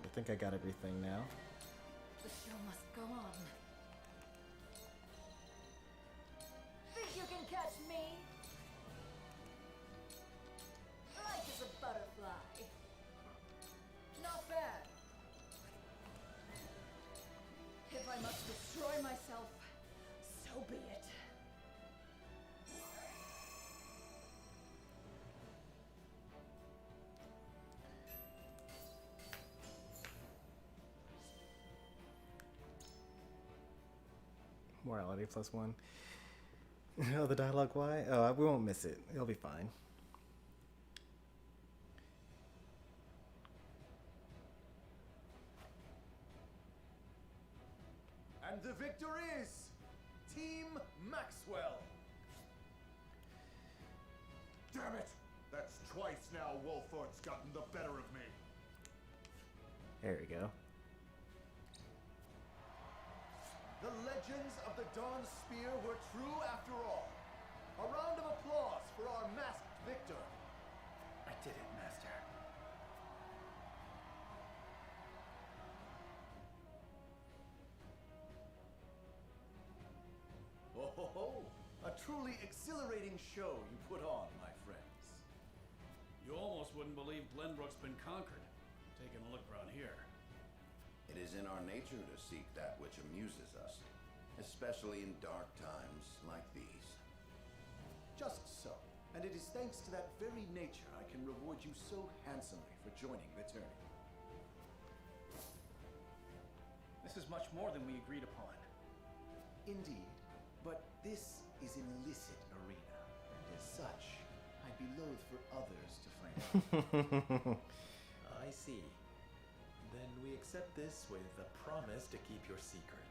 [SPEAKER 1] I think I got everything now.
[SPEAKER 6] The show must go on. Think you can catch me? Light as a butterfly. Not bad. If I must destroy myself, so be it.
[SPEAKER 1] Morality +1. Oh, the dialogue, why? Oh, we won't miss it. It'll be fine.
[SPEAKER 8] And the victor is Team Maxwell.
[SPEAKER 12] Damn it! That's twice now Wolfort's gotten the better of me.
[SPEAKER 1] There we go.
[SPEAKER 8] The legends of the Dawn Spear were true after all. A round of applause for our masked victor.
[SPEAKER 10] I did it, Master.
[SPEAKER 8] Oh ho ho! A truly exhilarating show you put on, my friends.
[SPEAKER 10] You almost wouldn't believe Glenbrook's been conquered. Taking a look around here.
[SPEAKER 7] It is in our nature to seek that which amuses us, especially in dark times like these.
[SPEAKER 8] Just so. And it is thanks to that very nature I can reward you so handsomely for joining the tourney.
[SPEAKER 10] This is much more than we agreed upon.
[SPEAKER 8] Indeed, but this is an illicit arena, and as such, I'd be loath for others to find out.
[SPEAKER 18] I see. Then we accept this with a promise to keep your secret.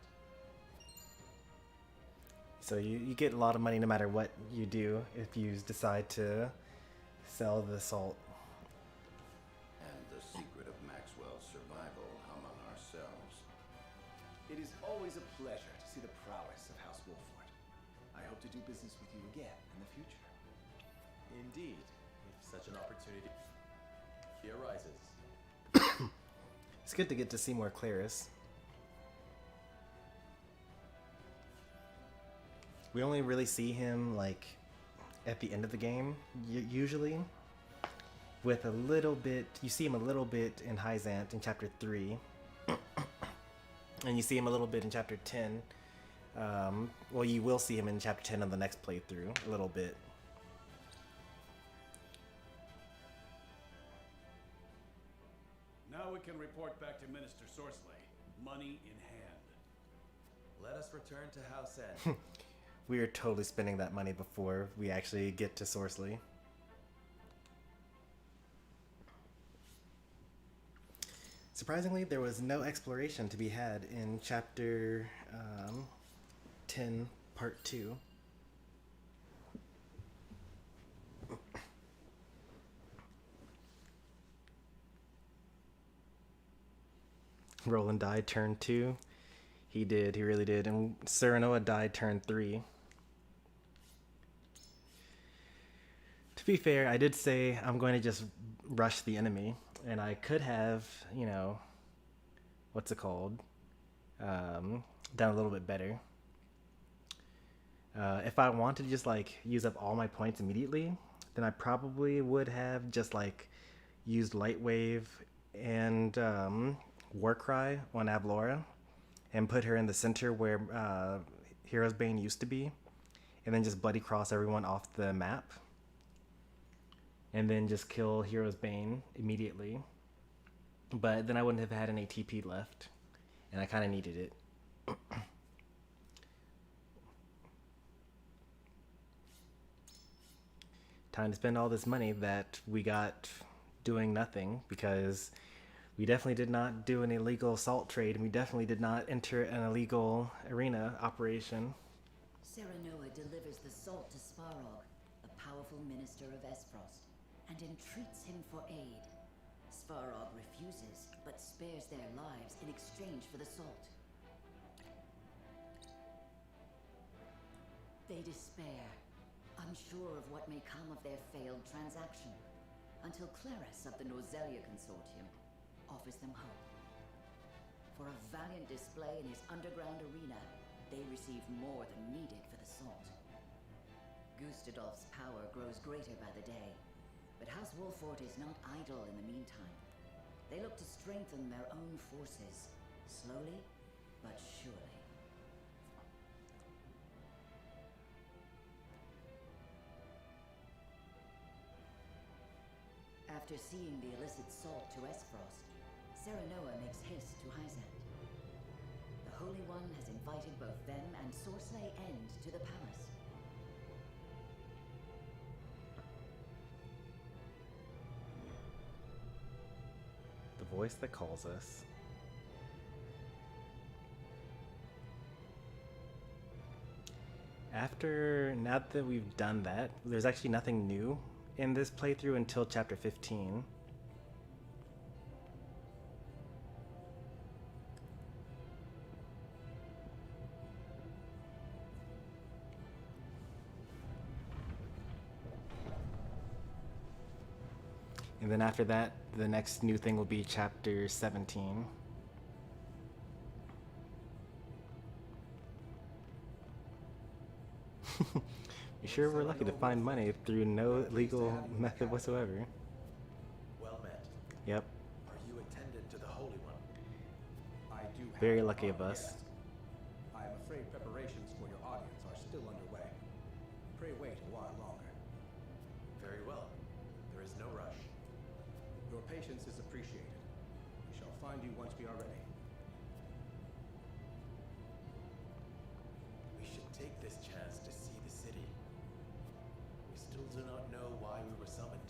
[SPEAKER 1] So you get a lot of money no matter what you do if you decide to sell the salt.
[SPEAKER 7] And the secret of Maxwell's survival hung on ourselves.
[SPEAKER 8] It is always a pleasure to see the prowess of House Wolford. I hope to do business with you again in the future.
[SPEAKER 18] Indeed, if such an opportunity arises.
[SPEAKER 1] It's good to get to see more Claris. We only really see him like at the end of the game, usually. With a little bit, you see him a little bit in Hyzant in chapter 3. And you see him a little bit in chapter 10. Well, you will see him in chapter 10 of the next playthrough, a little bit.
[SPEAKER 11] Now we can report back to Minister Sorcelet. Money in hand.
[SPEAKER 8] Let us return to House End.
[SPEAKER 1] We are totally spending that money before we actually get to Sorcelet. Surprisingly, there was no exploration to be had in Chapter 10, Part 2. Roland died turn 2. He did, he really did. And Serenoa died turn 3. To be fair, I did say I'm going to just rush the enemy. And I could have, you know, what's it called? Done a little bit better. If I wanted to just like use up all my points immediately, then I probably would have just like used Light Wave and Warcry on Avlora and put her in the center where Hero's Bane used to be, and then just Bloody Cross everyone off the map, and then just kill Hero's Bane immediately. But then I wouldn't have had any TP left, and I kind of needed it. Time to spend all this money that we got doing nothing, because we definitely did not do an illegal salt trade, and we definitely did not enter an illegal arena operation.
[SPEAKER 2] Serenoa delivers the salt to Svarog, the powerful minister of Esfrost, and entreats him for aid. Svarog refuses, but spares their lives in exchange for the salt. They despair, unsure of what may come of their failed transaction, until Claris of the Norzelia Consortium offers them hope. For a valiant display in his underground arena, they receive more than needed for the salt. Gustadolf's power grows greater by the day, but House Wolfort is not idle in the meantime. They look to strengthen their own forces, slowly but surely. After seeing the illicit salt to Esfrost, Serenoa makes haste to Hyzant. The Holy One has invited both them and Sorcelet End to the palace.
[SPEAKER 1] The voice that calls us. Now that we've done that, there's actually nothing new in this playthrough until chapter 15. And then after that, the next new thing will be chapter 17. You sure we're lucky to find money through no legal method whatsoever.
[SPEAKER 8] Well met.
[SPEAKER 1] Yep.
[SPEAKER 8] Are you attendant to the Holy One?
[SPEAKER 19] I do have
[SPEAKER 1] Very lucky of us.
[SPEAKER 19] I am afraid preparations for your audience are still underway. Pray wait a while longer.
[SPEAKER 8] Very well. There is no rush.
[SPEAKER 19] Your patience is appreciated. We shall find you once we are ready.
[SPEAKER 8] We should take this chance to see the city. We still do not know why we were summoned.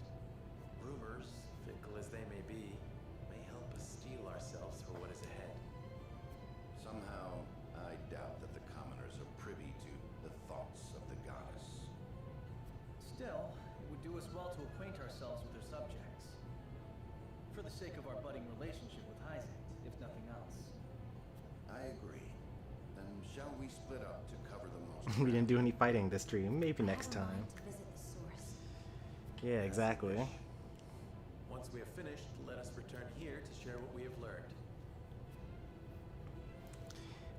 [SPEAKER 8] Rumors, fickle as they may be, may help us steel ourselves for what is ahead.
[SPEAKER 7] Somehow, I doubt that the commoners are privy to the thoughts of the goddess.
[SPEAKER 10] Still, it would do us well to acquaint ourselves with her subjects. For the sake of our budding relationship with Hyzant, if nothing else.
[SPEAKER 7] I agree. Then shall we split up to cover the most?
[SPEAKER 1] We didn't do any fighting this stream. Maybe next time.
[SPEAKER 4] To visit the source.
[SPEAKER 1] Yeah, exactly.
[SPEAKER 8] Once we have finished, let us return here to share what we have learned.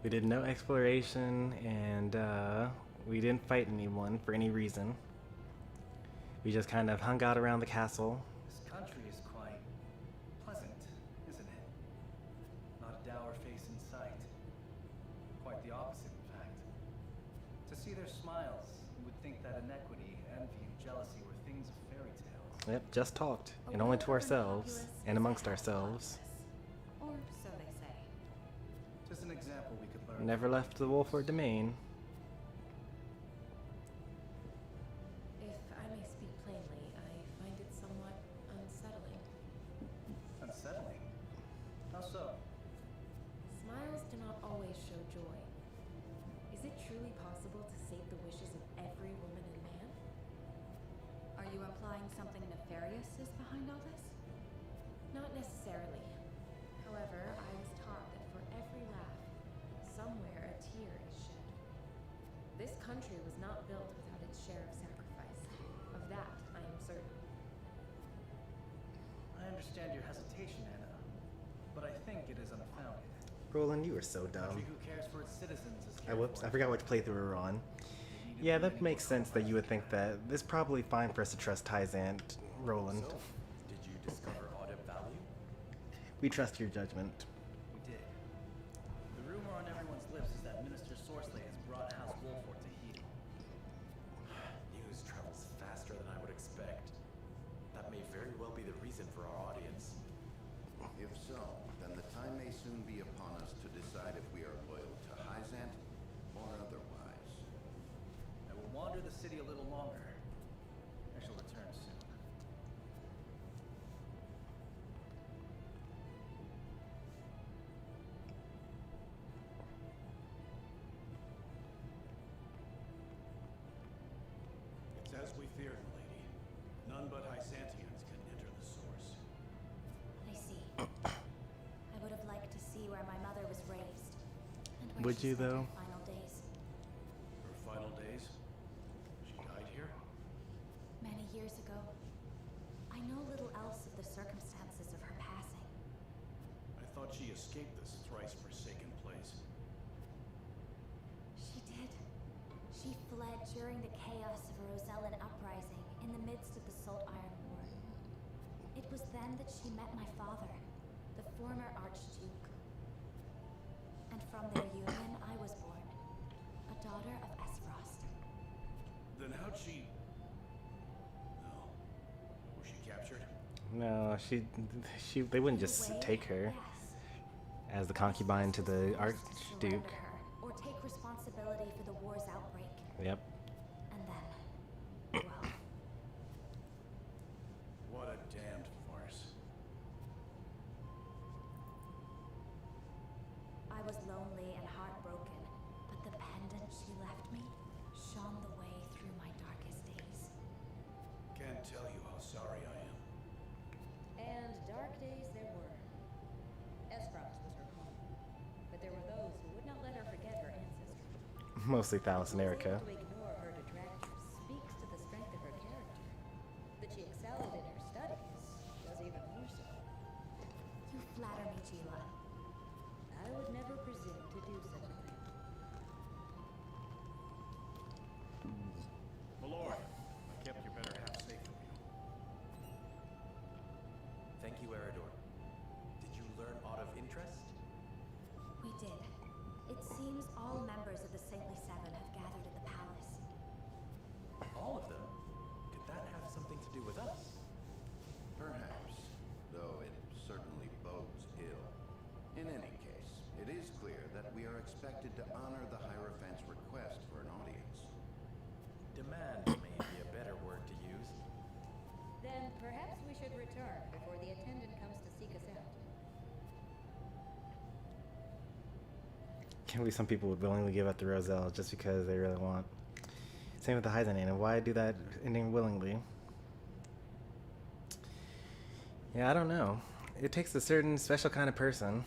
[SPEAKER 1] We did no exploration, and we didn't fight anyone for any reason. We just kind of hung out around the castle.
[SPEAKER 10] This country is quite pleasant, isn't it? Not a dour face in sight. Quite the opposite, in fact. To see their smiles, you would think that inequity, envy, and jealousy were things of fairy tales.
[SPEAKER 1] Yep, just talked, and only to ourselves, and amongst ourselves.
[SPEAKER 19] Just an example we could learn.
[SPEAKER 1] Never left the Wolford domain.
[SPEAKER 9] If I may speak plainly, I find it somewhat unsettling.
[SPEAKER 19] Unsettling? How so?
[SPEAKER 9] Smiles do not always show joy. Is it truly possible to sate the wishes of every woman and man?
[SPEAKER 13] Are you implying something nefarious is behind all this?
[SPEAKER 9] Not necessarily. However, I was taught that for every laugh, somewhere a tear is shed. This country was not built without its share of sacrifice. Of that, I am certain.
[SPEAKER 19] I understand your hesitation, Anna, but I think it is unfounded.
[SPEAKER 1] Roland, you are so
[SPEAKER 19] A
[SPEAKER 1] dumb.
[SPEAKER 19] country who cares for its citizens is
[SPEAKER 1] Whoops, I forgot which playthrough we were on. Yeah, that makes sense that you would think that it's probably fine for us to trust Tyzant, Roland.
[SPEAKER 8] So, did you discover odd value?
[SPEAKER 1] We trust your judgment.
[SPEAKER 19] We did. The rumor on everyone's lips is that Minister Sorsley has brought House Wolford to heel.
[SPEAKER 8] News travels faster than I would expect. That may very well be the reason for our audience.
[SPEAKER 7] If so, then the time may soon be upon us to decide if we are loyal to Hyzant or otherwise.
[SPEAKER 19] I will wander the city a little longer. I shall return soon.
[SPEAKER 12] It's as we feared, lady. None but Hyzantians can enter the source.
[SPEAKER 4] I see. I would have liked to see where my mother was raised. And where
[SPEAKER 1] Would
[SPEAKER 4] she
[SPEAKER 1] you,
[SPEAKER 4] spent
[SPEAKER 1] though?
[SPEAKER 4] her final days.
[SPEAKER 12] Her final days? She died here?
[SPEAKER 4] Many years ago. I know little else of the circumstances of her passing.
[SPEAKER 12] I thought she escaped this thrice-forsaken place.
[SPEAKER 4] She did. She fled during the chaos of a Rosellan uprising in the midst of the Salt Iron War. It was then that she met my father, the former Archduke. And from their union, I was born, a daughter of Esfrost.
[SPEAKER 12] Then how'd she... No. Was she captured?
[SPEAKER 1] No, they wouldn't just take her as the concubine to the Archduke.
[SPEAKER 4] Surrender her, or take responsibility for the war's outbreak.
[SPEAKER 1] Yep.
[SPEAKER 4] And then, well,
[SPEAKER 12] What a damned farce.
[SPEAKER 4] I was lonely and heartbroken, but the pendant she left me shone the way through my darkest days.
[SPEAKER 12] Can't tell you how sorry I am.
[SPEAKER 2] And dark days there were. Esfrost was her home, but there were those who would not let her forget her ancestry.
[SPEAKER 1] Mostly Thalos and Erica.
[SPEAKER 2] To ignore her detractors speaks to the strength of her character. That she excelled in her studies was even more so.
[SPEAKER 4] You flatter me, Gila.
[SPEAKER 2] I would never presume to do such a thing.
[SPEAKER 12] My lord, I kept your better half safe from you.
[SPEAKER 8] Thank you, Eridor. Did you learn aught of interest?
[SPEAKER 4] We did. It seems all members of the Saintly Seven have gathered at the palace.
[SPEAKER 8] All of them? Could that have something to do with us?
[SPEAKER 7] Perhaps, though it certainly bodes ill. In any case, it is clear that we are expected to honor the Hierophant's request for an audience.
[SPEAKER 8] Demand may be a better word to use.
[SPEAKER 2] Then perhaps we should return before the attendant comes to seek us out.
[SPEAKER 1] Can't believe some people would willingly give up the Roselle just because they really want. Same with the Hyzant, and why do that ending willingly? Yeah, I don't know. It takes a certain special kind of person.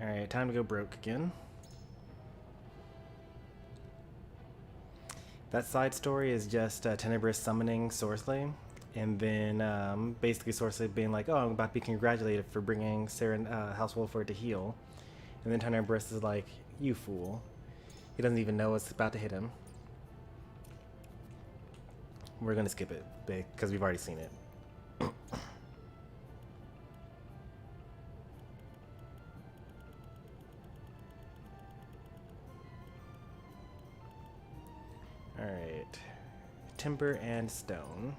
[SPEAKER 1] Alright, time to go broke again. That side story is just Tenebrous summoning Sorsley, and then basically Sorsley being like, "Oh, I'm about to be congratulated for bringing House Wolford to heel," and then Tenebrous is like, "You fool." He doesn't even know what's about to hit him. We're gonna skip it because we've already seen it. Alright. Timber and stone.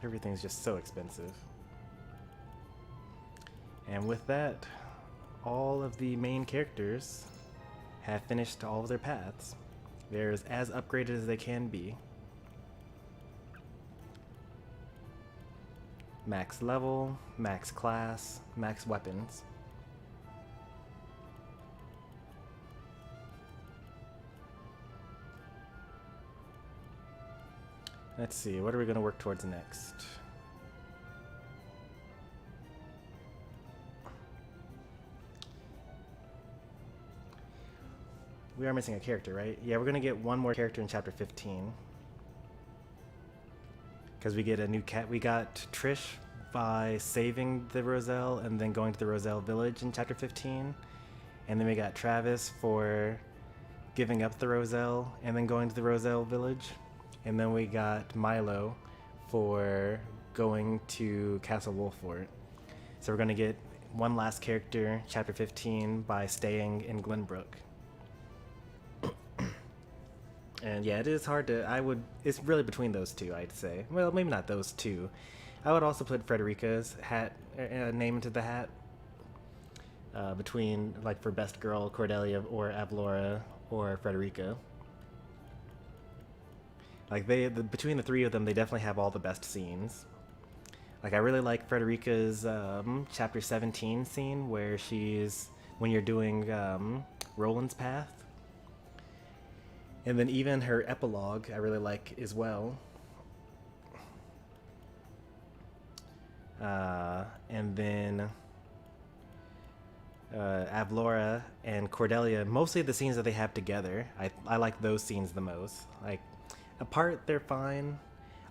[SPEAKER 1] Everything's just so expensive. And with that, all of the main characters have finished all of their paths. They're as upgraded as they can be. Max level, max class, max weapons. Let's see, what are we going to work towards next? We are missing a character, right? Yeah, we're going to get one more character in chapter 15. Because we get a new cat. We got Trish by saving the Roselle and then going to the Roselle village in chapter 15. And then we got Travis for giving up the Roselle and then going to the Roselle village. And then we got Milo for going to Castle Wolfort. So we're going to get one last character, chapter 15, by staying in Glenbrook. And yeah, it is hard to, it's really between those two, I'd say. Well, maybe not those two. I would also put Frederica's name into the hat. Between, like, for best girl, Cordelia or Avlora or Frederica. Like, between the three of them, they definitely have all the best scenes. Like, I really like Frederica's chapter 17 scene where when you're doing Roland's path. And then even her epilogue, I really like as well. And then Avlora and Cordelia, mostly the scenes that they have together. I like those scenes the most. Like, apart, they're fine.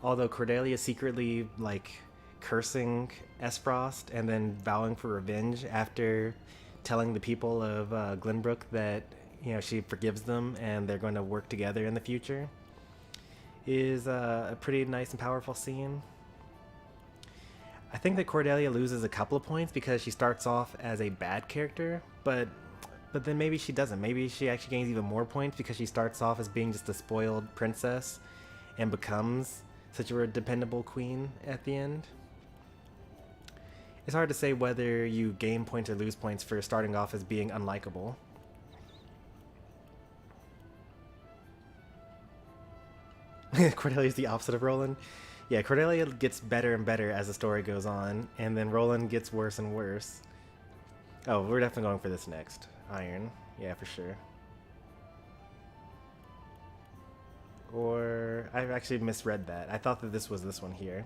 [SPEAKER 1] Although Cordelia secretly, like, cursing Esfrost and then vowing for revenge after telling the people of Glenbrook that, you know, she forgives them and they're going to work together in the future is a pretty nice and powerful scene. I think that Cordelia loses a couple of points because she starts off as a bad character, but then maybe she doesn't. Maybe she actually gains even more points because she starts off as being just a spoiled princess and becomes such a dependable queen at the end. It's hard to say whether you gain points or lose points for starting off as being unlikable. Cordelia's the opposite of Roland. Yeah, Cordelia gets better and better as the story goes on, and then Roland gets worse and worse. Oh, we're definitely going for this next. Iron. Yeah, for sure. Or, I actually misread that. I thought that this was this one here.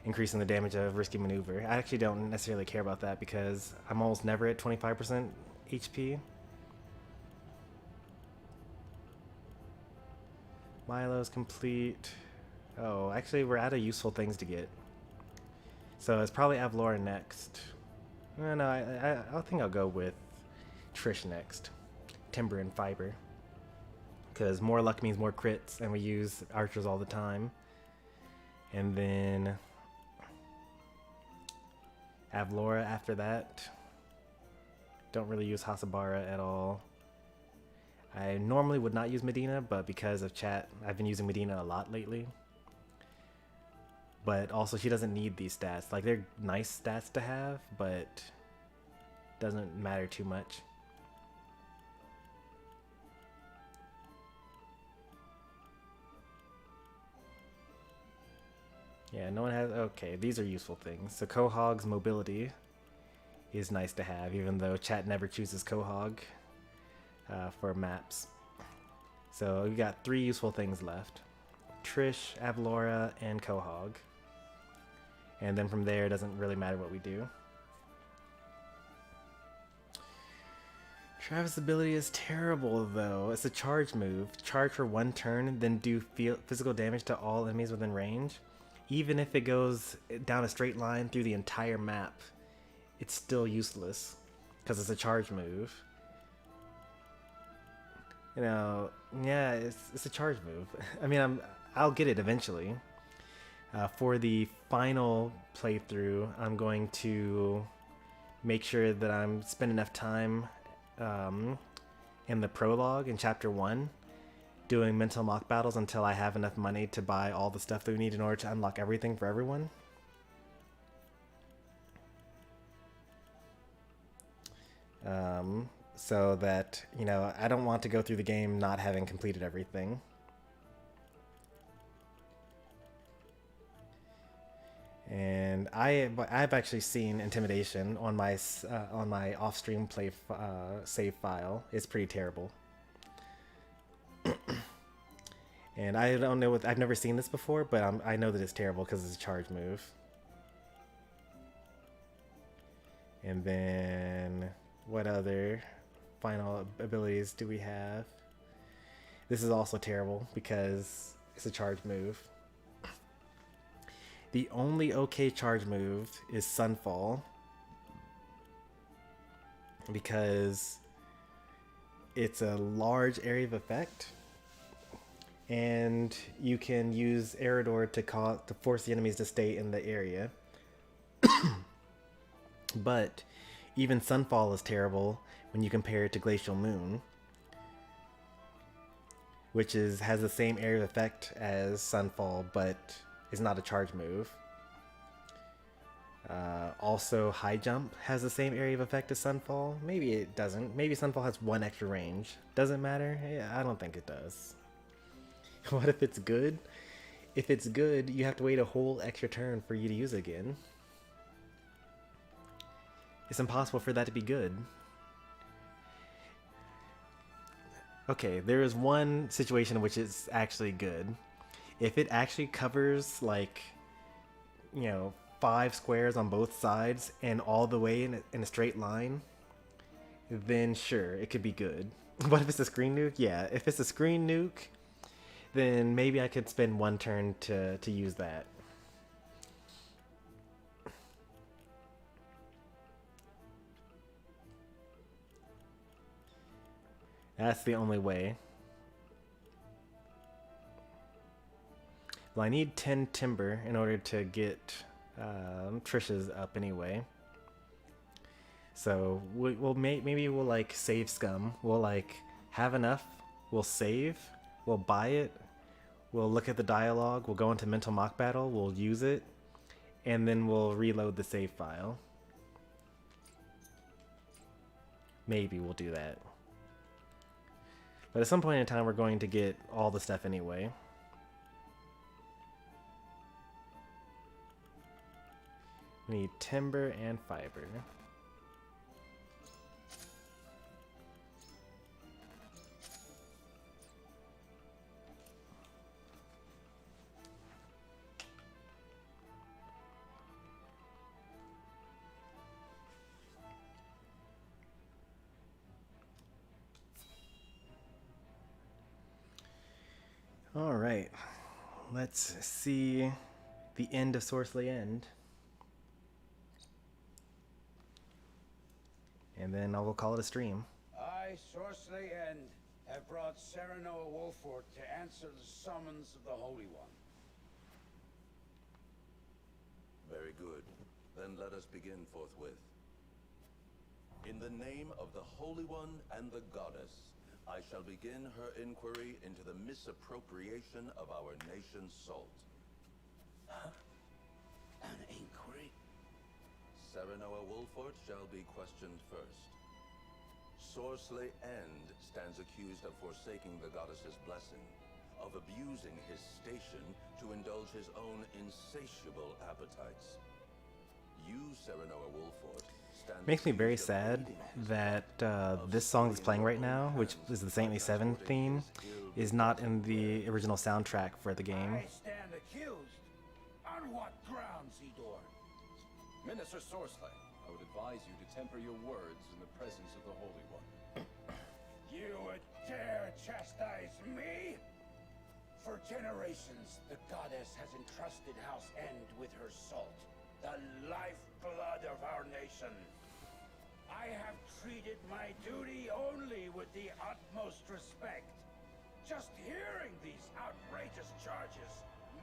[SPEAKER 1] Increasing the damage of risky maneuver. I actually don't necessarily care about that because I'm almost never at 25% HP. Milo's complete. Oh, actually, we're out of useful things to get. So it's probably Avlora next. No, I think I'll go with Trish next. Timber and fiber. Because more luck means more crits, and we use archers all the time. And then Avlora after that. Don't really use Hasabara at all. I normally would not use Medina, but because of chat, I've been using Medina a lot lately. But also, she doesn't need these stats. Like, they're nice stats to have, but doesn't matter too much. Yeah, no one has... Okay, these are useful things. So Quahog's mobility is nice to have, even though chat never chooses Quahog for maps. So we got 3 useful things left. Trish, Avlora, and Quahog. And then from there, it doesn't really matter what we do. Travis' ability is terrible, though. It's a charge move. Charge for 1 turn, then do physical damage to all enemies within range. Even if it goes down a straight line through the entire map, it's still useless because it's a charge move. You know, yeah, it's a charge move. I mean, I'll get it eventually. For the final playthrough, I'm going to make sure that I'm spend enough time in the prologue in chapter 1 doing mental mock battles until I have enough money to buy all the stuff that we need in order to unlock everything for everyone. So that, you know, I don't want to go through the game not having completed everything. And I've actually seen Intimidation on my off-stream play save file. It's pretty terrible. And I don't know I've never seen this before, but I know that it's terrible because it's a charge move. And then what other final abilities do we have? This is also terrible because it's a charge move. The only okay charge move is Sunfall, because it's a large area of effect, and you can use Eridor to force the enemies to stay in the area. But even Sunfall is terrible when you compare it to Glacial Moon, which has the same area of effect as Sunfall, but is not a charge move. Also, High Jump has the same area of effect as Sunfall. Maybe it doesn't. Maybe Sunfall has 1 extra range. Doesn't matter? Yeah, I don't think it does. What if it's good? If it's good, you have to wait a whole extra turn for you to use it again. It's impossible for that to be good. Okay, there is one situation in which it's actually good. If it actually covers, like, you know, 5 squares on both sides and all the way in a straight line, then sure, it could be good. But if it's a screen nuke? Yeah, if it's a screen nuke, then maybe I could spend 1 turn to use that. That's the only way. Well, I need 10 timber in order to get Trish's up anyway. So maybe we'll like save scum. We'll like have enough. We'll save. We'll buy it. We'll look at the dialogue. We'll go into mental mock battle. We'll use it, and then we'll reload the save file. Maybe we'll do that. But at some point in time, we're going to get all the stuff anyway. We need timber and fiber. All right, let's see the end of Sorceley End. And then I will call it a stream.
[SPEAKER 15] I, Sorceley End, have brought Serenoa Wolfort to answer the summons of the Holy One.
[SPEAKER 7] Very good. Then let us begin forthwith. In the name of the Holy One and the Goddess, I shall begin her inquiry into the misappropriation of our nation's salt.
[SPEAKER 15] Huh? An inquiry?
[SPEAKER 7] Serenoa Wolfort shall be questioned first. Sorceley End stands accused of forsaking the goddess's blessing, of abusing his station to indulge his own insatiable appetites. You, Serenoa Wolfort,
[SPEAKER 1] Makes me very sad that this song that's playing right now, which is the Saintly Seven theme, is not in the original soundtrack for the game.
[SPEAKER 15] I stand accused. On what grounds, Idor?
[SPEAKER 5] Minister Sorceley, I would advise you to temper your words in the presence of the Holy One.
[SPEAKER 15] You would dare chastise me? For generations, the goddess has entrusted House End with her salt, the lifeblood of our nation. I have treated my duty only with the utmost respect. Just hearing these outrageous charges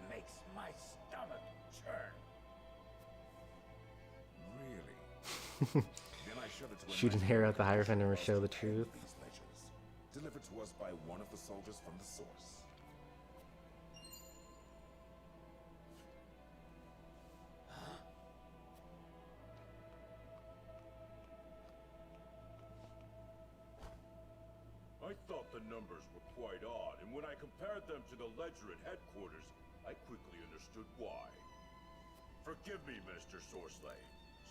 [SPEAKER 15] makes my stomach churn.
[SPEAKER 12] Really? Then I shudder to
[SPEAKER 1] Shoot an
[SPEAKER 12] imagine
[SPEAKER 1] arrow
[SPEAKER 12] what
[SPEAKER 1] at the
[SPEAKER 12] could
[SPEAKER 1] Hierophant and
[SPEAKER 12] possibly
[SPEAKER 1] show the
[SPEAKER 12] cause
[SPEAKER 1] truth.
[SPEAKER 12] these measures.
[SPEAKER 20] delivered to us by one of the soldiers from the source.
[SPEAKER 11] I thought the numbers were quite odd, and when I compared them to the ledger at headquarters, I quickly understood why. Forgive me, Mr. Sorsley.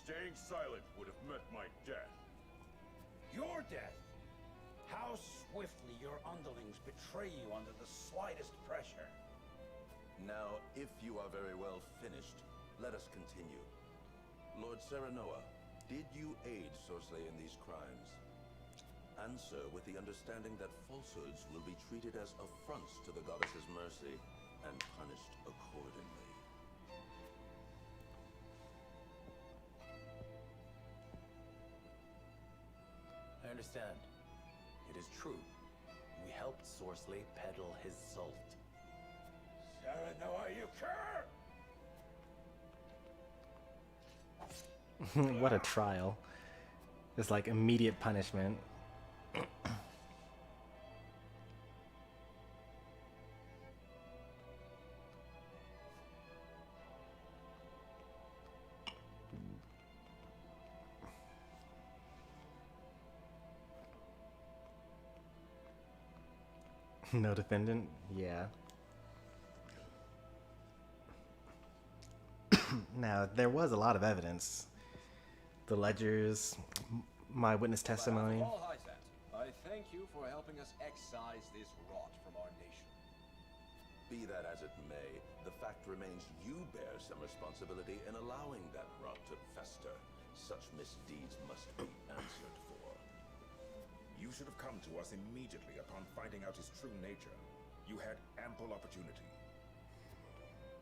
[SPEAKER 11] Staying silent would have meant my death.
[SPEAKER 15] Your death? How swiftly your underlings betray you under the slightest pressure.
[SPEAKER 21] Now, if you are very well finished, let us continue. Lord Serenoa, did you aid Sorsley in these crimes? Answer with the understanding that falsehoods will be treated as affronts to the goddess's mercy and punished accordingly.
[SPEAKER 8] I understand. It is true. We helped Sorsley peddle his salt.
[SPEAKER 15] Serenoa, you cur!
[SPEAKER 1] What a trial. It's like immediate punishment. No defendant? Yeah. Now, there was a lot of evidence. The ledgers, my witness testimony.
[SPEAKER 5] I thank you for helping us excise this rot from our nation.
[SPEAKER 21] Be that as it may, the fact remains you bear some responsibility in allowing that rot to fester. Such misdeeds must be answered for.
[SPEAKER 20] You should have come to us immediately upon finding out his true nature. You had ample opportunity.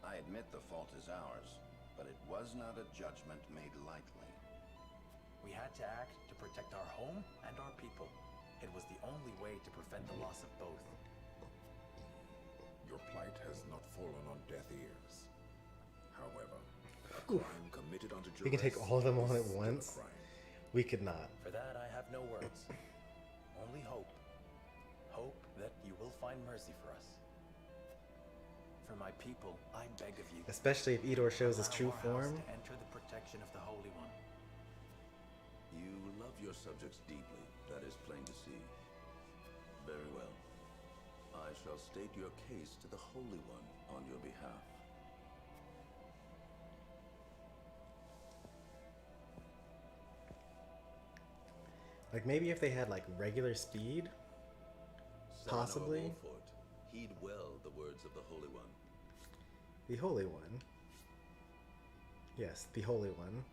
[SPEAKER 7] I admit the fault is ours, but it was not a judgment made lightly.
[SPEAKER 8] We had to act to protect our home and our people. It was the only way to prevent the loss of both.
[SPEAKER 20] Your plight has not fallen on deaf ears. However, a crime committed under duress.
[SPEAKER 1] We can take all of them on at
[SPEAKER 20] is still a
[SPEAKER 1] once.
[SPEAKER 20] crime.
[SPEAKER 1] We could not.
[SPEAKER 8] For that, I have no words. Only hope. Hope that you will find mercy for us. For my people, I beg of you.
[SPEAKER 1] Especially if Edor shows his true
[SPEAKER 8] allow our house
[SPEAKER 1] form.
[SPEAKER 8] to enter the protection of the Holy One.
[SPEAKER 21] You love your subjects deeply, that is plain to see. Very well. I shall state your case to the Holy One on your behalf.
[SPEAKER 1] Like maybe if they had like regular speed,
[SPEAKER 21] Serenoa
[SPEAKER 1] possibly.
[SPEAKER 21] Wolfort, heed well the words of the Holy One.
[SPEAKER 1] The Holy One. Yes, the Holy One.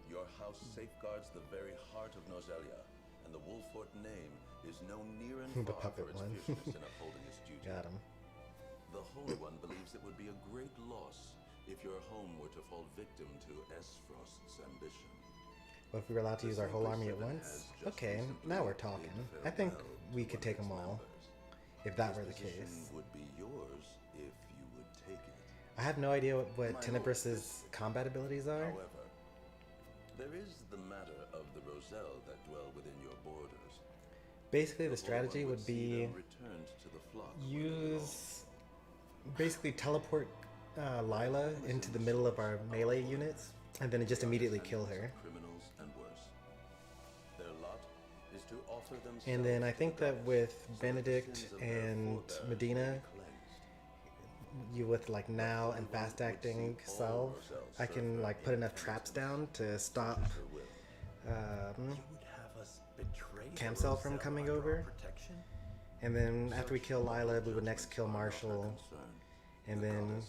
[SPEAKER 21] Your house safeguards the very heart of Nozelia, and the Wolfort name is no near and
[SPEAKER 1] The
[SPEAKER 21] far
[SPEAKER 1] puppet
[SPEAKER 21] for its
[SPEAKER 1] one.
[SPEAKER 21] fierceness in upholding its duty.
[SPEAKER 1] Got him.
[SPEAKER 21] The Holy One believes it would be a great loss if your home were to fall victim to Esfrost's ambition.
[SPEAKER 1] Well, if we were allowed to use our whole army at once? Okay, now we're talking. I think we could take them all, if that were the case.
[SPEAKER 21] Would be yours if you would take it.
[SPEAKER 1] I have no idea what
[SPEAKER 21] My
[SPEAKER 1] Tenebrus's combat abilities are.
[SPEAKER 21] However, there is the matter of the Roselle that dwell within your borders.
[SPEAKER 1] Basically, the strategy would be
[SPEAKER 21] Returned to the flock.
[SPEAKER 1] use, basically teleport Lila into the middle of our melee units, and then just immediately kill her.
[SPEAKER 21] Criminals and worse. Their lot is to offer themselves.
[SPEAKER 1] And then I think that with Benedict and Medina, you with like now and fast acting salve, I can like put enough traps down to stop Camcel from coming over. And then after we kill Lila, we would next kill Marshall, and then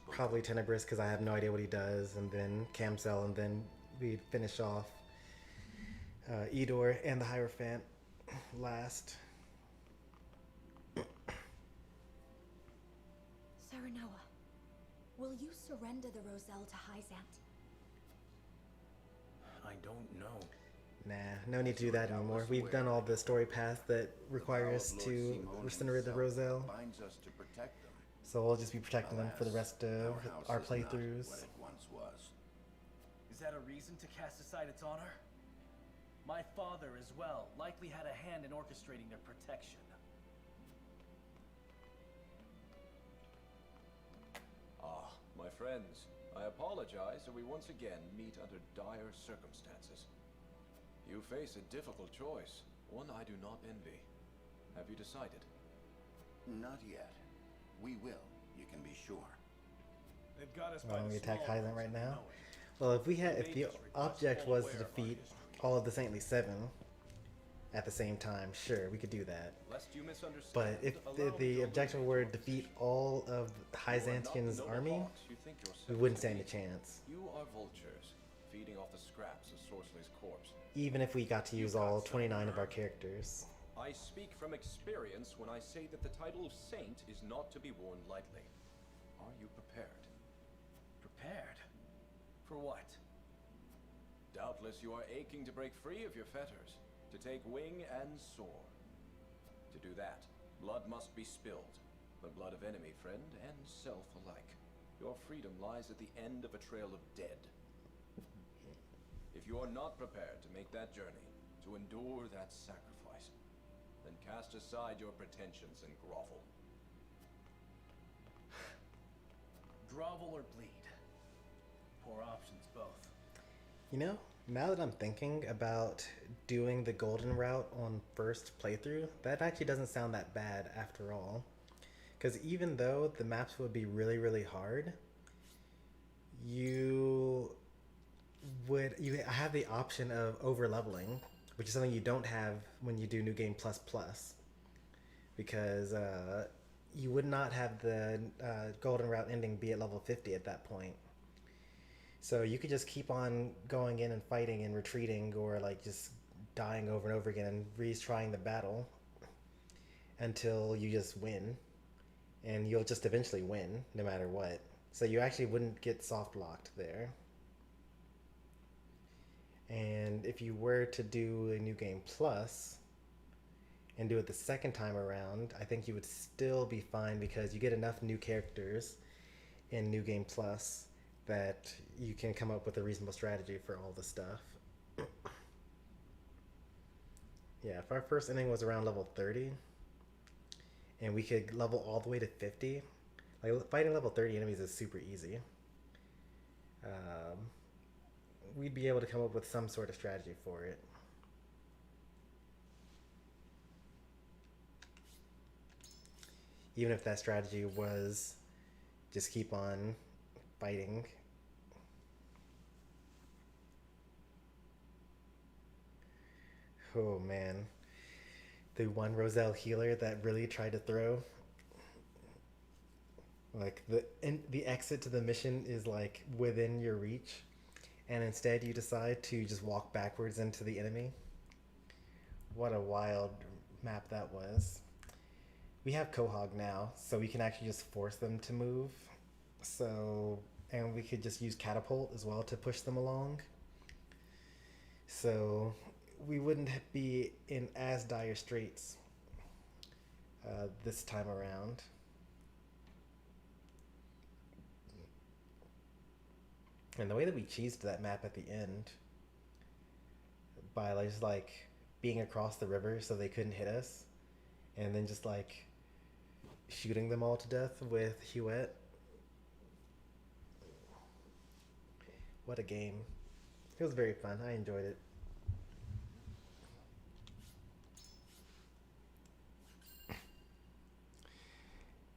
[SPEAKER 1] probably Tenebrous because I have no idea what he does, and then Camcel, and then we'd finish off Edor and the Hierophant last.
[SPEAKER 4] Serenoa, will you surrender the Roselle to Hyzant?
[SPEAKER 8] I don't know.
[SPEAKER 1] Nah, no need to do that anymore. We've done all the story paths that require us to surrender the Roselle.
[SPEAKER 7] Binds us to protect them.
[SPEAKER 1] So we'll just be protecting them for the rest of our
[SPEAKER 7] house is not
[SPEAKER 1] playthroughs.
[SPEAKER 7] what it once was.
[SPEAKER 10] Is that a reason to cast aside its honor? My father, as well, likely had a hand in orchestrating their protection.
[SPEAKER 5] Ah, my friends. I apologize that we once again meet under dire circumstances. You face a difficult choice, one I do not envy. Have you decided?
[SPEAKER 7] Not yet. We will, you can be sure.
[SPEAKER 10] They've got us
[SPEAKER 1] Why don't we attack Highland right now? Well, if the object was to defeat all of the Saintly Seven at the same time, sure, we could do that.
[SPEAKER 5] Lest you misunderstand,
[SPEAKER 1] But if the objective were to defeat all of Hyzantian's army, we wouldn't stand a chance.
[SPEAKER 5] You are vultures, feeding off the scraps of Sorceless's corpse.
[SPEAKER 1] Even if we got to use all 29 of our characters.
[SPEAKER 5] I speak from experience when I say that the title of Saint is not to be worn lightly. Are you prepared?
[SPEAKER 10] Prepared? For what?
[SPEAKER 5] Doubtless you are aching to break free of your fetters, to take wing and soar. To do that, blood must be spilled, the blood of enemy, friend, and self alike. Your freedom lies at the end of a trail of dead. If you are not prepared to make that journey, to endure that sacrifice, then cast aside your pretensions and grovel.
[SPEAKER 10] Grovel or bleed? Poor options both.
[SPEAKER 1] You know, now that I'm thinking about doing the golden route on first playthrough, that actually doesn't sound that bad after all. Because even though the maps would be really, really hard, you have the option of over leveling, which is something you don't have when you do New Game Plus Plus, because you would not have the golden route ending be at level 50 at that point. So you could just keep on going in and fighting and retreating, or like just dying over and over again and retrying the battle until you just win, and you'll just eventually win no matter what. So you actually wouldn't get soft locked there. And if you were to do a New Game Plus and do it the second time around, I think you would still be fine, because you get enough new characters in New Game Plus that you can come up with a reasonable strategy for all the stuff. Yeah, if our first inning was around level 30 and we could level all the way to 50, like fighting level 30 enemies is super easy. We'd be able to come up with some sort of strategy for it. Even if that strategy was just keep on fighting. Oh man, the one Roselle healer that really tried to throw. Like the exit to the mission is like within your reach, and instead you decide to just walk backwards into the enemy. What a wild map that was. We have Quahog now, so we can actually just force them to move. So, and we could just use Catapult as well to push them along. So we wouldn't be in as dire straits this time around. And the way that we cheesed that map at the end by just like being across the river so they couldn't hit us, and then just like shooting them all to death with Huette. What a game. It was very fun. I enjoyed it.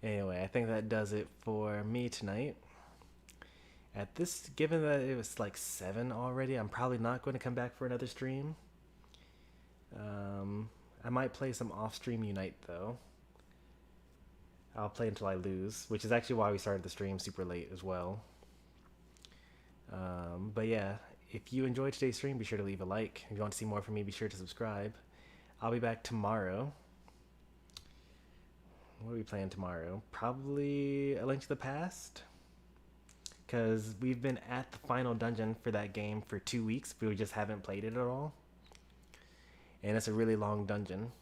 [SPEAKER 1] Anyway, I think that does it for me tonight. At this, given that it was like 7 already, I'm probably not going to come back for another stream. I might play some off-stream Unite though. I'll play until I lose, which is actually why we started the stream super late as well. But yeah, if you enjoyed today's stream, be sure to leave a like. If you want to see more from me, be sure to subscribe. I'll be back tomorrow. What are we playing tomorrow? Probably A Link to the Past, because we've been at the final dungeon for that game for 2 weeks, but we just haven't played it at all. And it's a really long dungeon.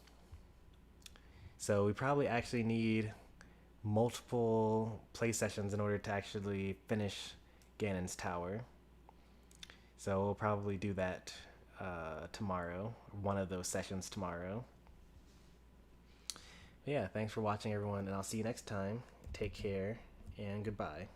[SPEAKER 1] So we probably actually need multiple play sessions in order to actually finish Ganon's tower. So we'll probably do that tomorrow, one of those sessions tomorrow. But yeah, thanks for watching, everyone, and I'll see you next time. Take care, and goodbye.